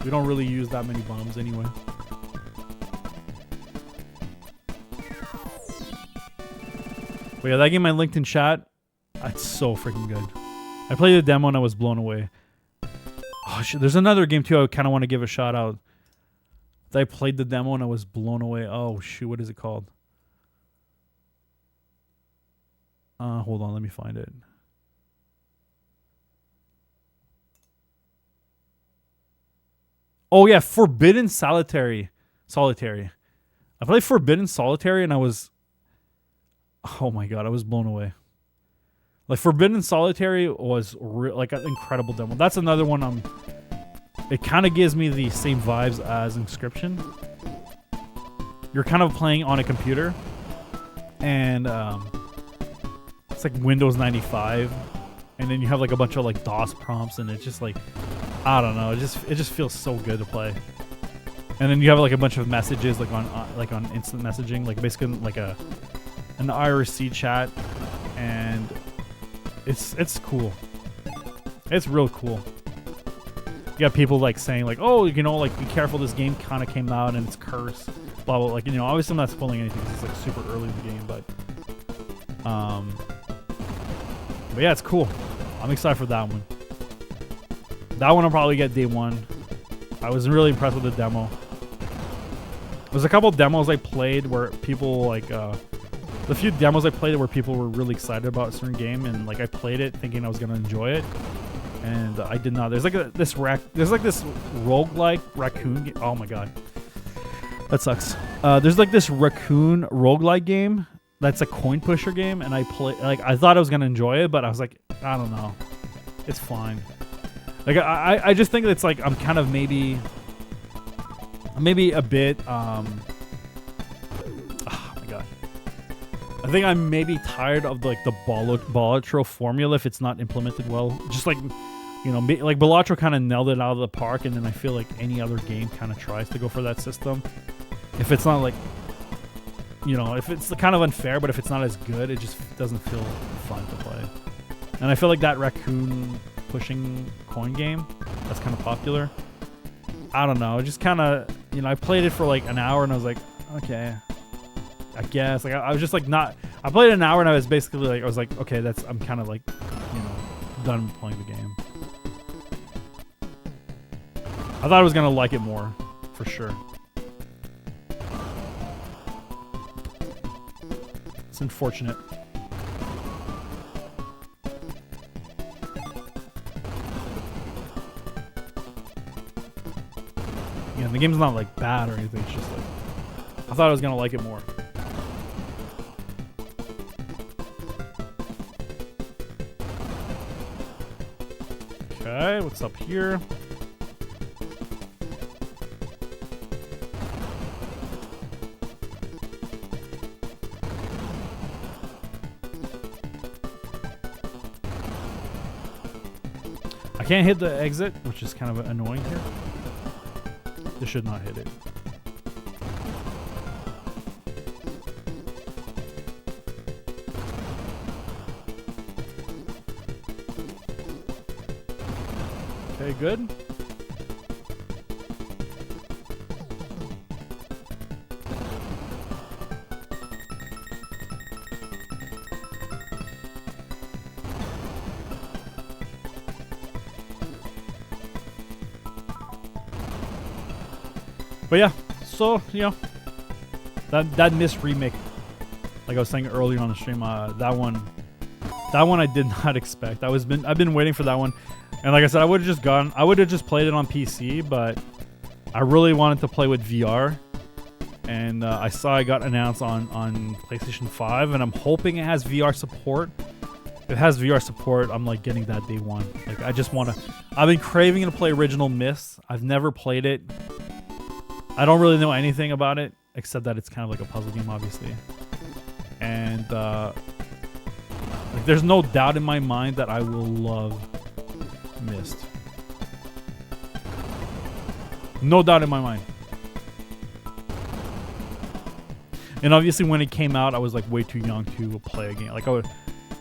We don't really use that many bombs anyway. But yeah, that game I linked in chat, it's so freaking good. I played the demo and I was blown away. Oh shit, there's another game too I kind of want to give a shout out. I played the demo and I was blown away. Oh shoot, what is it called? Hold on, let me find it. Oh yeah, Forbidden Solitary. I played Forbidden Solitary and I was, oh my god, I was blown away. Like Forbidden Solitary was like an incredible demo. That's another one it kind of gives me the same vibes as Inscription. You're kind of playing on a computer and it's like Windows 95 and then you have like a bunch of like DOS prompts and it's just like, I don't know, it just feels so good to play. And then you have like a bunch of messages like on instant messaging, like basically like an IRC chat, and it's cool. It's real cool. You got people like saying like, oh, you know, like be careful, this game kind of came out and it's cursed, blah blah. Like, you know, obviously I'm not spoiling anything because it's like super early in the game, but yeah, it's cool. I'm excited for that one. That one I'll probably get day one. I was really impressed with the demo. There's a couple demos I played where people like the few demos I played where people were really excited about a certain game, and like I played it thinking I was gonna enjoy it, and I did not. There's like this roguelike raccoon game. Oh my god, that sucks. There's like this raccoon roguelike game that's a coin pusher game, and I thought I was gonna enjoy it, but I was like, I don't know, it's fine. Like I just think it's like I'm kind of maybe a bit oh my god, I think I'm maybe tired of like the Balatro formula if it's not implemented well. Just like, you know, like Balatro kind of nailed it out of the park, and then I feel like any other game kind of tries to go for that system. If it's not like, you know, if it's kind of unfair, but if it's not as good, it just doesn't feel fun to play. And I feel like that raccoon pushing coin game that's kind of popular, I don't know, it just kind of, you know, I played it for like an hour and I was like, okay, I guess, like I was just like not, I played an hour and I was basically like, I was like, okay, that's, I'm kind of like, you know, done playing the game. I thought I was gonna like it more, for sure. It's unfortunate. Yeah, the game's not like bad or anything, it's just like, I thought I was gonna like it more. Okay, what's up here? I can't hit the exit, which is kind of annoying here. This should not hit it. Okay, good. But yeah, so, you know, that missed remake, like I was saying earlier on the stream, that one I did not expect. I've been waiting for that one, and like I said, I would have just played it on PC, but I really wanted to play with VR, and I saw it got announced on PlayStation 5, and I'm hoping it has VR support. If it has VR support, I'm like getting that day one. Like I just want to. I've been craving to play Original Myst. I've never played it. I don't really know anything about it, except that it's kind of like a puzzle game, obviously. And like, there's no doubt in my mind that I will love Myst. No doubt in my mind. And obviously when it came out, I was like way too young to play a game. Like and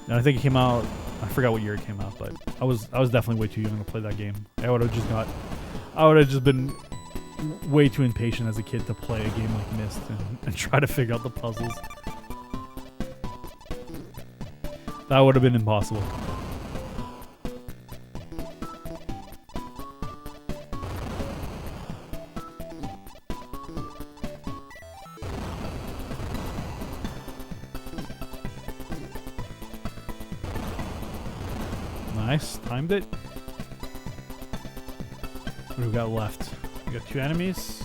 I think it came out, I forgot what year it came out, but I was definitely way too young to play that game. I would have just been way too impatient as a kid to play a game like Myst and try to figure out the puzzles. That would have been impossible. Nice, timed it. What do we got left? We got 2 enemies.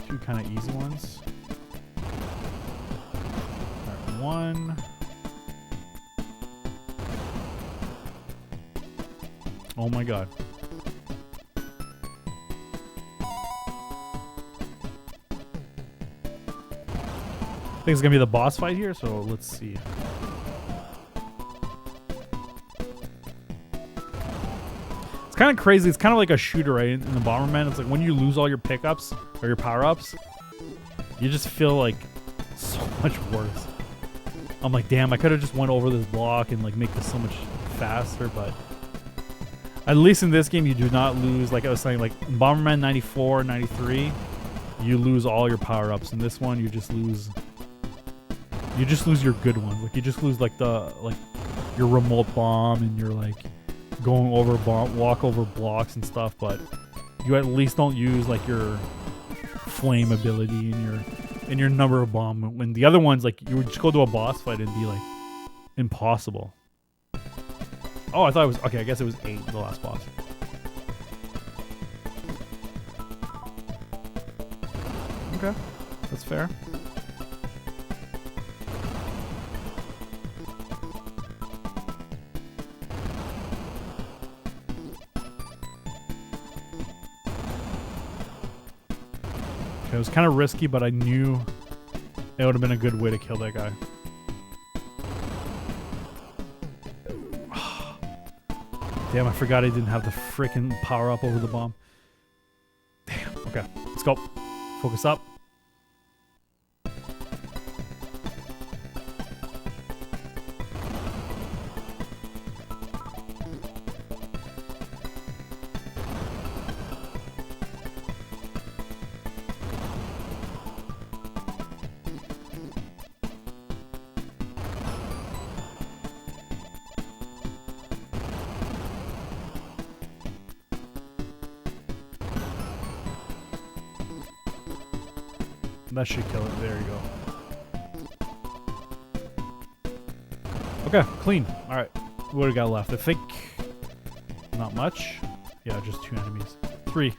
2 kind of easy ones. Alright, 1. Oh my god. I think it's gonna be the boss fight here, so let's see. It's kind of crazy. It's kind of like a shooter, right? In the Bomberman, it's like when you lose all your pickups or your power-ups, you just feel like so much worse. I'm like, damn, I could have just went over this block and like make this so much faster, but at least in this game, you do not lose, like I was saying, like in Bomberman 94, 93, you lose all your power-ups. In this one, you just lose your good ones. Like you just lose like your remote bomb and your like going over walk over blocks and stuff, but you at least don't use like your flame ability and your number of bomb. When the other ones, like you would just go to a boss fight and be like impossible. Oh, I thought it was okay. I guess it was 8, the last boss. Okay, that's fair. It was kind of risky, but I knew it would have been a good way to kill that guy. Damn, I forgot I didn't have the freaking power up over the bomb. Damn. Okay, let's go. Focus up. That should kill it. There you go. Okay, clean. Alright. What do we got left? I think not much. Yeah, just 2 enemies. 3.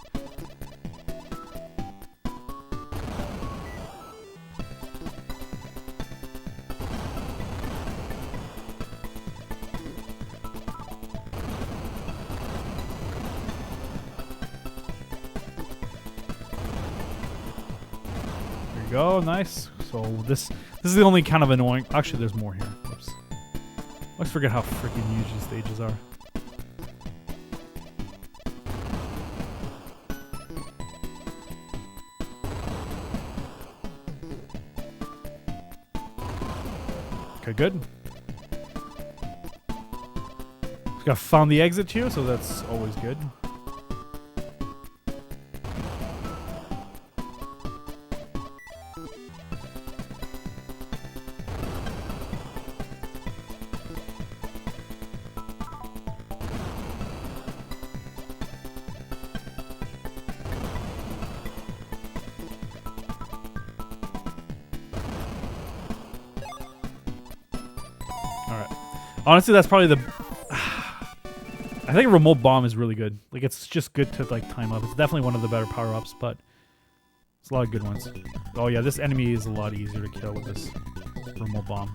Go, nice. So this is the only kind of annoying. Actually, there's more here. Whoops. I always forget how freaking huge these stages are. Okay, good. Just got found the exit too, so that's always good. Honestly, that's probably the... I think remote bomb is really good. Like, it's just good to, like, time up. It's definitely one of the better power-ups, but it's a lot of good ones. Oh, yeah, this enemy is a lot easier to kill with this remote bomb.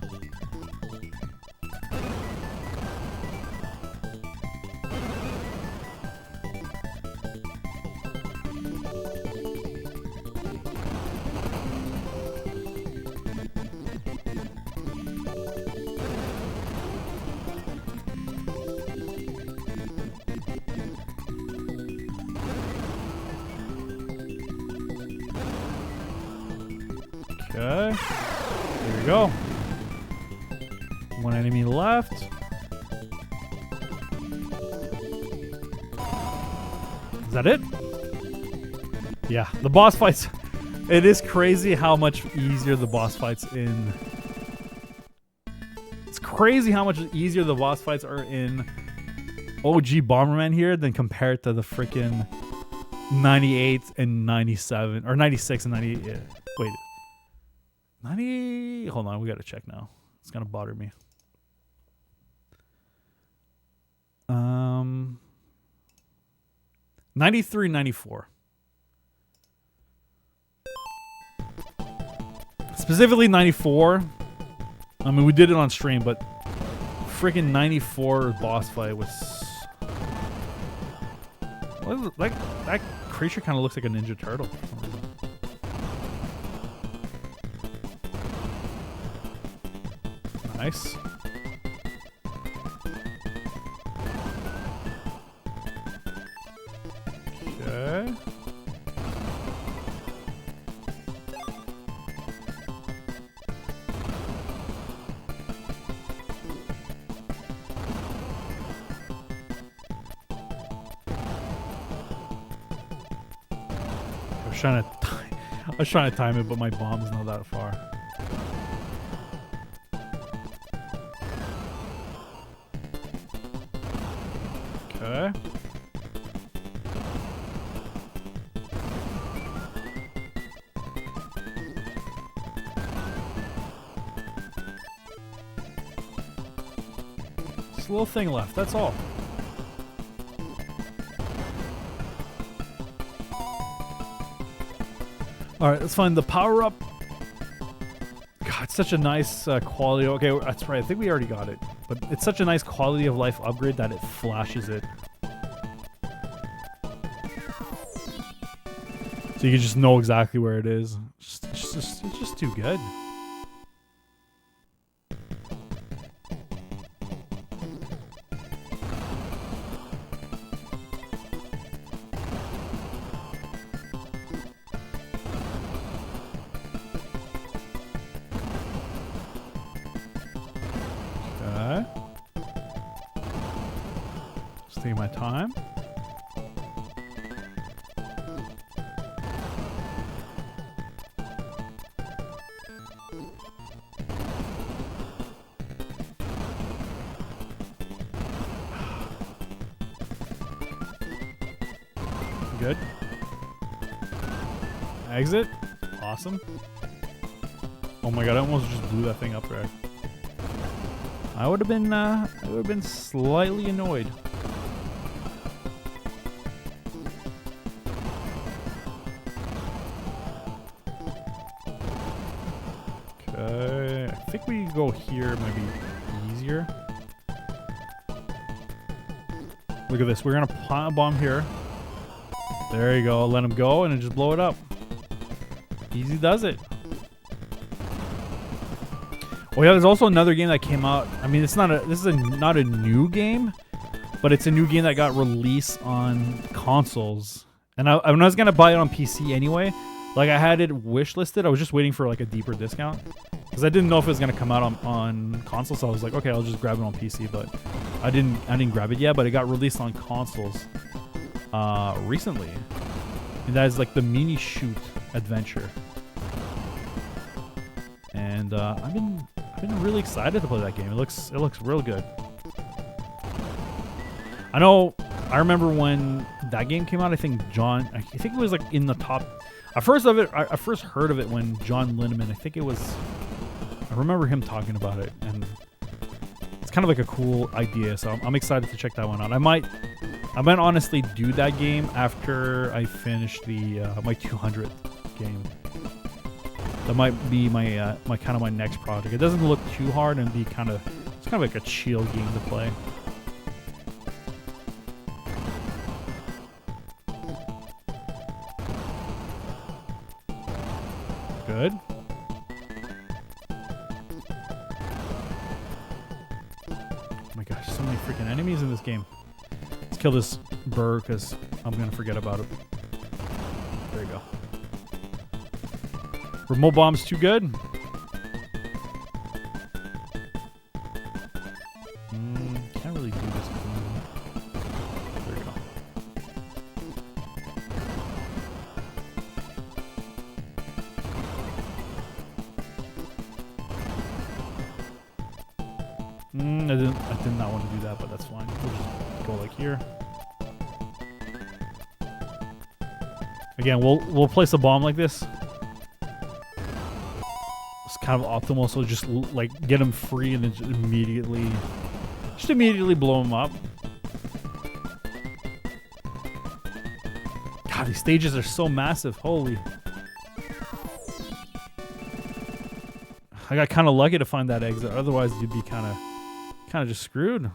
Okay, here we go. 1 enemy left. Is that it? Yeah, the boss fights. It is crazy how much easier the boss fights in... It's crazy how much easier the boss fights are in OG Bomberman here than compared to the freaking 98 and 97 or 96 and 98. Yeah. Wait, 90. Hold on, we gotta check now. It's gonna bother me. 93, 94. Specifically 94. I mean, we did it on stream, but freaking 94 boss fight was. Like that creature kind of looks like a Ninja Turtle. Nice. Okay. I was trying to time it, but my bomb's not that far. Okay. Just a little thing left, that's all. Alright, let's find the power up. God, it's such a nice quality. Okay, that's right. I think we already got it. But it's such a nice quality of life upgrade that it flashes it. So you can just know exactly where it is. It's just too good. Just taking my time. Good. Exit. Awesome. Oh my god, I almost just blew that thing up there. I would have been slightly annoyed. Okay, I think we go here might be easier. Look at this. We're gonna plant a bomb here. There you go. Let him go and then just blow it up. Easy does it. Oh yeah, there's also another game that came out. I mean, it's not a. This is not a new game, but it's a new game that got released on consoles. And I was gonna buy it on PC anyway. Like I had it wish listed. I was just waiting for like a deeper discount because I didn't know if it was gonna come out on console. So I was like, okay, I'll just grab it on PC. But I didn't grab it yet. But it got released on consoles recently, and that is like the mini shoot adventure. And I've been really excited to play that game. It looks real good. I remember when that game came out. I think it was like in the top. I first heard of it when John Linneman. I remember him talking about it, and it's kind of like a cool idea. So I'm excited to check that one out. I might honestly do that game after I finish the my 200th game. That might be my my next project. It doesn't look too hard and it's kind of like a chill game to play. Good. Oh my gosh, so many freaking enemies in this game. Let's kill this bird because I'm gonna forget about it. There you go. Remote bomb's too good. Can't really do this. There you go. I did not want to do that, but that's fine. We'll just go like here. Again, we'll place a bomb like this. It's kind of optimal, so just like get him free and then just immediately blow him up. God, these stages are so massive. Holy. I got kind of lucky to find that exit. Otherwise, you'd be kind of just screwed.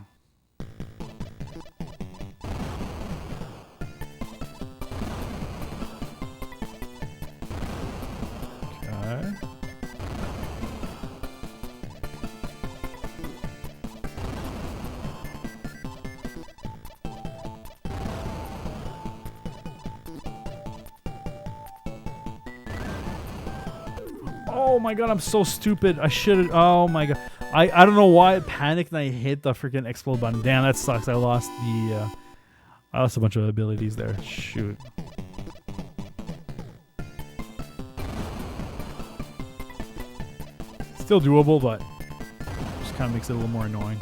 Okay. Oh my god, I'm so stupid. I should have. Oh my god. I don't know why I panicked and I hit the freaking explode button. Damn, that sucks. I lost a bunch of abilities there. Shoot. Still doable, but just kind of makes it a little more annoying.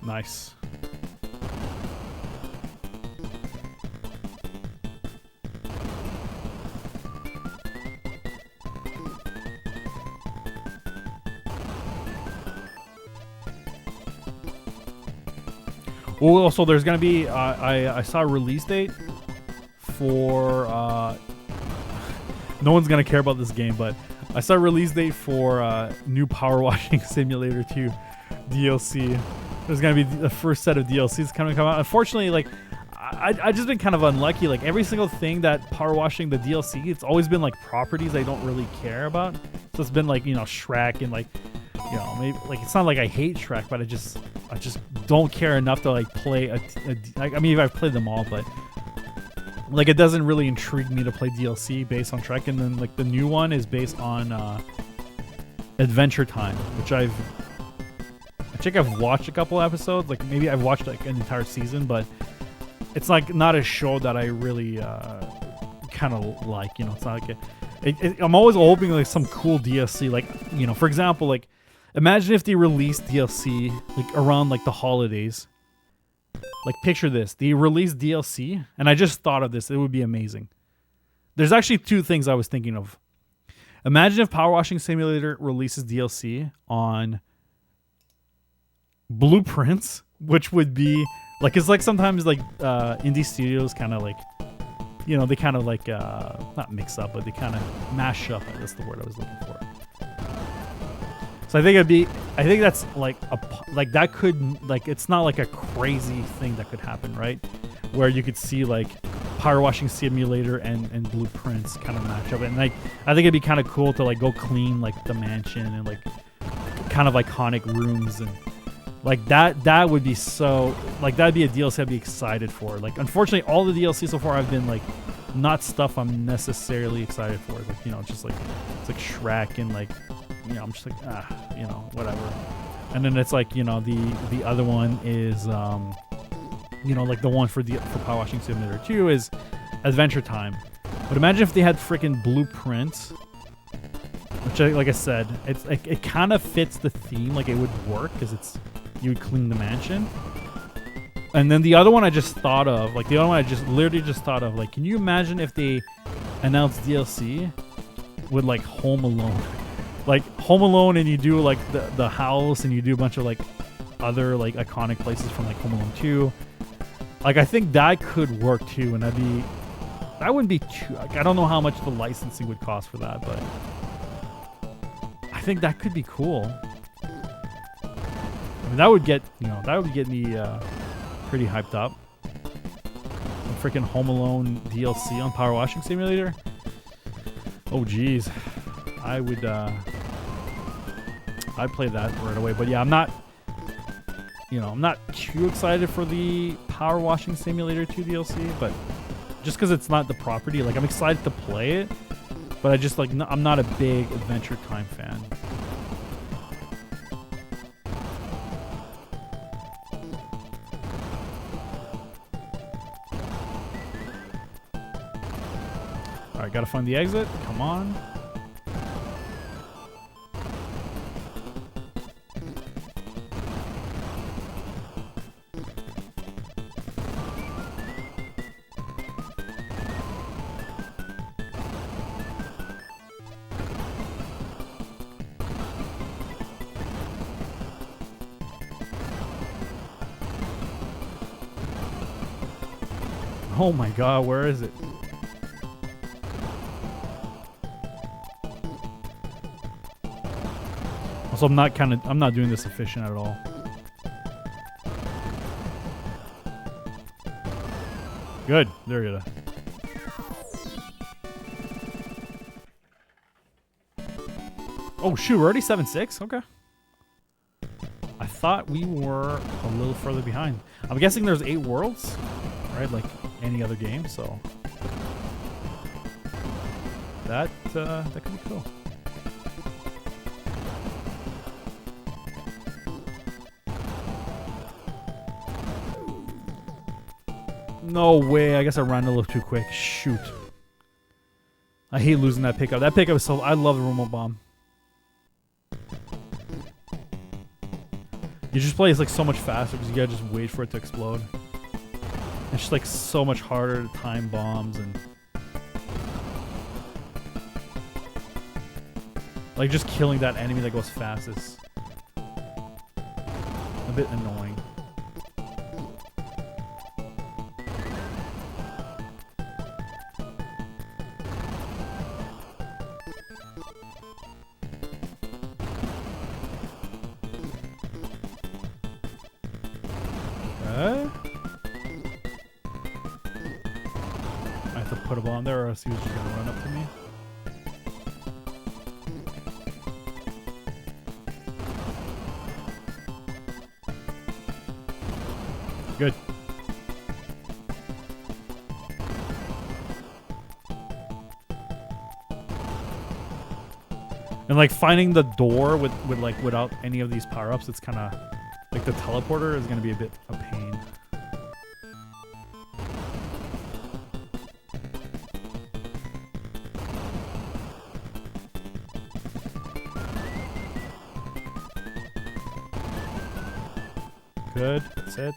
Nice. Oh, also there's gonna be I saw a release date for no one's gonna care about this game, but I saw a release date for new Power Washing Simulator 2 DLC. There's gonna be the first set of DLCs coming to come out. Unfortunately, like I just been kind of unlucky. Like every single thing that Power Washing the DLC, it's always been like properties I don't really care about. So it's been like, you know, Shrek and like, you know, maybe like it's not like I hate Shrek, but I just don't care enough to like play I mean, I've played them all, but like it doesn't really intrigue me to play DLC based on Shrek. And then like the new one is based on Adventure Time, which I think I've watched a couple episodes. Like maybe I've watched like an entire season, but it's like not a show that I really kind of like. You know, it's not like I'm always hoping like some cool DLC. Like, you know, for example, like imagine if they released DLC like around like the holidays. Like picture this, they released DLC, and I just thought of this. It would be amazing. There's actually two things I was thinking of. Imagine if Power Washing Simulator releases DLC on Blueprints, which would be like, it's like sometimes like indie studios kind of like, you know, they kind of like not mix up, but they kind of mash up. That's the word I was looking for. So I think that's like that could, like, it's not like a crazy thing that could happen, right? Where you could see like Power Washing Simulator and Blueprints kind of match up, and like I think it'd be kind of cool to like go clean like the mansion and like kind of iconic rooms, and like that would be so, like that'd be a DLC I'd be excited for. Like unfortunately all the DLC so far have been like not stuff I'm necessarily excited for. Like, you know, just like it's like Shrek and like, you know, I'm just like, you know, whatever. And then it's like, you know, the other one is you know, like the one for Power Washing Simulator 2 is Adventure Time. But imagine if they had freaking Blueprints, which like I said, it's like it kind of fits the theme, like it would work because it's, you would clean the mansion. And then the other one I just thought of, like the other one I just literally just thought of, like, can you imagine if they announced DLC with like Home Alone? Like Home Alone, and you do like the house, and you do a bunch of like other like iconic places from like Home Alone 2. Like I think that could work too, and that wouldn't be too, like, I don't know how much the licensing would cost for that, but I think that could be cool. I mean, that would get, you know, that would get me pretty hyped up. Some freaking Home Alone DLC on Power Washing Simulator. Oh geez, I would I'd play that right away. But yeah, I'm not, you know, I'm not too excited for the Power Washing Simulator 2 DLC, but just because it's not the property, like I'm excited to play it, but I just like I'm not a big Adventure Time fan. Alright, gotta find the exit. Come on. Oh my god, where is it? Also, I'm not doing this efficient at all. Good. There you go. Oh shoot, we're already 7-6? Okay. I thought we were a little further behind. I'm guessing there's 8 worlds, right? Like any other game, so that could be cool. No way, I guess I ran a little too quick. Shoot. I hate losing that pickup. That pickup is so... I love the remote bomb. You just play it's like so much faster because you gotta just wait for it to explode. It's just like so much harder to time bombs and... like just killing that enemy that goes fastest. A bit annoying. I have to put a bomb there or else he was just gonna run up to me. Good. And like finding the door with like without any of these power-ups, it's kind of like the teleporter is gonna be a bit a pain. Good, that's it.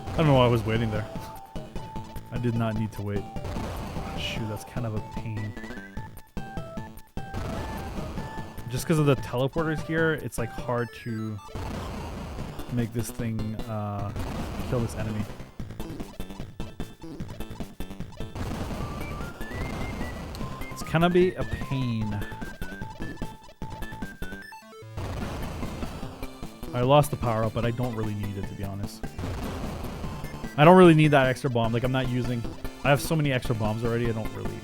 I don't know why I was waiting there. I did not need to wait. Shoot, that's kind of a pain. Just because of the teleporters here, it's like hard to make this thing kill this enemy. It's gonna be a pain. I lost the power up, but I don't really need it, to be honest. I don't really need that extra bomb. Like, I'm not using... I have so many extra bombs already, I don't really...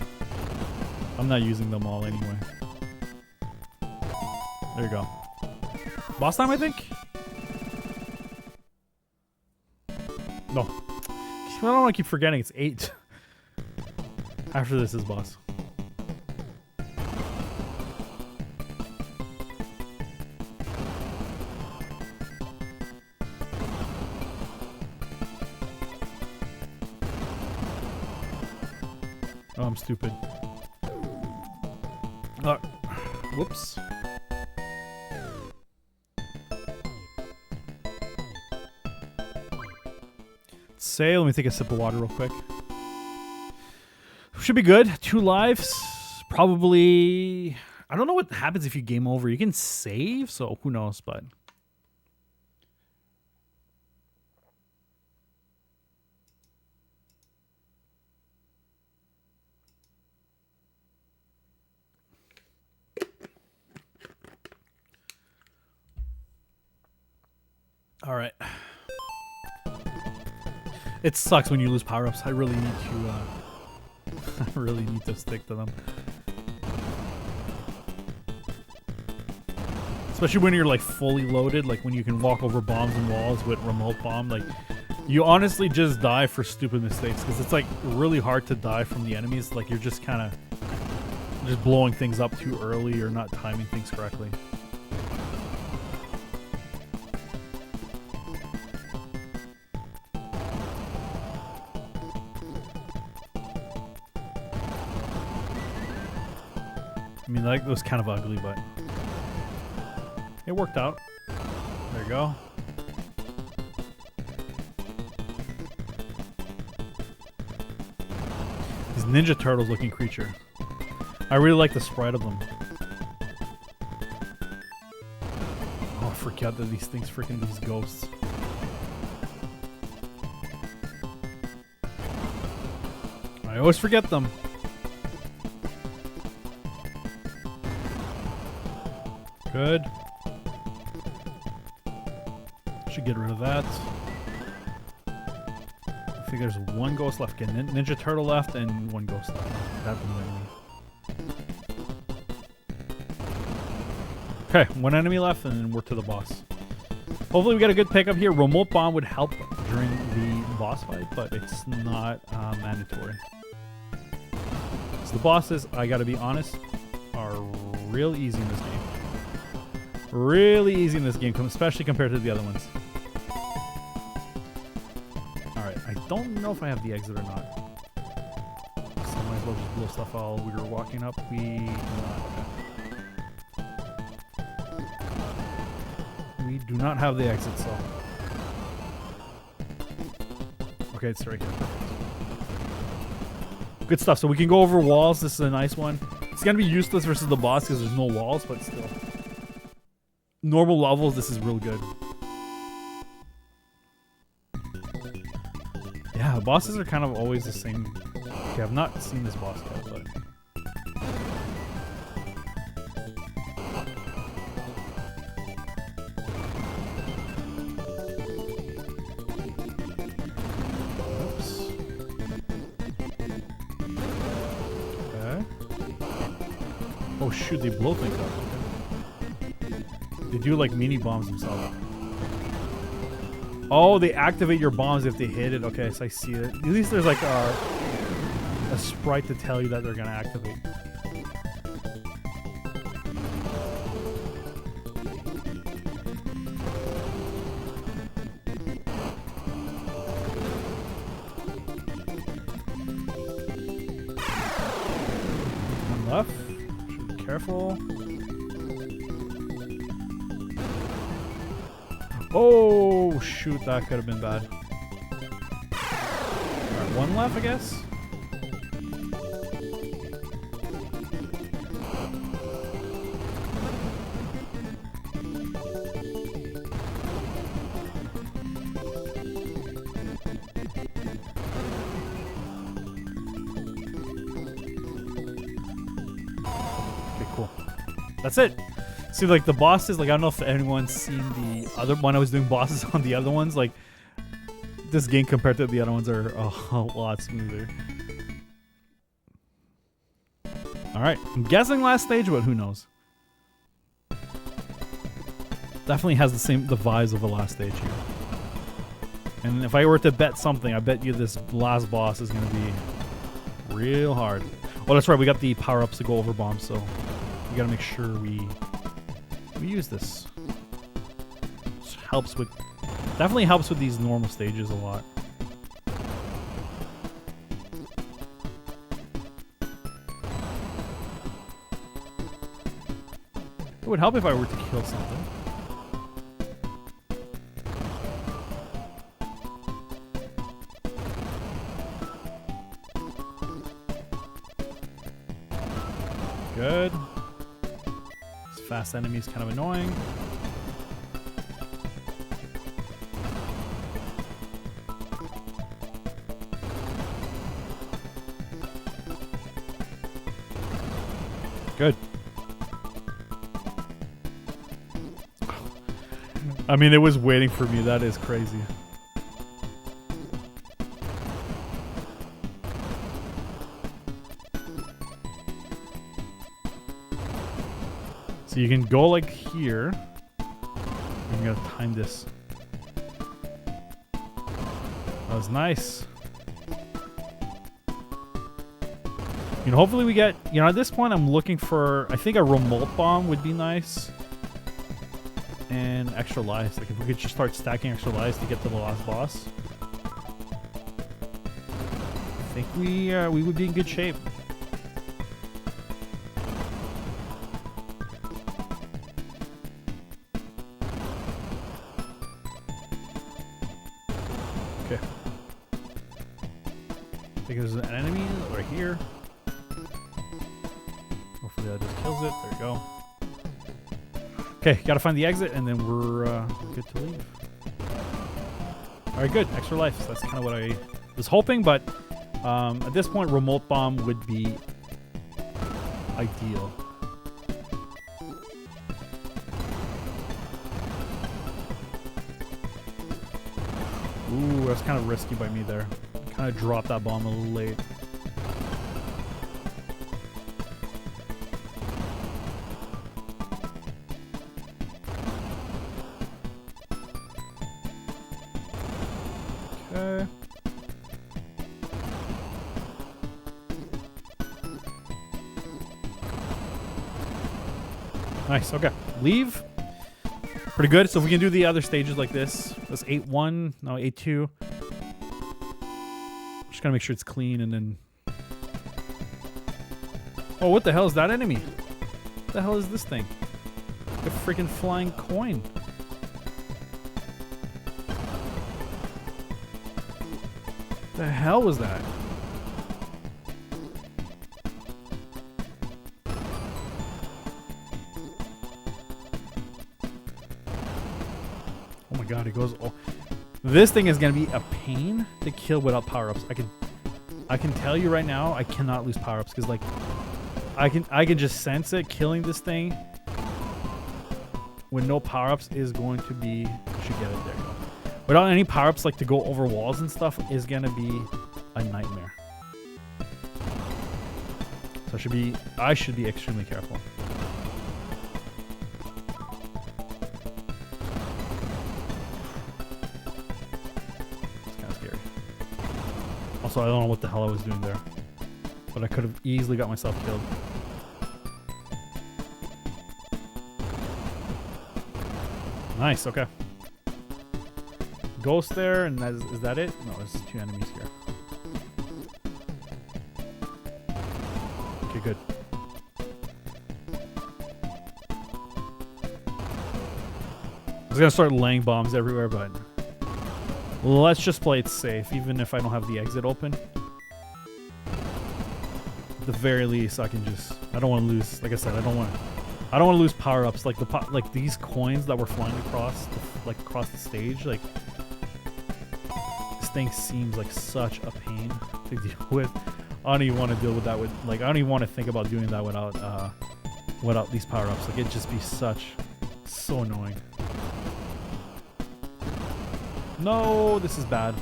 I'm not using them all anyway. There you go. Boss time, I think? No. I don't want to keep forgetting. It's 8. After this is boss. Oh, I'm stupid. Whoops. Say, let me take a sip of water real quick. Should be good. 2 lives. Probably... I don't know what happens if you game over. You can save, so who knows, but... All right. It sucks when you lose power-ups. I really need to, I really need to stick to them. Especially when you're like fully loaded, like when you can walk over bombs and walls with remote bomb. Like, you honestly just die for stupid mistakes because it's like really hard to die from the enemies. Like, you're just kind of Just blowing things up too early or not timing things correctly. I mean, that was kind of ugly, but it worked out. There you go. These Ninja Turtles looking creature. I really like the sprite of them. Oh, I forget that these things freaking these ghosts. I always forget them. Good. Should get rid of that. I think there's one ghost left. Get Ninja Turtle left and one ghost left. That one enemy. Okay, one enemy left and then we're to the boss. Hopefully we get a good pickup here. Remote bomb would help during the boss fight, but it's not mandatory. So the bosses, I gotta be honest, are real easy in this game. Really easy in this game, especially compared to the other ones. Alright, I don't know if I have the exit or not. So I might as well just blow stuff while we were walking up. We do not. Okay. We do not have the exit, so. Okay, it's right here. Good stuff. So we can go over walls. This is a nice one. It's gonna be useless versus the boss because there's no walls, but still. Normal levels, this is real good. Yeah, the bosses are kind of always the same. Okay, I've not seen this boss yet, but... Oops. Okay. Oh shoot, they blow things up. They do like mini bombs themselves. Oh, they activate your bombs if they hit it. Okay, so I see it. At least there's like a sprite to tell you that they're gonna activate. One left. Should be careful. Oh, shoot, that could have been bad. Alright, one left, I guess. Okay, cool. That's it. See, like the bosses, like I don't know if anyone's seen the other one. I was doing bosses on the other ones. Like this game compared to the other ones are a lot smoother. All right, I'm guessing last stage, but who knows? Definitely has the vibes of the last stage here. And if I were to bet something, I bet you this last boss is gonna be real hard. Oh, that's right. We got the power-ups to go over bombs, so we gotta make sure we use this. This helps with, definitely helps with these normal stages a lot. It would help if I were to kill something. Good. Fast enemy is kind of annoying. Good. I mean, it was waiting for me. That is crazy. So you can go like here. I'm gonna time this. That was nice. You know, hopefully we get, you know, at this point I'm looking for, I think a remote bomb would be nice. And extra lives. Like if we could just start stacking extra lives to get to the last boss. I think we would be in good shape. Okay. I think there's an enemy right here. Hopefully that just kills it. There we go. Okay, gotta find the exit, and then we're good to leave. All right, good. Extra life. So that's kind of what I was hoping, but at this point, remote bomb would be ideal. Ooh, that's kind of risky by me there. Kind of dropped that bomb a little late. Okay. Nice, okay. Leave. Pretty good. So if we can do the other stages like this. That's 8-1, no 8-2. Just gotta make sure it's clean and then... Oh, what the hell is that enemy? What the hell is this thing? A freaking flying coin. The hell was that? Oh my god, it goes... Oh. This thing is gonna be a pain to kill without power-ups. I can tell you right now, I cannot lose power-ups because like I can just sense it. Killing this thing with no power-ups is going to be... I should get it. There you go. Without any power-ups, like to go over walls and stuff, is gonna be a nightmare. So I should be extremely careful. It's kind of scary. Also, I don't know what the hell I was doing there, but I could have easily got myself killed. Nice. Okay. Ghost there, and is that it? No, there's 2 enemies here. Okay, good. I was gonna start laying bombs everywhere, but let's just play it safe, even if I don't have the exit open. At the very least, I can just... I don't want to lose... Like I said, I don't want to lose power-ups. Like like these coins that were flying across, across the stage. Like, this thing seems like such a pain to deal with. I don't even want to deal with that. I don't even want to think about doing that without these power-ups. Like, it'd just be so annoying. No, this is bad.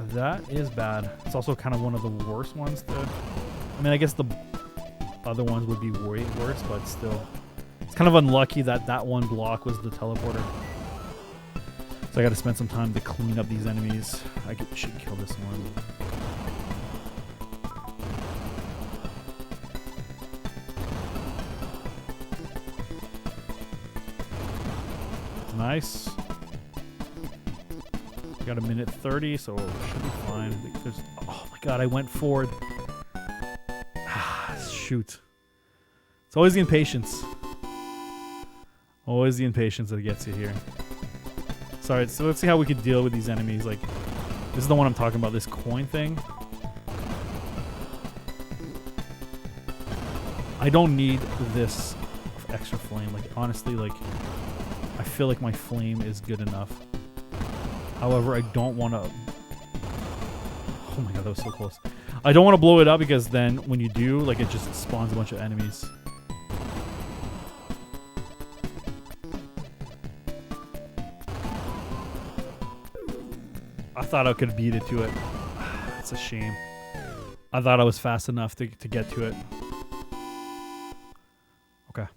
That is bad. It's also kind of one of the worst ones to... I mean, I guess the other ones would be way worse, but still. It's kind of unlucky that that one block was the teleporter. So I gotta spend some time to clean up these enemies. I should kill this one. Nice. Got a minute 30, so it should be fine. Oh my god, I went forward. Shoot. It's always the impatience. Always the impatience that gets you here. Sorry, so let's see how we could deal with these enemies. Like, this is the one I'm talking about, this coin thing. I don't need this extra flame. Like, honestly, like, I feel like my flame is good enough. However, I don't want to... Oh my god, that was so close. I don't want to blow it up because then when you do, like, it just spawns a bunch of enemies. I thought I could beat it to it. It's a shame. I thought I was fast enough to get to it. Okay.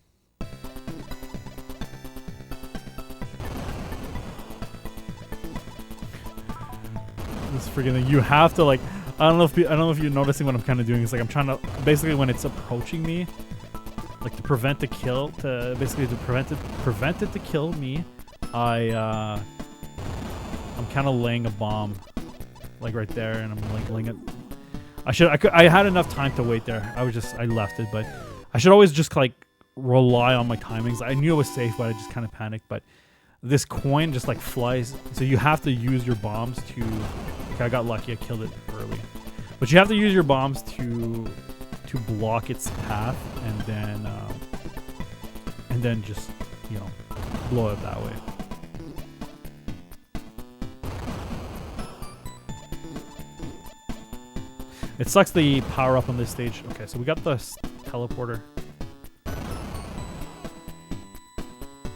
This freaking thing. You have to like. I don't know if you're noticing what I'm kind of doing. It's like I'm trying to basically when it's approaching me, like to prevent the kill, to basically to prevent it to kill me. I'm kind of laying a bomb, like right there, and I'm like laying it. I had enough time to wait there. I left it, but I should always just like rely on my timings. I knew it was safe, but I just kind of panicked. But this coin just like flies, so you have to use your bombs to. Okay, I got lucky. I killed it early, but you have to use your bombs to block its path, and then just blow it that way. It sucks the power up on this stage. Okay, so we got the teleporter.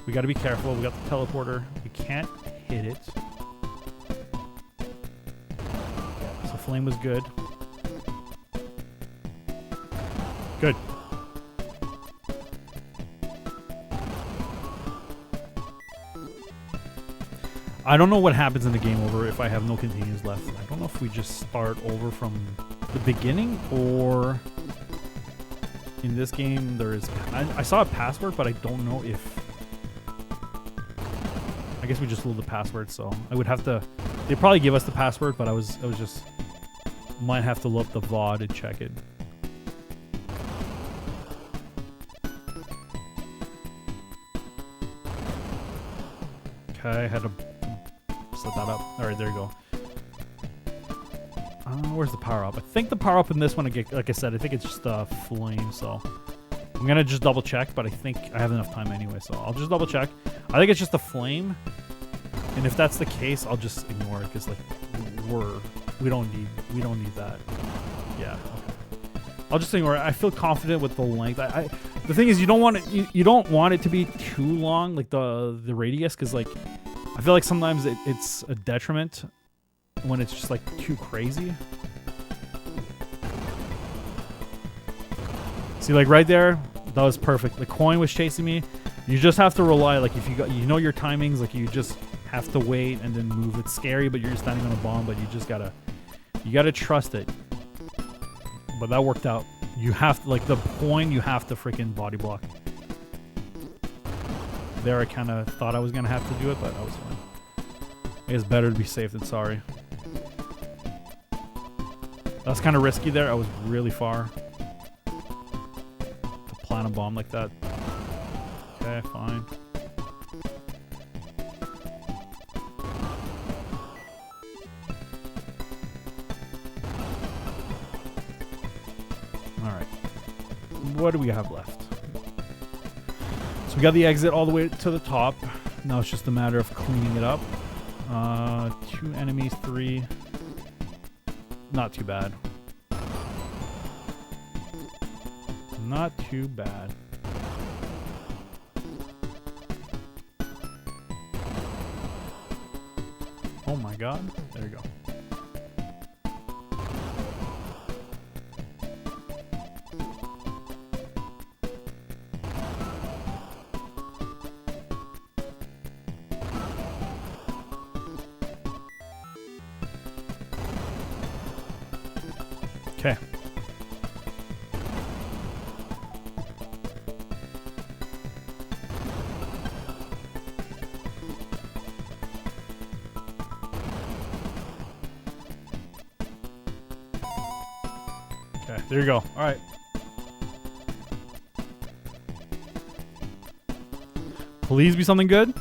We got to be careful. We got the teleporter. We can't hit it. So flame was good. Good. I don't know what happens in the game over if I have no continues left. I don't know if we just start over from the beginning, or in this game there is. I saw a password, but I don't know if. I guess we just load the password, so I would have to. They probably give us the password, but I was just might have to look the VOD and check it. Okay, I had to set that up. All right, there you go. Where's the power up? I think the power up in this one, like I said, I think it's just a flame. So I'm gonna just double check, but I think I have enough time anyway, so I'll just double check. I think it's just a flame, and if that's the case, I'll just ignore it because like we don't need that. Yeah. Okay. I'll just ignore it. I feel confident with the length. The thing is, you don't want it to be too long, like the radius, because like I feel like sometimes it's a detriment when it's just like too crazy. See, like right there, that was perfect. The coin was chasing me. You just have to rely, like if you know your timings, like you just have to wait and then move. It's scary, but you're standing on a bomb, but you just gotta trust it. But that worked out. You have to, like the coin, you have to freaking body block. There I kind of thought I was gonna have to do it, but that was fine. I guess better to be safe than sorry. That was kind of risky there. I was really far to plant a bomb like that. Okay, fine. Alright. What do we have left? So we got the exit all the way to the top. Now it's just a matter of cleaning it up. 2 enemies, 3. Not too bad. Not too bad. Oh my god. There you go. Okay. Okay, there you go. All right. Please be something good.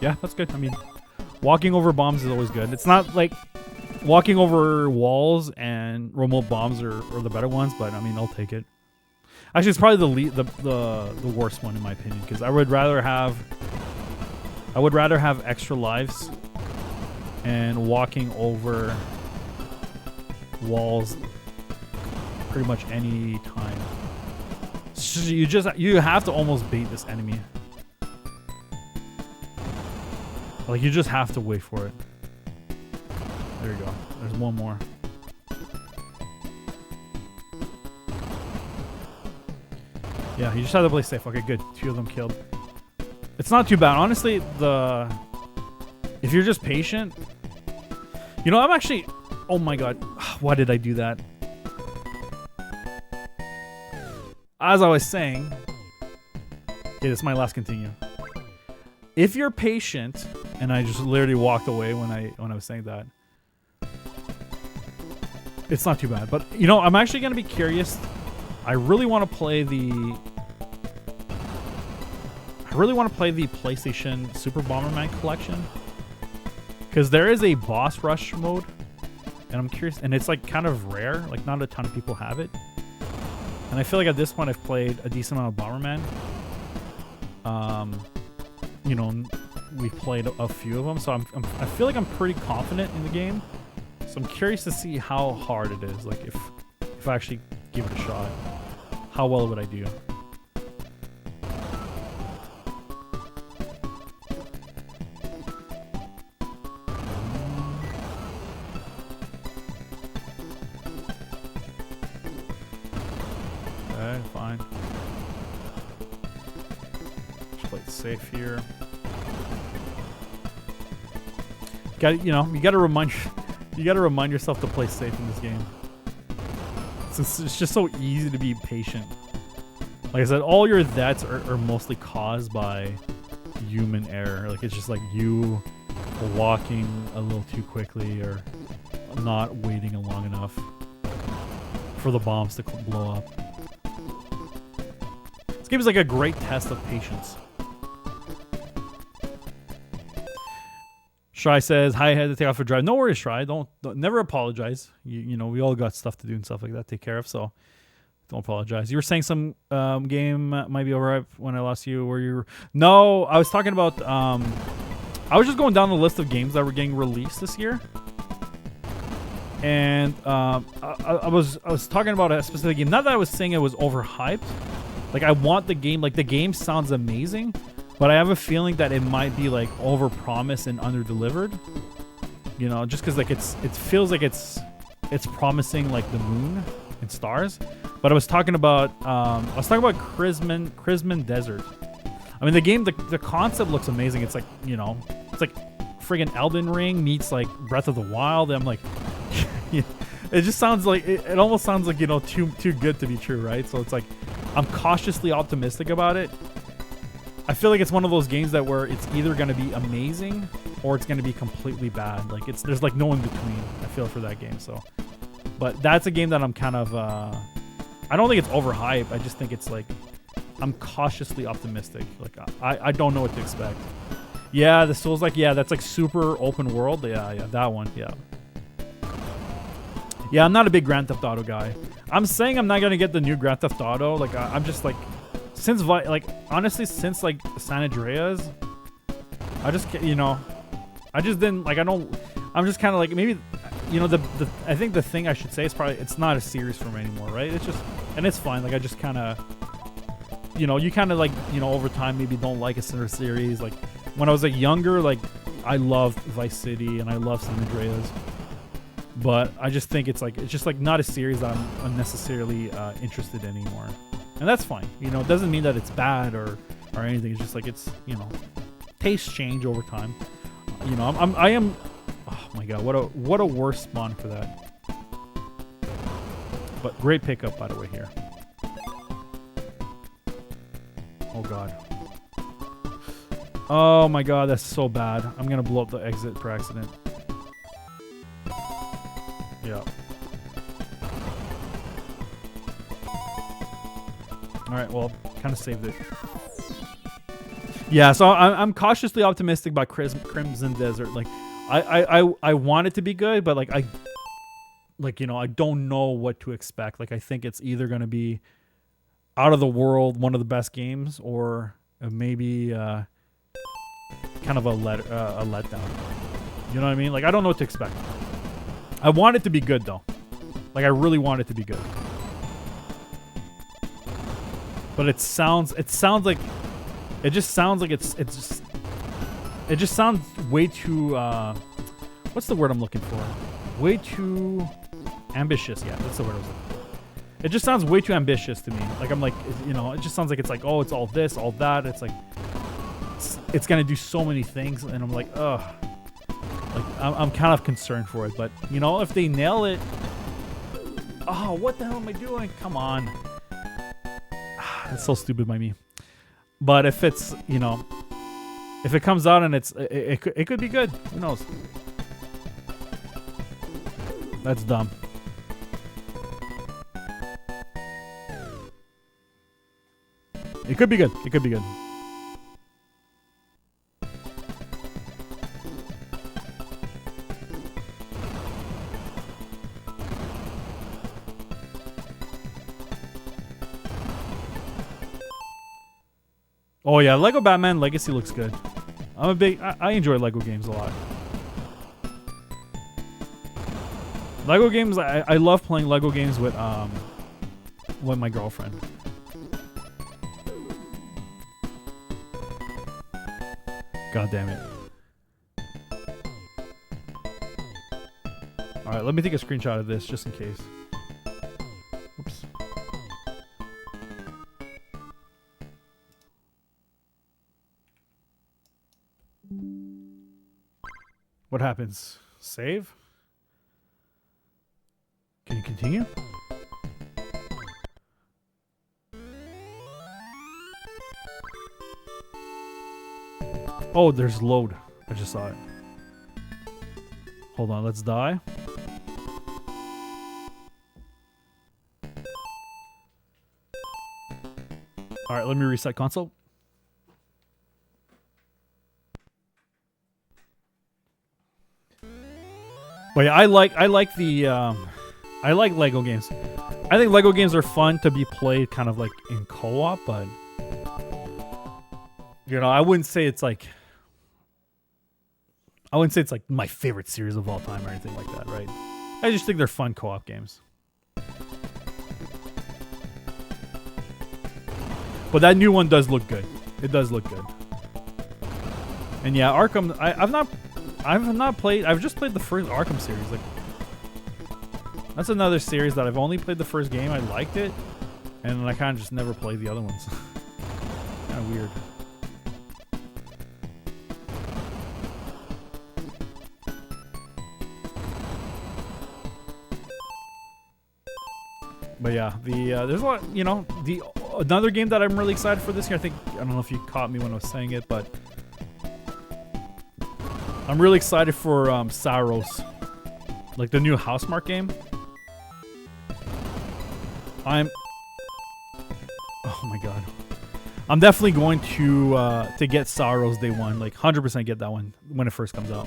Yeah, that's good. I mean, walking over bombs is always good. It's not like walking over walls and remote bombs are the better ones, but I mean, I'll take it. Actually, it's probably the worst one in my opinion, because I would rather have extra lives and walking over walls pretty much any time. You have to almost bait this enemy. Like you just have to wait for it. There you go. There's one more. Yeah, you just have to play safe. Okay, good. 2 of them killed. It's not too bad. Honestly, if you're just patient, You know, I'm actually... Oh my god. Why did I do that? As I was saying... Okay, this is my last continue. If you're patient... And I just literally walked away when I was saying that. It's not too bad. But, you know, I'm actually going to be curious. I really want to play the... PlayStation Super Bomberman collection. Because there is a boss rush mode. And I'm curious. And it's like kind of rare. Like not a ton of people have it. And I feel like at this point I've played a decent amount of Bomberman. You know, we've played a few of them. So I feel like I'm pretty confident in the game. So I'm curious to see how hard it is. Like if I actually give it a shot. How well would I do? Okay, fine. Just play it safe here. You gotta remind yourself to play safe in this game. It's just so easy to be patient. Like I said, all your deaths are mostly caused by human error. Like it's just like you walking a little too quickly or not waiting long enough for the bombs to blow up. This game is like a great test of patience. Shry says, "Hi, I had to take off a drive." No worries, Shry. Don't never apologize. You know, we all got stuff to do and stuff like that to take care of, so don't apologize. You were saying some game might be overhyped when I lost you. Were you? No, I was talking about. I was just going down the list of games that were getting released this year, and I was talking about a specific game. Not that I was saying it was overhyped. Like I want the game. Like the game sounds amazing. But I have a feeling that it might be like overpromised and underdelivered. You know, just because like it feels like it's promising like the moon and stars. But I was talking about Crimson Desert. I mean the game, the concept looks amazing. It's like, you know, it's like friggin' Elden Ring meets like Breath of the Wild. And I'm like, it just sounds like it almost sounds like, you know, too good to be true, right? So it's like I'm cautiously optimistic about it. I feel like it's one of those games that where it's either going to be amazing or it's going to be completely bad. Like there's like no in between. I feel for that game. So, but that's a game that I'm kind of. I don't think it's overhyped. I just think it's like I'm cautiously optimistic. Like I don't know what to expect. Yeah, the Souls like that's like super open world. Yeah, that one. Yeah. Yeah, I'm not a big Grand Theft Auto guy. I'm saying I'm not gonna get the new Grand Theft Auto. Like I'm just like. Honestly, since like San Andreas, I just didn't like. I'm just kind of like maybe, you know, I think the thing I should say is probably it's not a series for me anymore, right? It's just, and it's fine. Like I just kind of, you know, you kind of like, you know, over time maybe don't like a certain series. Like when I was like younger, like I loved Vice City and I loved San Andreas, but I just think it's just like not a series that I'm unnecessarily interested in anymore. And that's fine. You know, it doesn't mean that it's bad or anything. It's just like it's, you know, tastes change over time. You know, I am. Oh my god, what a worse spawn for that. But great pickup, by the way, here. Oh god. Oh my god, that's so bad. I'm gonna blow up the exit per accident. Yeah. Alright, well, kind of saved it. Yeah, so I'm cautiously optimistic about Crimson Desert. Like, I want it to be good, but like, you know, I don't know what to expect. Like, I think it's either going to be out of the world, one of the best games, or maybe kind of a letdown. You know what I mean? Like, I don't know what to expect. I want it to be good, though. Like, I really want it to be good. But it just sounds like it just sounds way too what's the word I'm looking for? Way too ambitious. Yeah, that's the word I was looking for. It just sounds way too ambitious to me. Like I'm like, you know, it just sounds like it's like, oh, it's all this, all that. It's like it's gonna do so many things, and I'm like, ugh. Like, I'm kind of concerned for it, but you know, if they nail it, oh, what the hell am I doing? Come on, that's so stupid by me. But if it's, you know, if it comes out and it could be good. Who knows? That's dumb. It could be good. It could be good. Oh yeah, Lego Batman Legacy looks good. I enjoy Lego games a lot. Lego games, I love playing Lego games with my girlfriend. God damn it. Alright, let me take a screenshot of this just in case. Oops. What happens? Save? Can you continue? Oh, there's load. I just saw it. Hold on, let's die. Alright, let me reset console. But yeah, I like Lego games. I think Lego games are fun to be played kind of like in co-op, but you know, I wouldn't say it's like my favorite series of all time or anything like that, right? I just think they're fun co-op games. But that new one does look good. It does look good. And yeah, Arkham, I've just played the first Arkham series. Like, that's another series that I've only played the first game. I liked it, and I kind of just never played the other ones. Kind of weird. But yeah, there's a lot, you know, another game that I'm really excited for this year. I don't know if you caught me when I was saying it, but I'm really excited for Saros, like the new Housemarque game. Oh my god, I'm definitely going to get Saros day one, like 100% get that one when it first comes out.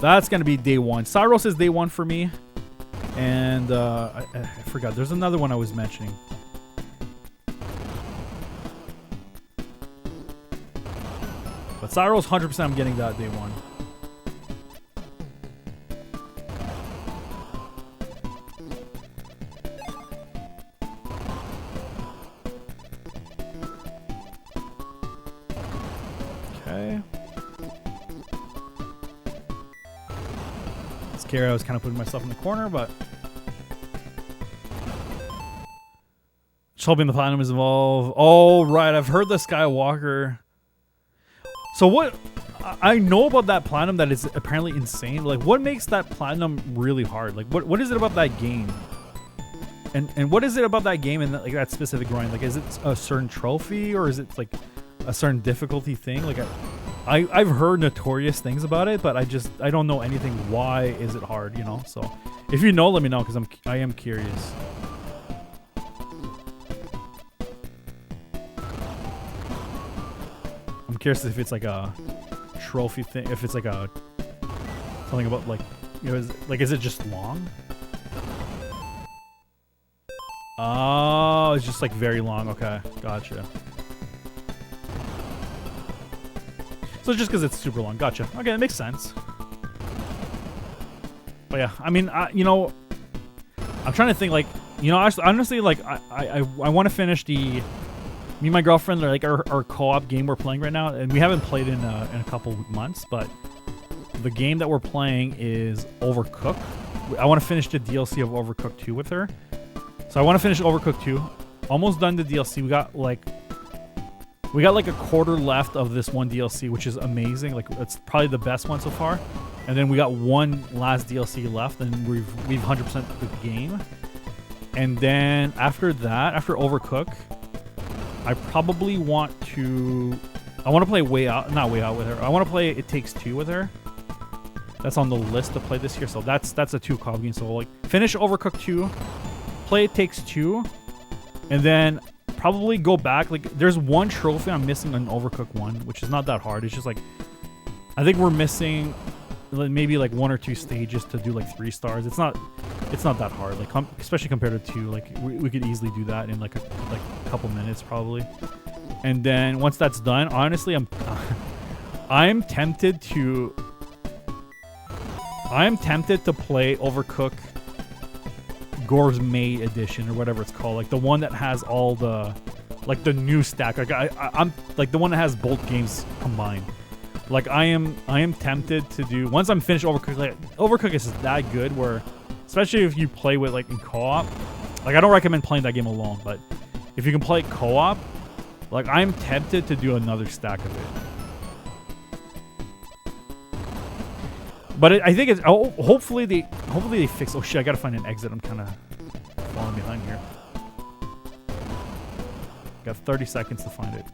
That's gonna be day one. Saros is day one for me, and I forgot. There's another one I was mentioning. But Saros, 100%, I'm getting that day one. Okay. Scary, I was kind of putting myself in the corner, but just hoping the platinum is involved. Oh, right. I've heard the Skywalker. So what? I know about that platinum that is apparently insane. Like, what makes that platinum really hard? Like, what is it about that game? And what is it about that game and like that specific grind? Like, is it a certain trophy or is it like a certain difficulty thing? Like, I've heard notorious things about it, but I don't know anything. Why is it hard? You know. So if you know, let me know because I am curious. I'm curious if it's like a trophy thing. If it's like a something about like, you know, is it just long? Oh, it's just like very long. Okay, gotcha. So just because it's super long. Gotcha. Okay, that makes sense. But yeah, I mean, you know, I'm trying to think like, you know, honestly, like I want to finish the Me and my girlfriend are like our co-op game we're playing right now, and we haven't played in a couple months, but the game that we're playing is Overcooked. I want to finish the DLC of Overcooked 2 with her. So I want to finish Overcooked 2. Almost done the DLC. We got like a quarter left of this one DLC, which is amazing. Like it's probably the best one so far. And then we got one last DLC left, and we've 100% the game. And then after that, after Overcooked, I probably want to play not Way Out with her. I want to play It Takes Two with her. That's on the list to play this year. So that's a 2 co-op game. So we'll like finish Overcooked 2, play It Takes Two, and then probably go back. Like there's one trophy I'm missing on Overcooked 1, which is not that hard. It's just like I think we're missing maybe like 1 or 2 stages to do like 3 stars. It's not that hard. Like especially compared to 2. Like we could easily do that in like a couple minutes probably. And then once that's done, honestly, I'm tempted to play Overcooked Gourmet Edition or whatever it's called, like the one that has all the like the new stack. Like I'm like the one that has both games combined. Like I am tempted to do once I'm finished Overcooked. Like Overcooked is that good where, especially if you play with like in co-op. Like I don't recommend playing that game alone, but if you can play co-op, like I'm tempted to do another stack of it. But I think it's hopefully they fix. Oh shit! I gotta find an exit. I'm kind of falling behind here. Got 30 seconds to find it.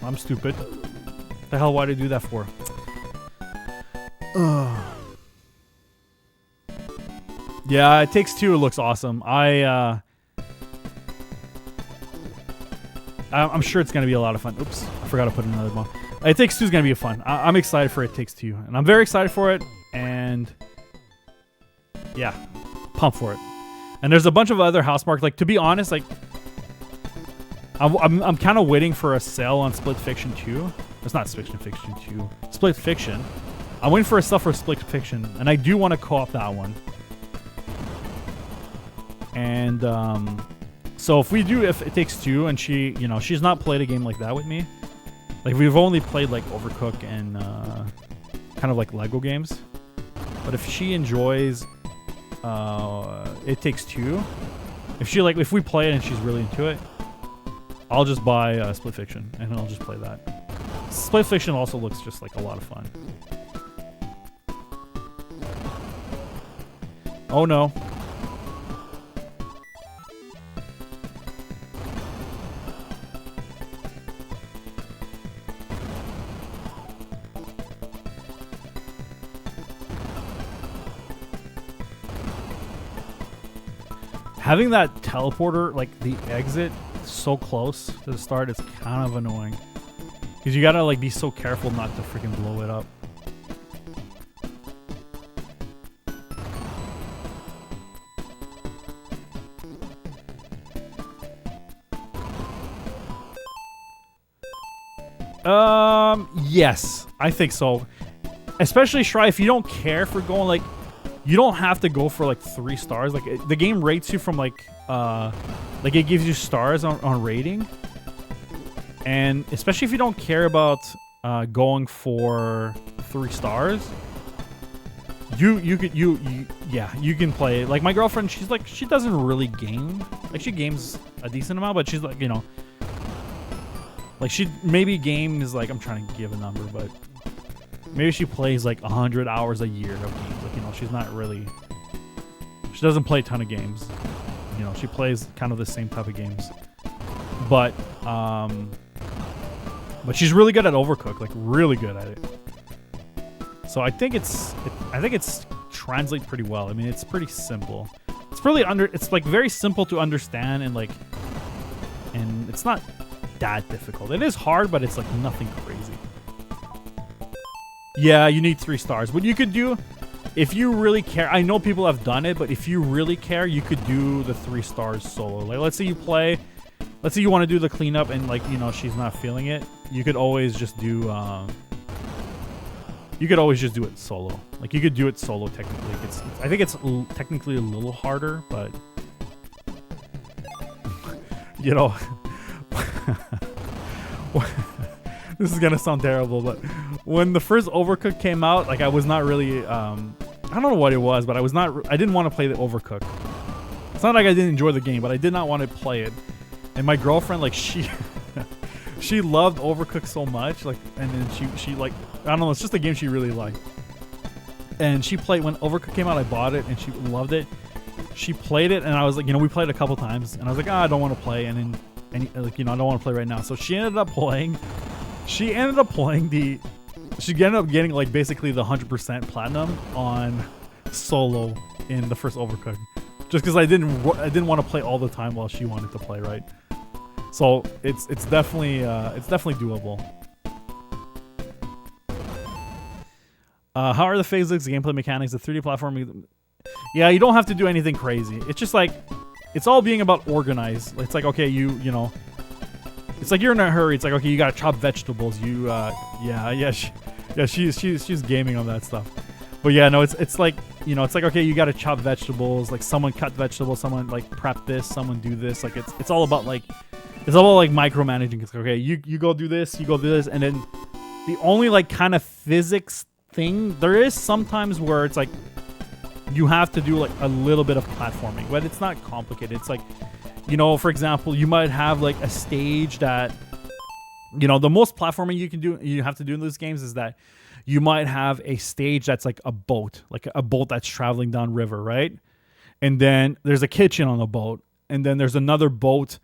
I'm stupid. The hell? Why did I do that for? Yeah, It Takes Two. It looks awesome. I'm sure it's gonna be a lot of fun. Oops, I forgot to put in another bomb. It Takes Two is gonna be fun. I'm excited for It Takes Two, and I'm very excited for it. And yeah, pumped for it. And there's a bunch of other house marks. Like to be honest, like I'm kind of waiting for a sale on Split Fiction 2. It's not Fiction 2. Split Fiction. I'm waiting for a sale for Split Fiction, and I do want to co-op that one. And so if It Takes Two, and she's not played a game like that with me. Like we've only played like Overcooked and kind of like Lego games. But if she enjoys It Takes Two, if we play it and she's really into it, I'll just buy Split Fiction and I'll just play that. Split Fiction also looks just like a lot of fun. Oh no. Having that teleporter, like the exit, so close to the start, it's kind of annoying. Because you gotta like be so careful not to freaking blow it up. Yes, I think so. Especially Shry, if you don't care for going like, you don't have to go for like 3 stars. Like the game rates you from like it gives you stars on rating. And especially if you don't care about going for 3 stars, you can play it. Like my girlfriend, she doesn't really game. Like she games a decent amount, but she's like, like she maybe games like, I'm trying to give a number, but maybe she plays like 100 hours a year of games. Like, she's not really, she doesn't play a ton of games. She plays kind of the same type of games. But she's really good at Overcooked, like really good at it. So I think it's translates pretty well. I mean, it's pretty simple. It's like very simple to understand, and it's not that difficult. It is hard, but it's like nothing crazy. Yeah, you need 3 stars. What you could do, if you really care, I know people have done it, but if you really care, you could do the 3 stars solo. Like, let's say you play let's say you want to do the cleanup and like, you know, she's not feeling it, you could always just do it solo. Like you could do it solo technically. I think it's technically a little harder, but you know, this is gonna sound terrible, but when the first Overcooked came out, like I was not really I don't know what it was, but I didn't want to play the Overcooked. It's not like I didn't enjoy the game, but I did not want to play it. And my girlfriend, like she loved Overcooked so much, like, and then she like, I don't know, it's just a game she really liked. And she played, when Overcooked came out, I bought it and she loved it. She played it and I was like, you know, we played it a couple times and I was like, I don't want to play, and then like, you know, I don't want to play right now. So she ended up getting like basically the 100% platinum on solo in the first Overcooked. Just because I didn't want to play all the time while she wanted to play, right? So it's definitely doable. How are the physics, the gameplay mechanics, the 3D platforming? Yeah, you don't have to do anything crazy. It's just like, it's all being about organized. It's like, okay, you know, it's like you're in a hurry. It's like, okay, you gotta chop vegetables. She's gaming on that stuff. But yeah, no, it's like, you know, it's like, okay, you got to chop vegetables, like someone cut vegetables, someone like prep this, someone do this. Like it's all about like, it's all about like micromanaging. It's like, okay, you go do this, you go do this. And then the only like kind of physics thing, there is sometimes where it's like, you have to do like a little bit of platforming, but it's not complicated. It's like, you know, for example, you might have like a stage that, you know, the most platforming you have to do in those games is that you might have a stage that's like a boat that's traveling down river, right? And then there's a kitchen on the boat, and then there's another boat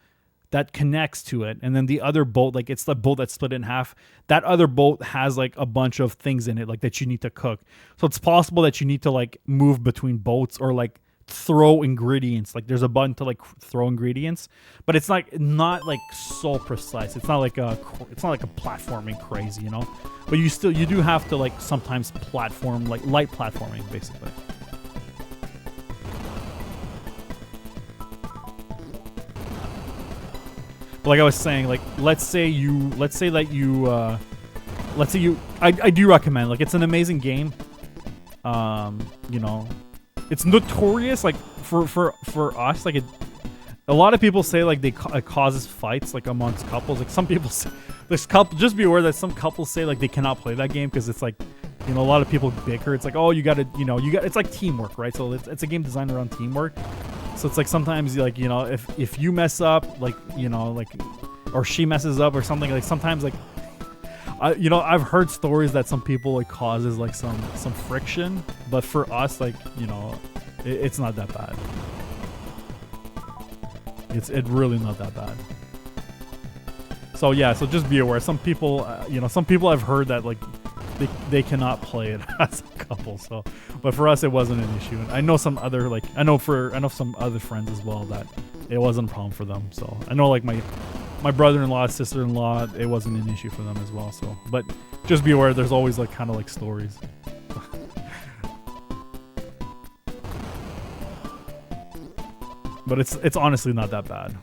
that connects to it, and then the other boat, like it's the boat that's split in half. That other boat has like a bunch of things in it, like that you need to cook. So it's possible that you need to like move between boats or like throw ingredients. Like there's a button to like throw ingredients, but it's like not like so precise. It's not like a platforming crazy, you know. But you do have to like sometimes platform, like light platforming basically. But like I was saying, like let's say I do recommend, like it's an amazing game. You know, it's notorious like for us, like a lot of people say like it causes fights like amongst couples. Like some people say, just be aware that some couples say like they cannot play that game because it's like, you know, a lot of people bicker. It's like, oh, it's like teamwork, right? So it's a game designed around teamwork. So it's like sometimes like, you know, if you mess up, like, you know, like, or she messes up or something, like sometimes like, you know, I've heard stories that some people like causes like some friction, but for us, like, you know, it's not that bad. It's really not that bad. So yeah, so just be aware. Some people, you know, some people I've heard that like they cannot play it as a couple. So, but for us, it wasn't an issue. And I know some other like I know some other friends as well that it wasn't a problem for them. So I know like my brother-in-law, sister-in-law, it wasn't an issue for them as well. So, but just be aware. There's always like kind of like stories. But it's honestly not that bad.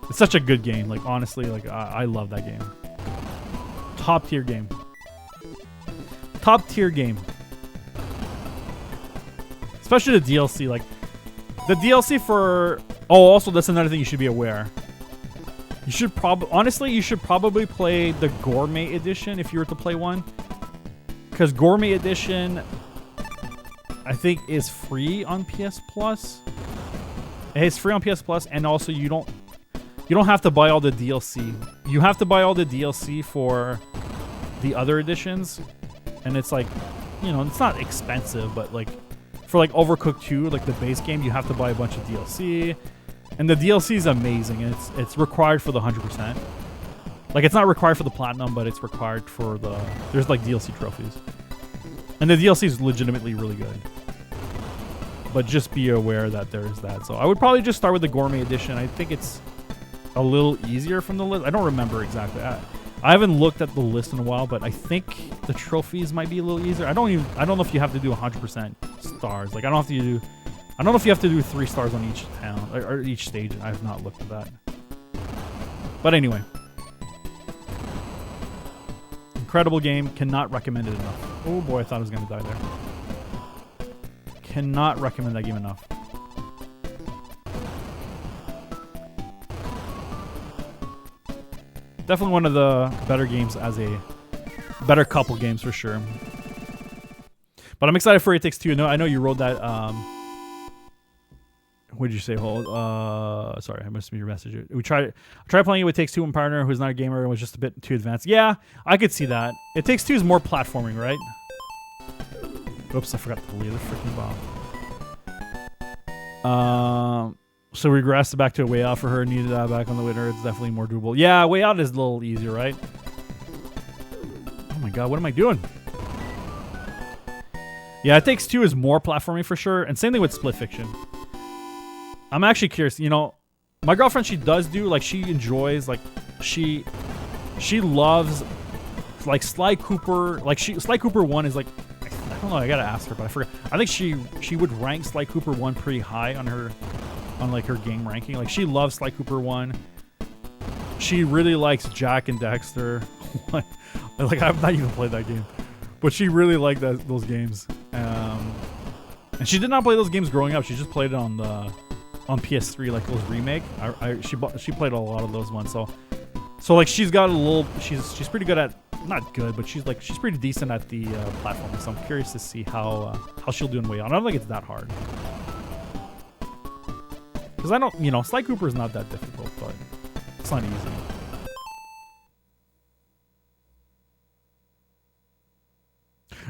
It's such a good game. Like honestly, like I love that game. Top tier game. Top tier game. Especially the DLC. Like the DLC for. Oh, also that's another thing you should be aware. You should probably play the Gourmet Edition if you were to play one, because Gourmet Edition, I think, is free on PS Plus. It's free on PS Plus, and also you don't have to buy all the DLC. You have to buy all the DLC for the other editions, and it's like, you know, it's not expensive, but like for like Overcooked 2, like the base game, you have to buy a bunch of DLC, and the DLC is amazing, and it's required for the 100%. Like it's not required for the platinum, but it's required for there's like DLC trophies, and the DLC is legitimately really good. But just be aware that there's that. So I would probably just start with the Gourmet Edition. I think it's a little easier from the list. I don't remember exactly. I haven't looked at the list in a while, but I think the trophies might be a little easier. I don't know if you have to do 100% stars. Like I don't have to do I don't know if you have to do 3 stars on each town or each stage. I have not looked at that. But anyway. Incredible game. Cannot recommend it enough. Oh boy, I thought I was going to die there. Cannot recommend that game enough. Definitely one of the better games as a better couple games for sure. But I'm excited for It Takes Two. No, I know you wrote that. What did you say? Hold. Sorry, I missed your message. We tried playing it with Takes Two and partner who's not a gamer and was just a bit too advanced. Yeah, I could see that. It Takes Two is more platforming, right? Oops, I forgot to leave the freaking bomb. So we regressed back to a Way Out for her. Needed that back on the winner. It's definitely more doable. Yeah, Way Out is a little easier, right? Oh my god, what am I doing? Yeah, It Takes Two is more platforming for sure. And same thing with Split Fiction. I'm actually curious. You know, my girlfriend, she does do, like, she enjoys, like, she loves, like, Sly Cooper. Like, Sly Cooper 1 is, like, I don't know, I gotta ask her, but I forgot. I think she would rank Sly Cooper 1 pretty high on her, like, her game ranking. Like, she loves Sly Cooper 1. She really likes Jack and Dexter. Like, I've not even played that game. But she really liked those games. And she did not play those games growing up. She just played it on PS3, like those remake. She played a lot of those ones. So like she's got a little. She's pretty good at, not good, but she's pretty decent at the platform. So I'm curious to see how she'll do in Way Out. I don't think it's that hard. Because I don't, you know, Sly Cooper is not that difficult, but it's not easy.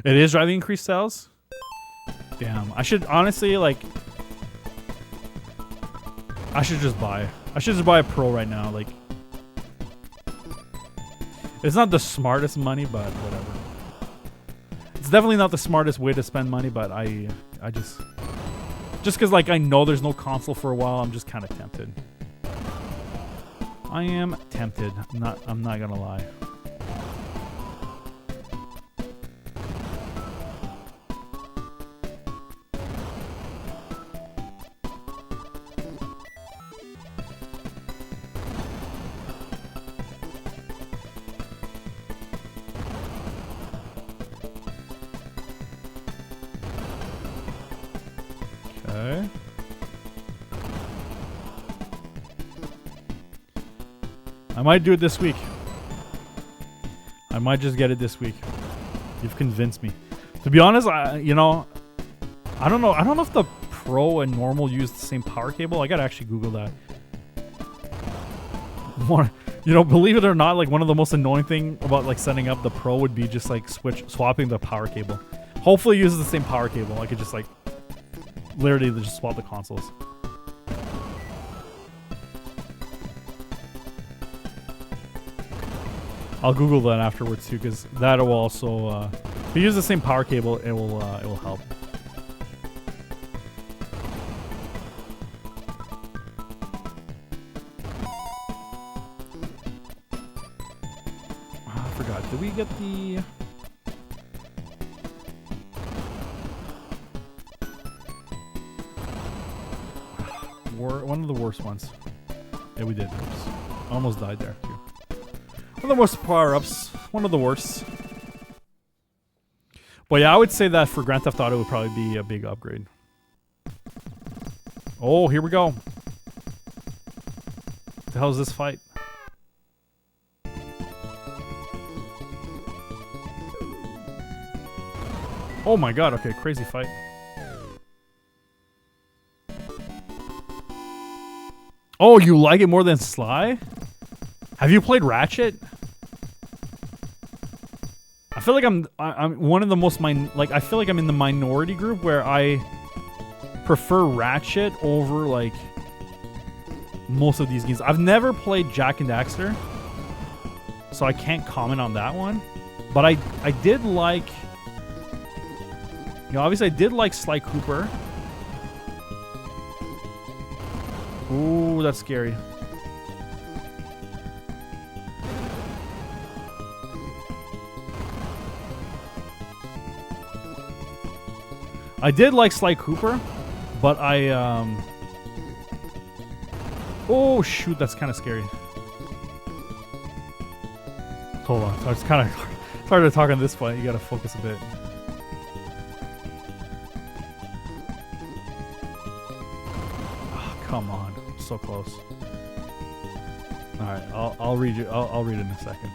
It is driving increased sales? Damn. I should honestly, like, I should just buy a Pro right now. Like, it's not the smartest money, but whatever. It's definitely not the smartest way to spend money, but I just because, like, I know there's no console for a while, I'm just kind of tempted. I am tempted. I'm not gonna lie. Okay. I might do it this week. I might just get it this week. You've convinced me. To be honest, you know, I don't know. I don't know if the Pro and normal use the same power cable. I gotta actually Google that. You know, believe it or not, like, one of the most annoying thing about, like, setting up the Pro would be just, like, swapping the power cable. Hopefully it uses the same power cable. I could just, like, literally just swap the consoles. I'll Google that afterwards too, because that will also, if you use the same power cable, it will help. I forgot. Did we get the? One of the worst ones. Yeah, we did. Oops. Almost died there too. One of the worst power-ups. One of the worst. But yeah, I would say that for Grand Theft Auto, it would probably be a big upgrade. Oh, here we go. What the hell is this fight? Oh my god, okay, crazy fight. Oh, you like it more than Sly? Have you played Ratchet? I feel like I'm one of the most I feel like I'm in the minority group where I prefer Ratchet over, like, most of these games. I've never played Jak and Daxter, so I can't comment on that one. But I did like, you know, obviously I did like Sly Cooper. Ooh, that's scary. I did like Sly Cooper, But I oh shoot, that's kind of scary. Hold on, so it's kind of hard to talk on this point. You gotta focus a bit. Oh, come on, so close. All right, I'll read you. I'll read it in a second.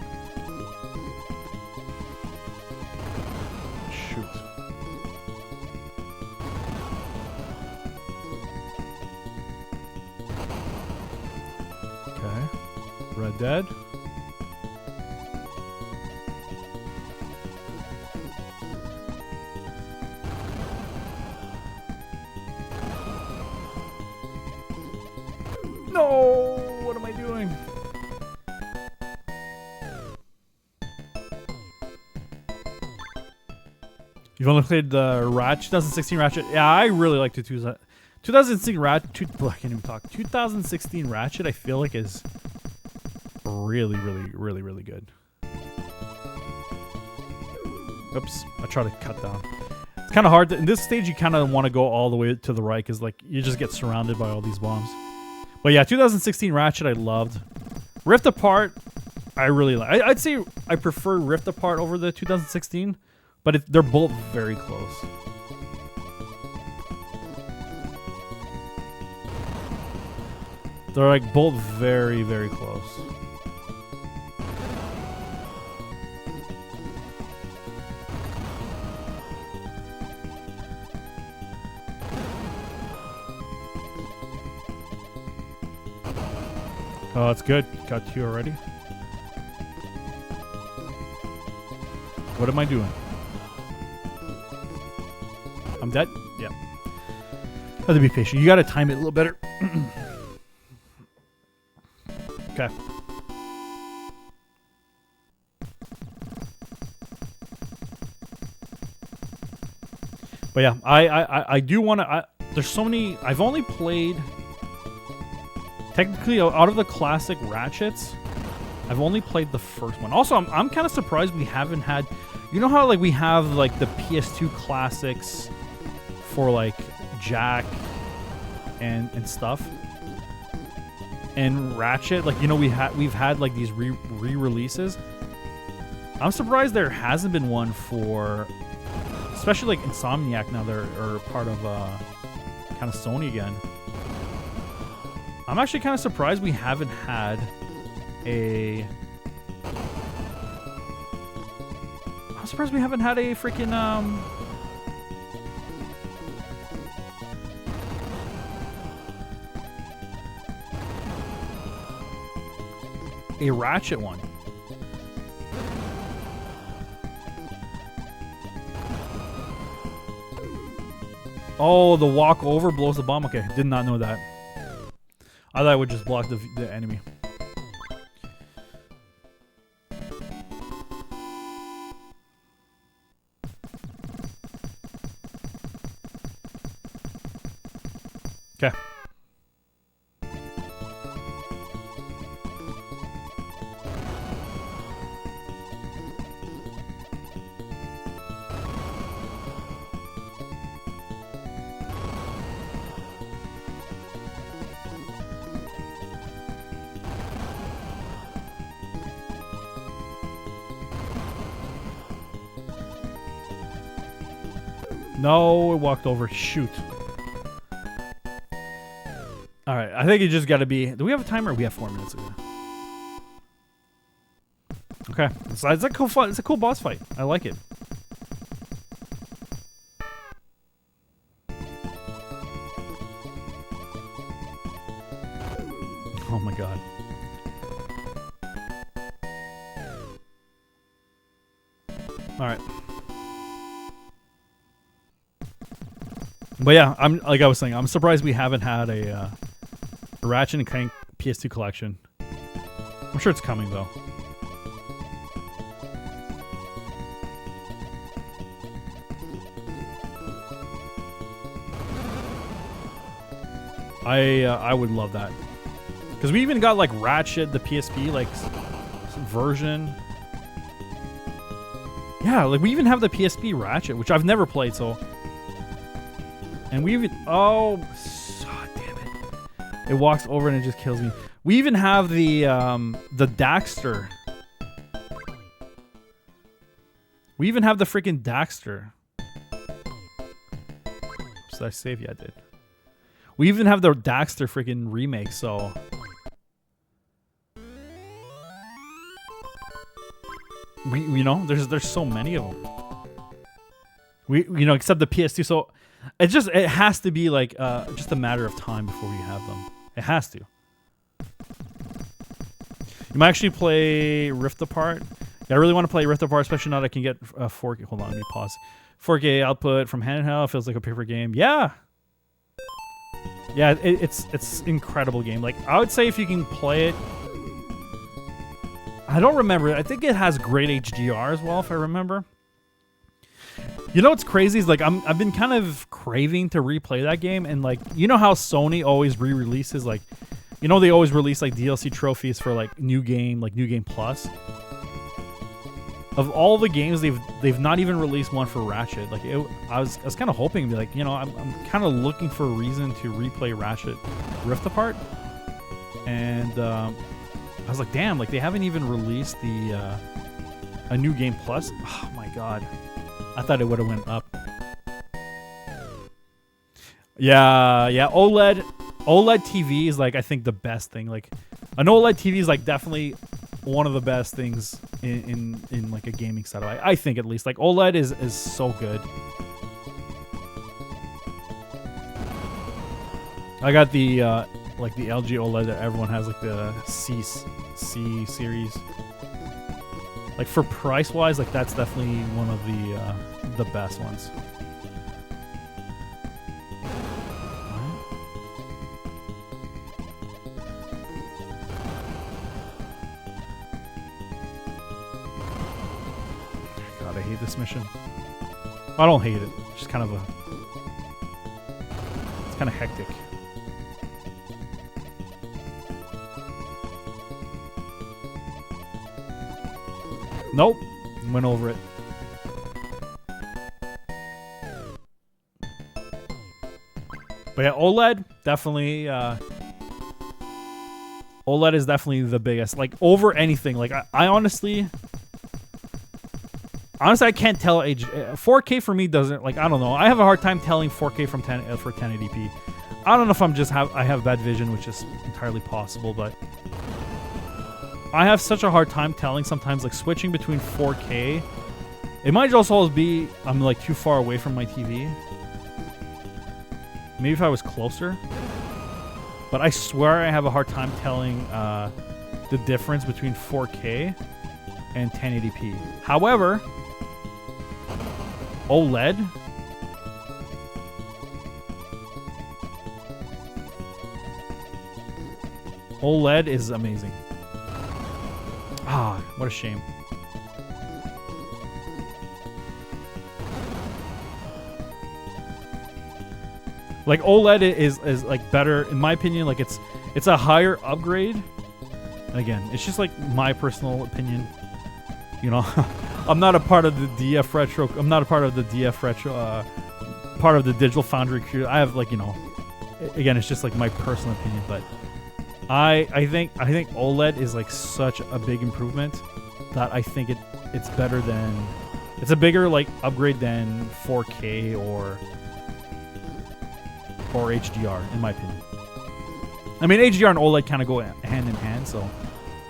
Shoot. Okay. Red Dead. No! What am I doing? You've only played the 2016 Ratchet. Yeah, I really like the 2016 Ratchet. I can't even talk. 2016 Ratchet, I feel like is really good. Oops, I try to cut down. It's kind of hard. In this stage, you kind of want to go all the way to the right because like you just get surrounded by all these bombs. But yeah, 2016 Ratchet, I loved. Rift Apart, I really like. I'd say I prefer Rift Apart over the 2016. But they're both very close. They're like both very close. Oh, that's good. Got two already. What am I doing? I'm dead? Yeah. Have to be patient. You gotta time it a little better. Okay. But yeah, I do want to. There's so many. I've only played. Technically, out of the classic Ratchets, I've only played the first one. Also, I'm kind of surprised we haven't had. You know how like we have like the PS2 classics for like Jack and stuff, and Ratchet. Like, you know, we've had like these re-releases. I'm surprised there hasn't been one for, especially like Insomniac now. They're part of kind of Sony again. I'm actually kind of surprised we haven't had a. I'm surprised we haven't had a freaking a Ratchet one. Oh, the walk over blows the bomb. Okay, did not know that. I thought it would just block the enemy. Okay. No, it walked over. Shoot. All right, I think it just got to be. Do we have a timer? We have 4 minutes ago. Okay, so it's a cool fun. It's a cool boss fight. I like it. Oh my god. All right. But yeah, I'm like I was saying, I'm surprised we haven't had a Ratchet and Clank PS2 collection. I'm sure it's coming though. I would love that, because we even got like Ratchet, the PSP like version. Yeah, like we even have the PSP Ratchet, which I've never played, so. And we even damn it! It walks over and it just kills me. We even have the Daxter. We even have the freaking Daxter. Did I save? Yeah, I did. We even have the Daxter freaking remake. So. You know, there's so many of them. Except the PS2. So it has to be like just a matter of time before we have them. It has to. You might actually play Rift Apart. Yeah, I really want to play Rift Apart, especially now that I can get 4K. Hold on, let me pause. 4K output from handheld feels like a paper game. Yeah. Yeah, it's incredible game. Like I would say if you can play it. I don't remember. I think it has great HDR as well, if I remember. You know what's crazy is like I've been kind of craving to replay that game, and like you know how Sony always re-releases like, you know they always release like DLC trophies for like new game plus. Of all the games they've not even released one for Ratchet. Like I was kind of hoping to be like, you know, I'm kind of looking for a reason to replay Ratchet Rift Apart, and I was like, damn, like they haven't even released the a new game plus. Oh my god. I thought it would have went up. Yeah, OLED TV is like I think the best thing. Like an OLED TV is like definitely one of the best things in like a gaming setup. I think at least like OLED is so good. I got the like the LG OLED that everyone has, like the C series. Like for price wise, like that's definitely one of the best ones. God, I hate this mission. I don't hate it. It's just kind of it's kind of hectic. Nope. Went over it. But yeah, OLED definitely OLED is definitely the biggest. Like over anything. Like I honestly I can't tell age 4K for me doesn't, like I don't know. I have a hard time telling 4K from 1080p. I don't know if I have bad vision, which is entirely possible, but I have such a hard time telling sometimes, like switching between 4K. It might also be I'm like too far away from my TV. Maybe if I was closer. But I swear I have a hard time telling the difference between 4K and 1080p. However, OLED is amazing. Ah, what a shame. Like OLED is like better in my opinion. Like it's a higher upgrade. And again, it's just like my personal opinion. You know, I'm not a part of the DF Retro. I'm not a part of the DF Retro. Part of the Digital Foundry crew. I have like, you know, again, it's just like my personal opinion, but I think OLED is like such a big improvement that I think it's better than, it's a bigger like upgrade than 4K or HDR in my opinion. I mean HDR and OLED kind of go hand in hand, so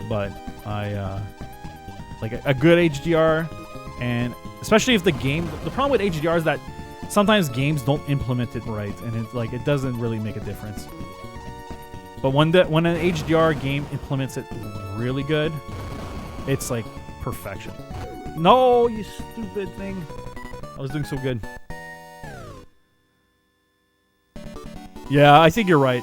but I like a good HDR, and especially if the problem with HDR is that sometimes games don't implement it right, and it's like it doesn't really make a difference. But when an HDR game implements it really good, it's like perfection. No, you stupid thing. I was doing so good. Yeah, I think you're right.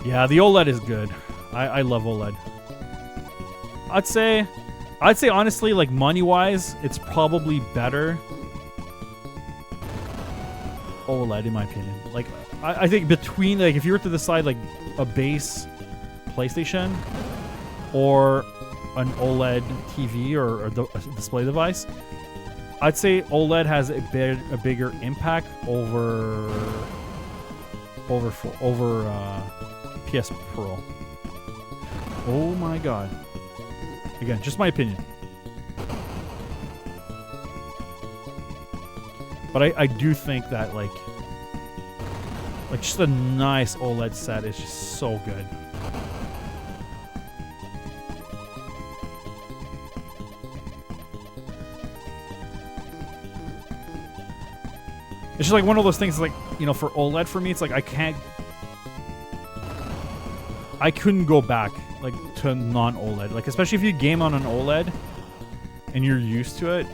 Yeah, the OLED is good. I love OLED. I'd say honestly, like money-wise, it's probably better OLED in my opinion. Like I think between, like if you were to decide like a base PlayStation or an OLED TV or a display device, I'd say OLED has a bigger impact over PS Pro. Oh my god. Again, just my opinion. But I do think that like just a nice OLED set is just so good. It's just like one of those things, like, you know, for OLED for me, it's like I couldn't go back like to non-OLED. Like, especially if you game on an OLED and you're used to it,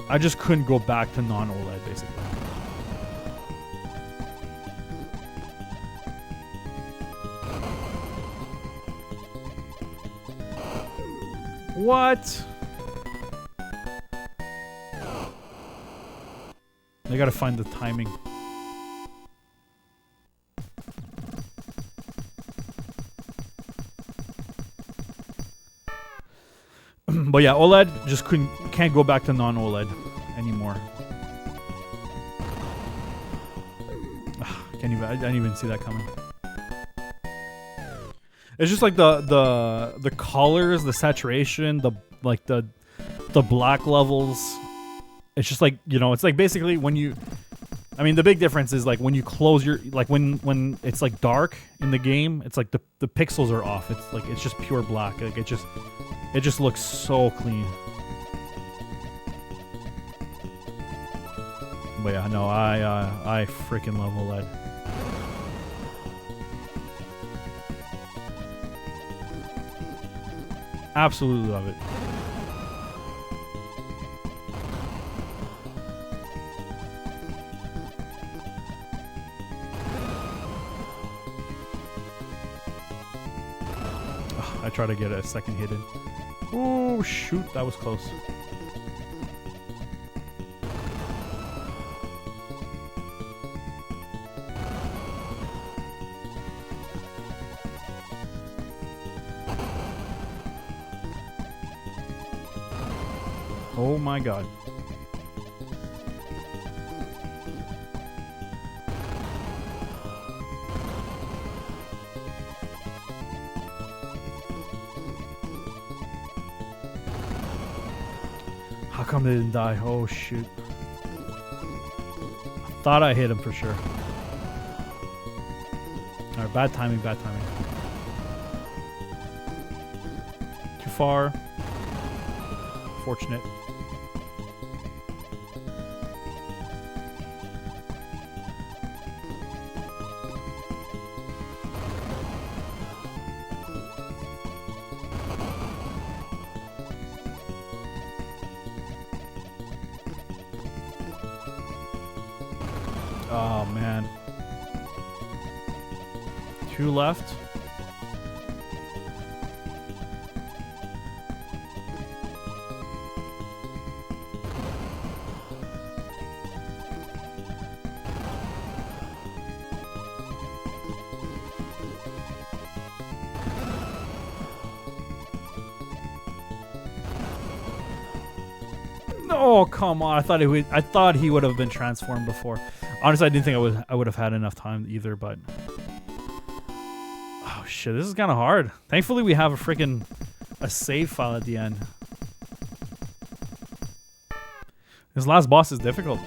I just couldn't go back to non-OLED, basically. What? I gotta find the timing. But yeah, OLED just can't go back to non-OLED anymore. I didn't even see that coming. It's just like the colors, the saturation, the black levels. It's just like, you know, it's like basically when you, I mean, the big difference is like when you close your, like when it's like dark in the game, it's like the pixels are off. It's like, it's just pure black. Like it just looks so clean. But yeah, no, I freaking love OLED. Absolutely love it. I try to get a second hit in. Oh shoot, that was close. Oh my god. How come they didn't die? Oh shoot. I thought I hit him for sure. Alright, bad timing, bad timing. Too far. Fortunate. Oh man. 2 left. Oh, come on. I thought he would have been transformed before. Honestly, I didn't think I would have had enough time either, but oh shit, this is kind of hard. Thankfully, we have a save file at the end. This last boss is difficult.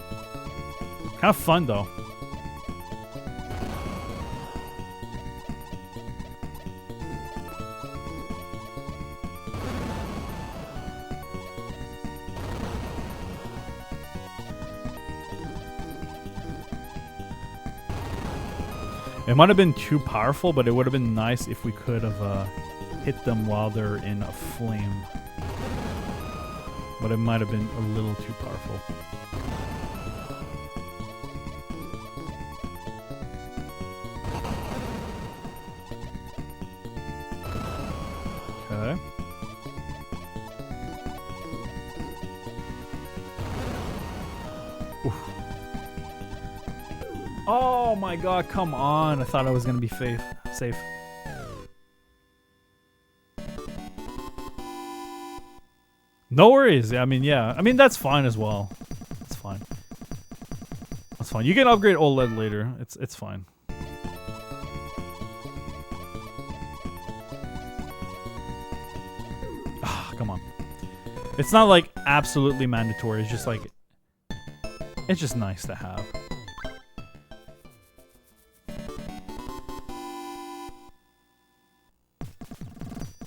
Kind of fun though. It might have been too powerful, but it would have been nice if we could have hit them while they're in a flame. But it might have been a little too powerful. Okay. Oof. Oh my god, come on. I thought I was going to be safe. No worries. I mean, yeah. I mean, that's fine as well. It's fine. That's fine. You can upgrade OLED later. It's fine. Ah, come on. It's not like absolutely mandatory. It's just like it's just nice to have.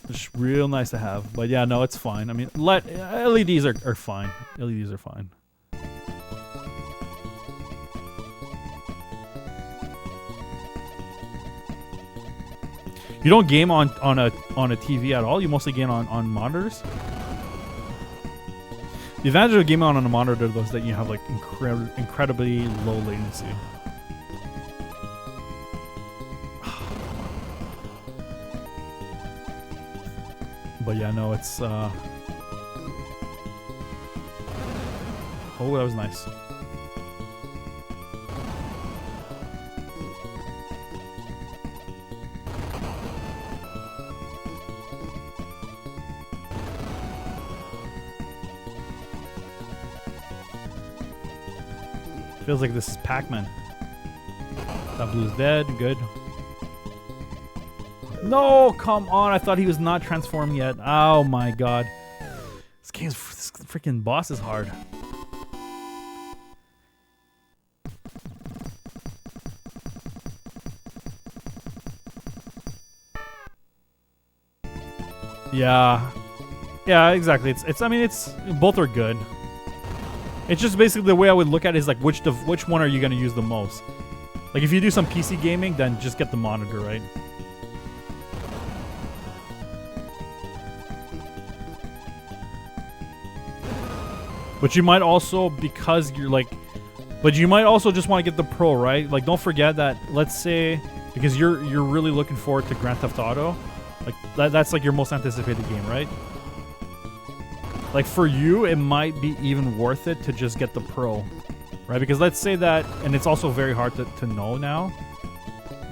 Just real nice to have. But yeah, no, it's fine. I mean, LEDs are fine. LEDs are fine. You don't game on a TV at all? You mostly game on monitors? The advantage of gaming on a monitor though is that you have like incredibly low latency. But yeah, no, it's oh, that was nice. Feels like this is Pac-Man. That blue's dead. Good. No, come on. I thought he was not transformed yet. Oh my god. This freaking boss is hard. Yeah. Yeah, exactly. I mean, both are good. It's just basically the way I would look at it is like which one are you going to use the most? Like if you do some PC gaming, then just get the monitor, right? But you might also, because you're like, but you might also just want to get the Pro, right? Like don't forget that, let's say, because you're really looking forward to Grand Theft Auto, like that's like your most anticipated game, right? Like for you, it might be even worth it to just get the Pro, right? Because let's say that, and it's also very hard to know now,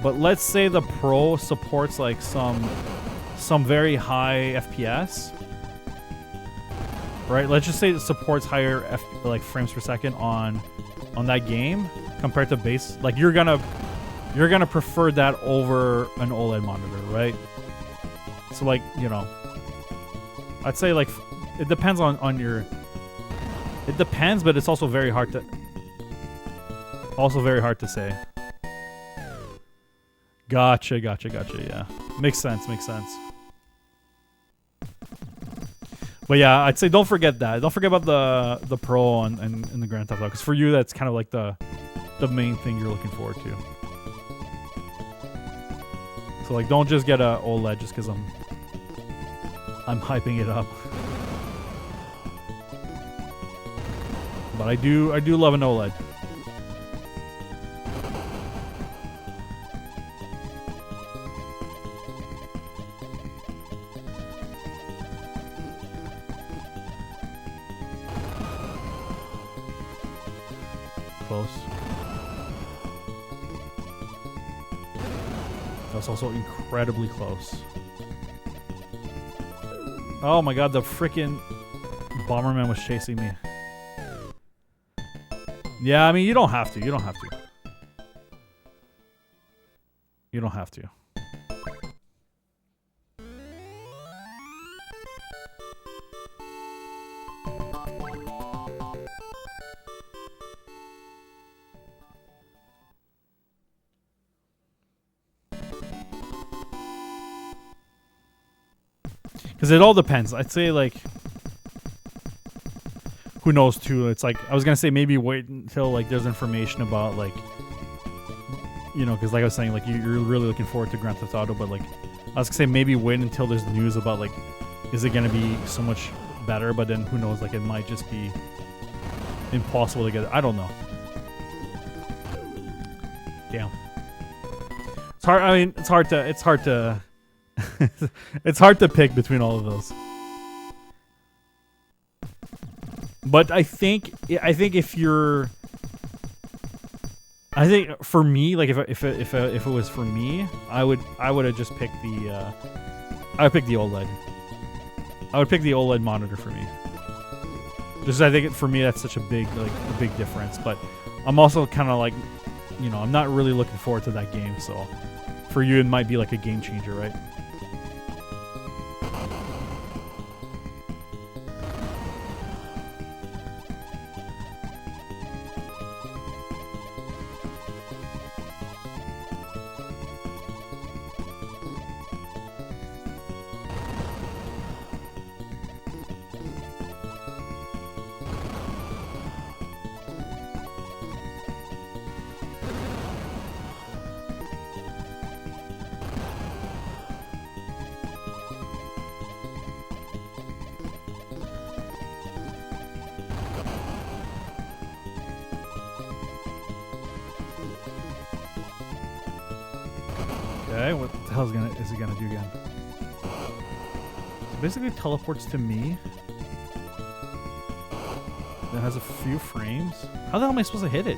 but let's say the Pro supports like some very high FPS, right? Let's just say it supports higher like frames per second on that game compared to base. Like you're gonna prefer that over an OLED monitor, right? So like, you know, I'd say like. It depends on your... It depends, but it's also very hard to... say. Gotcha, yeah. Makes sense. But yeah, I'd say don't forget that. Don't forget about the Pro and the Grand Theft Auto. Because for you, that's kind of like the main thing you're looking forward to. So like, don't just get a OLED just because I'm hyping it up. But I do love an OLED. Close. That's also incredibly close. Oh my god, the freaking Bomberman was chasing me. Yeah, I mean, you don't have to. You don't have to. Because it all depends. I'd say, like... Who knows too? It's like I was gonna say maybe wait until like there's information about like, you know, because like I was saying, like you're really looking forward to Grand Theft Auto, but like I was gonna say maybe wait until there's news about like, is it gonna be so much better? But then who knows? Like it might just be impossible to get. I don't know. Damn. It's hard. I mean, it's hard to it's hard to pick between all of those. But I think if you're I think for me, like if it was for me, I would have just picked the I would pick the OLED. I would pick the OLED monitor for me. Just I think for me that's such a big difference. But I'm also kind of like, you know, I'm not really looking forward to that game. So for you, it might be like a game changer, right? Okay, what the hell is it gonna do again? So basically it teleports to me. That has a few frames. How the hell am I supposed to hit it?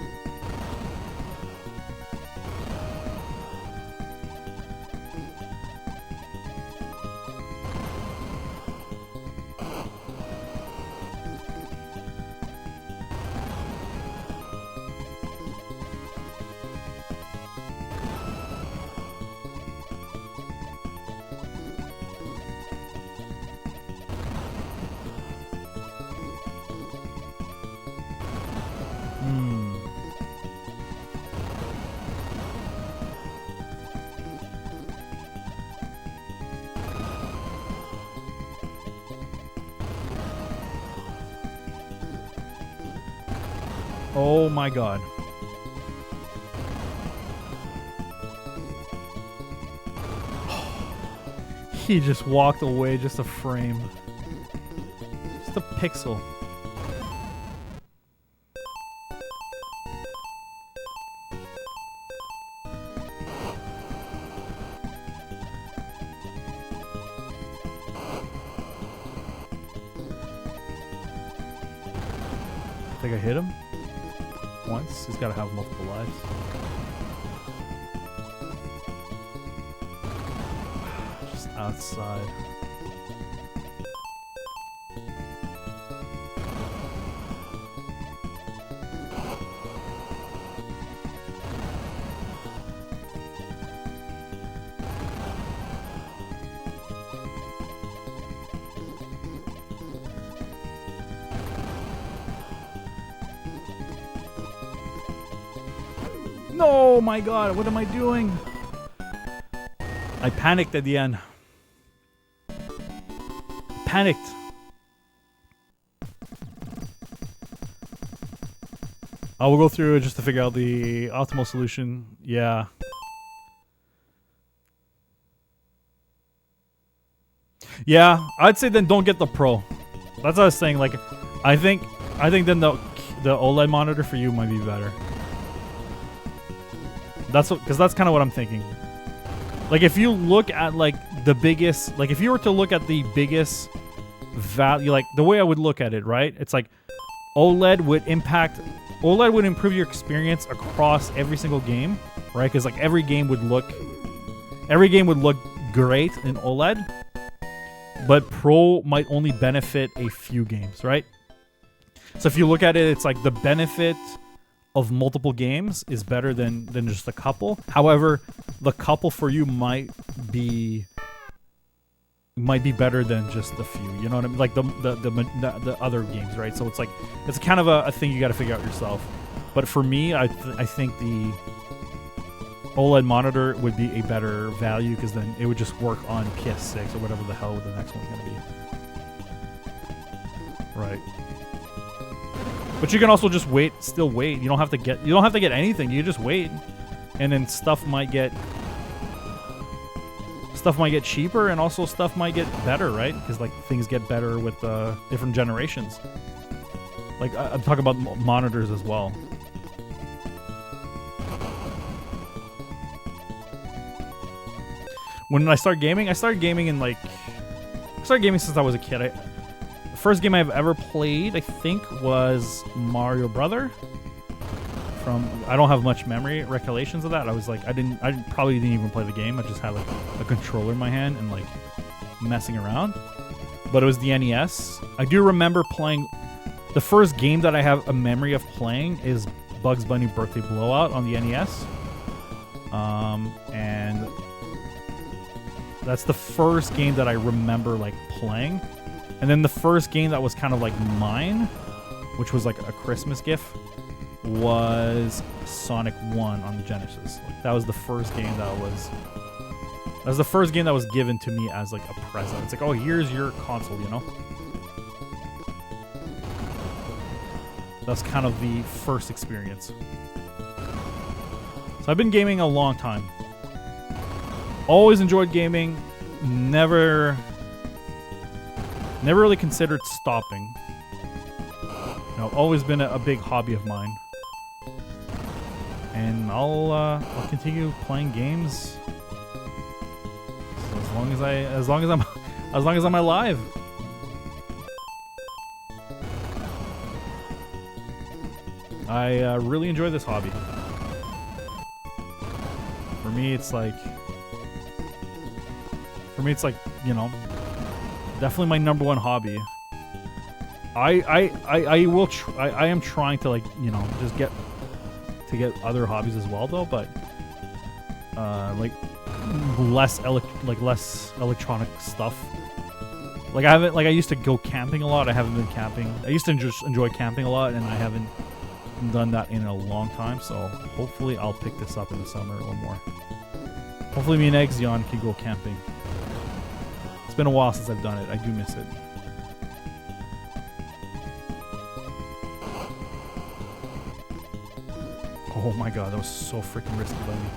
Oh my god. He just walked away just a frame. Just a pixel. I think I hit him once. He's got to have multiple lives. Just outside. No, my god, what am I doing? I panicked at the end. Panicked. I will go through it just to figure out the optimal solution. Yeah. Yeah, I'd say then don't get the Pro. That's what I was saying. Like, I think then the OLED monitor for you might be better. That's what, because that's kind of what I'm thinking. Like, if you look at like the biggest, like if you were to look at the biggest value, like the way I would look at it, right? It's like OLED would improve your experience across every single game, right? Because like every game would look great in OLED, but Pro might only benefit a few games, right? So if you look at it, it's like the benefit of multiple games is better than just a couple. However, the couple for you might be better than just the few. You know what I mean? Like the other games, right? So it's like it's kind of a thing you got to figure out yourself. But for me, I think the OLED monitor would be a better value because then it would just work on PS6 or whatever the hell the next one's gonna be. Right. But you can also just wait, still wait. You don't have to get anything. You just wait, and then stuff might get cheaper, and also stuff might get better, right? Because like things get better with different generations. Like I'm talking about monitors as well. When I started gaming since I was a kid. The first game I've ever played, I think, was Mario Brother from. I don't have much memory recollections of that. I was like, I probably didn't even play the game. I just had like a controller in my hand and like messing around. But it was the NES. I do remember playing. The first game that I have a memory of playing is Bugs Bunny Birthday Blowout on the NES. And that's the first game that I remember like playing. And then the first game that was kind of like mine, which was like a Christmas gift, was Sonic 1 on the Genesis. Like, that was the first game that was given to me as like a present. It's like, oh, here's your console, you know? That's kind of the first experience. So I've been gaming a long time. Always enjoyed gaming. Never really considered stopping. You know, always been a big hobby of mine. And I'll continue playing games so as long as I'm alive. I really enjoy this hobby. For me, it's like, you know, definitely my number one hobby. I am trying to, like, you know, just get other hobbies as well though, but like less electronic stuff. Like I used to go camping a lot. I haven't been camping. I used to just enjoy camping a lot, and I haven't done that in a long time. So hopefully I'll pick this up in the summer or more. Hopefully me and Exion can go camping. It's been a while since I've done it. I do miss it. Oh my god, that was so freaking risky by me.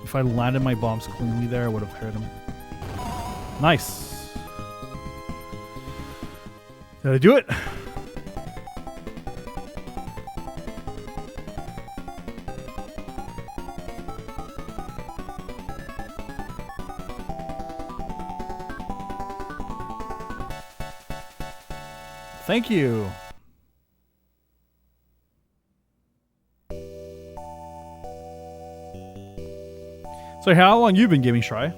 If I landed my bombs cleanly there, I would have hurt him. Nice. Did I do it? Thank you. So how long you been gaming, Shry?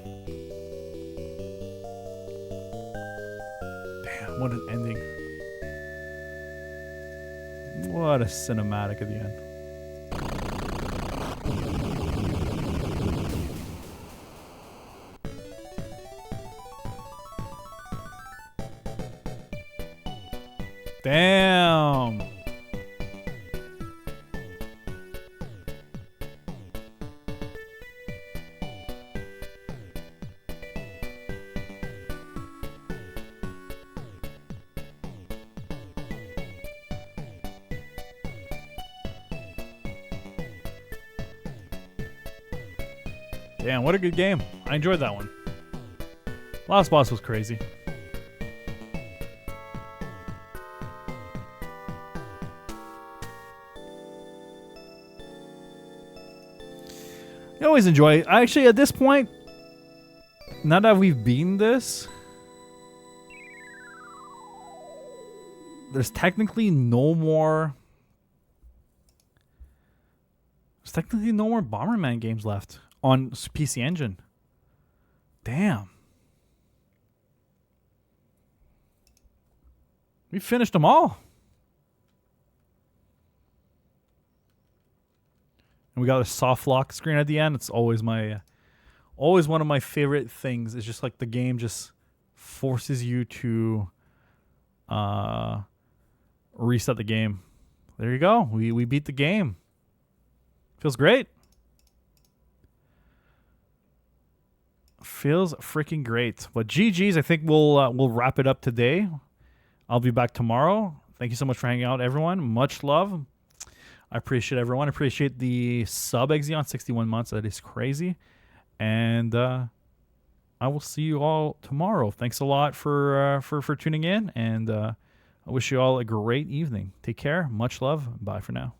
Damn, what an ending. What a cinematic at the end. Damn. Damn, what a good game. I enjoyed that one. Last boss was crazy. I always enjoy it. Actually, at this point, now that we've beaten this, there's technically no more Bomberman games left on PC Engine. Damn. We finished them all. And we got a soft lock screen at the end. It's always always one of my favorite things. It's just like the game just forces you to reset the game. There you go. We beat the game. Feels great. Feels freaking great. But GG's, I think we'll wrap it up today. I'll be back tomorrow. Thank you so much for hanging out, everyone. Much love. I appreciate everyone. I appreciate the sub Exion, 61 months. That is crazy. And I will see you all tomorrow. Thanks a lot for tuning in, and I wish you all a great evening. Take care. Much love. Bye for now.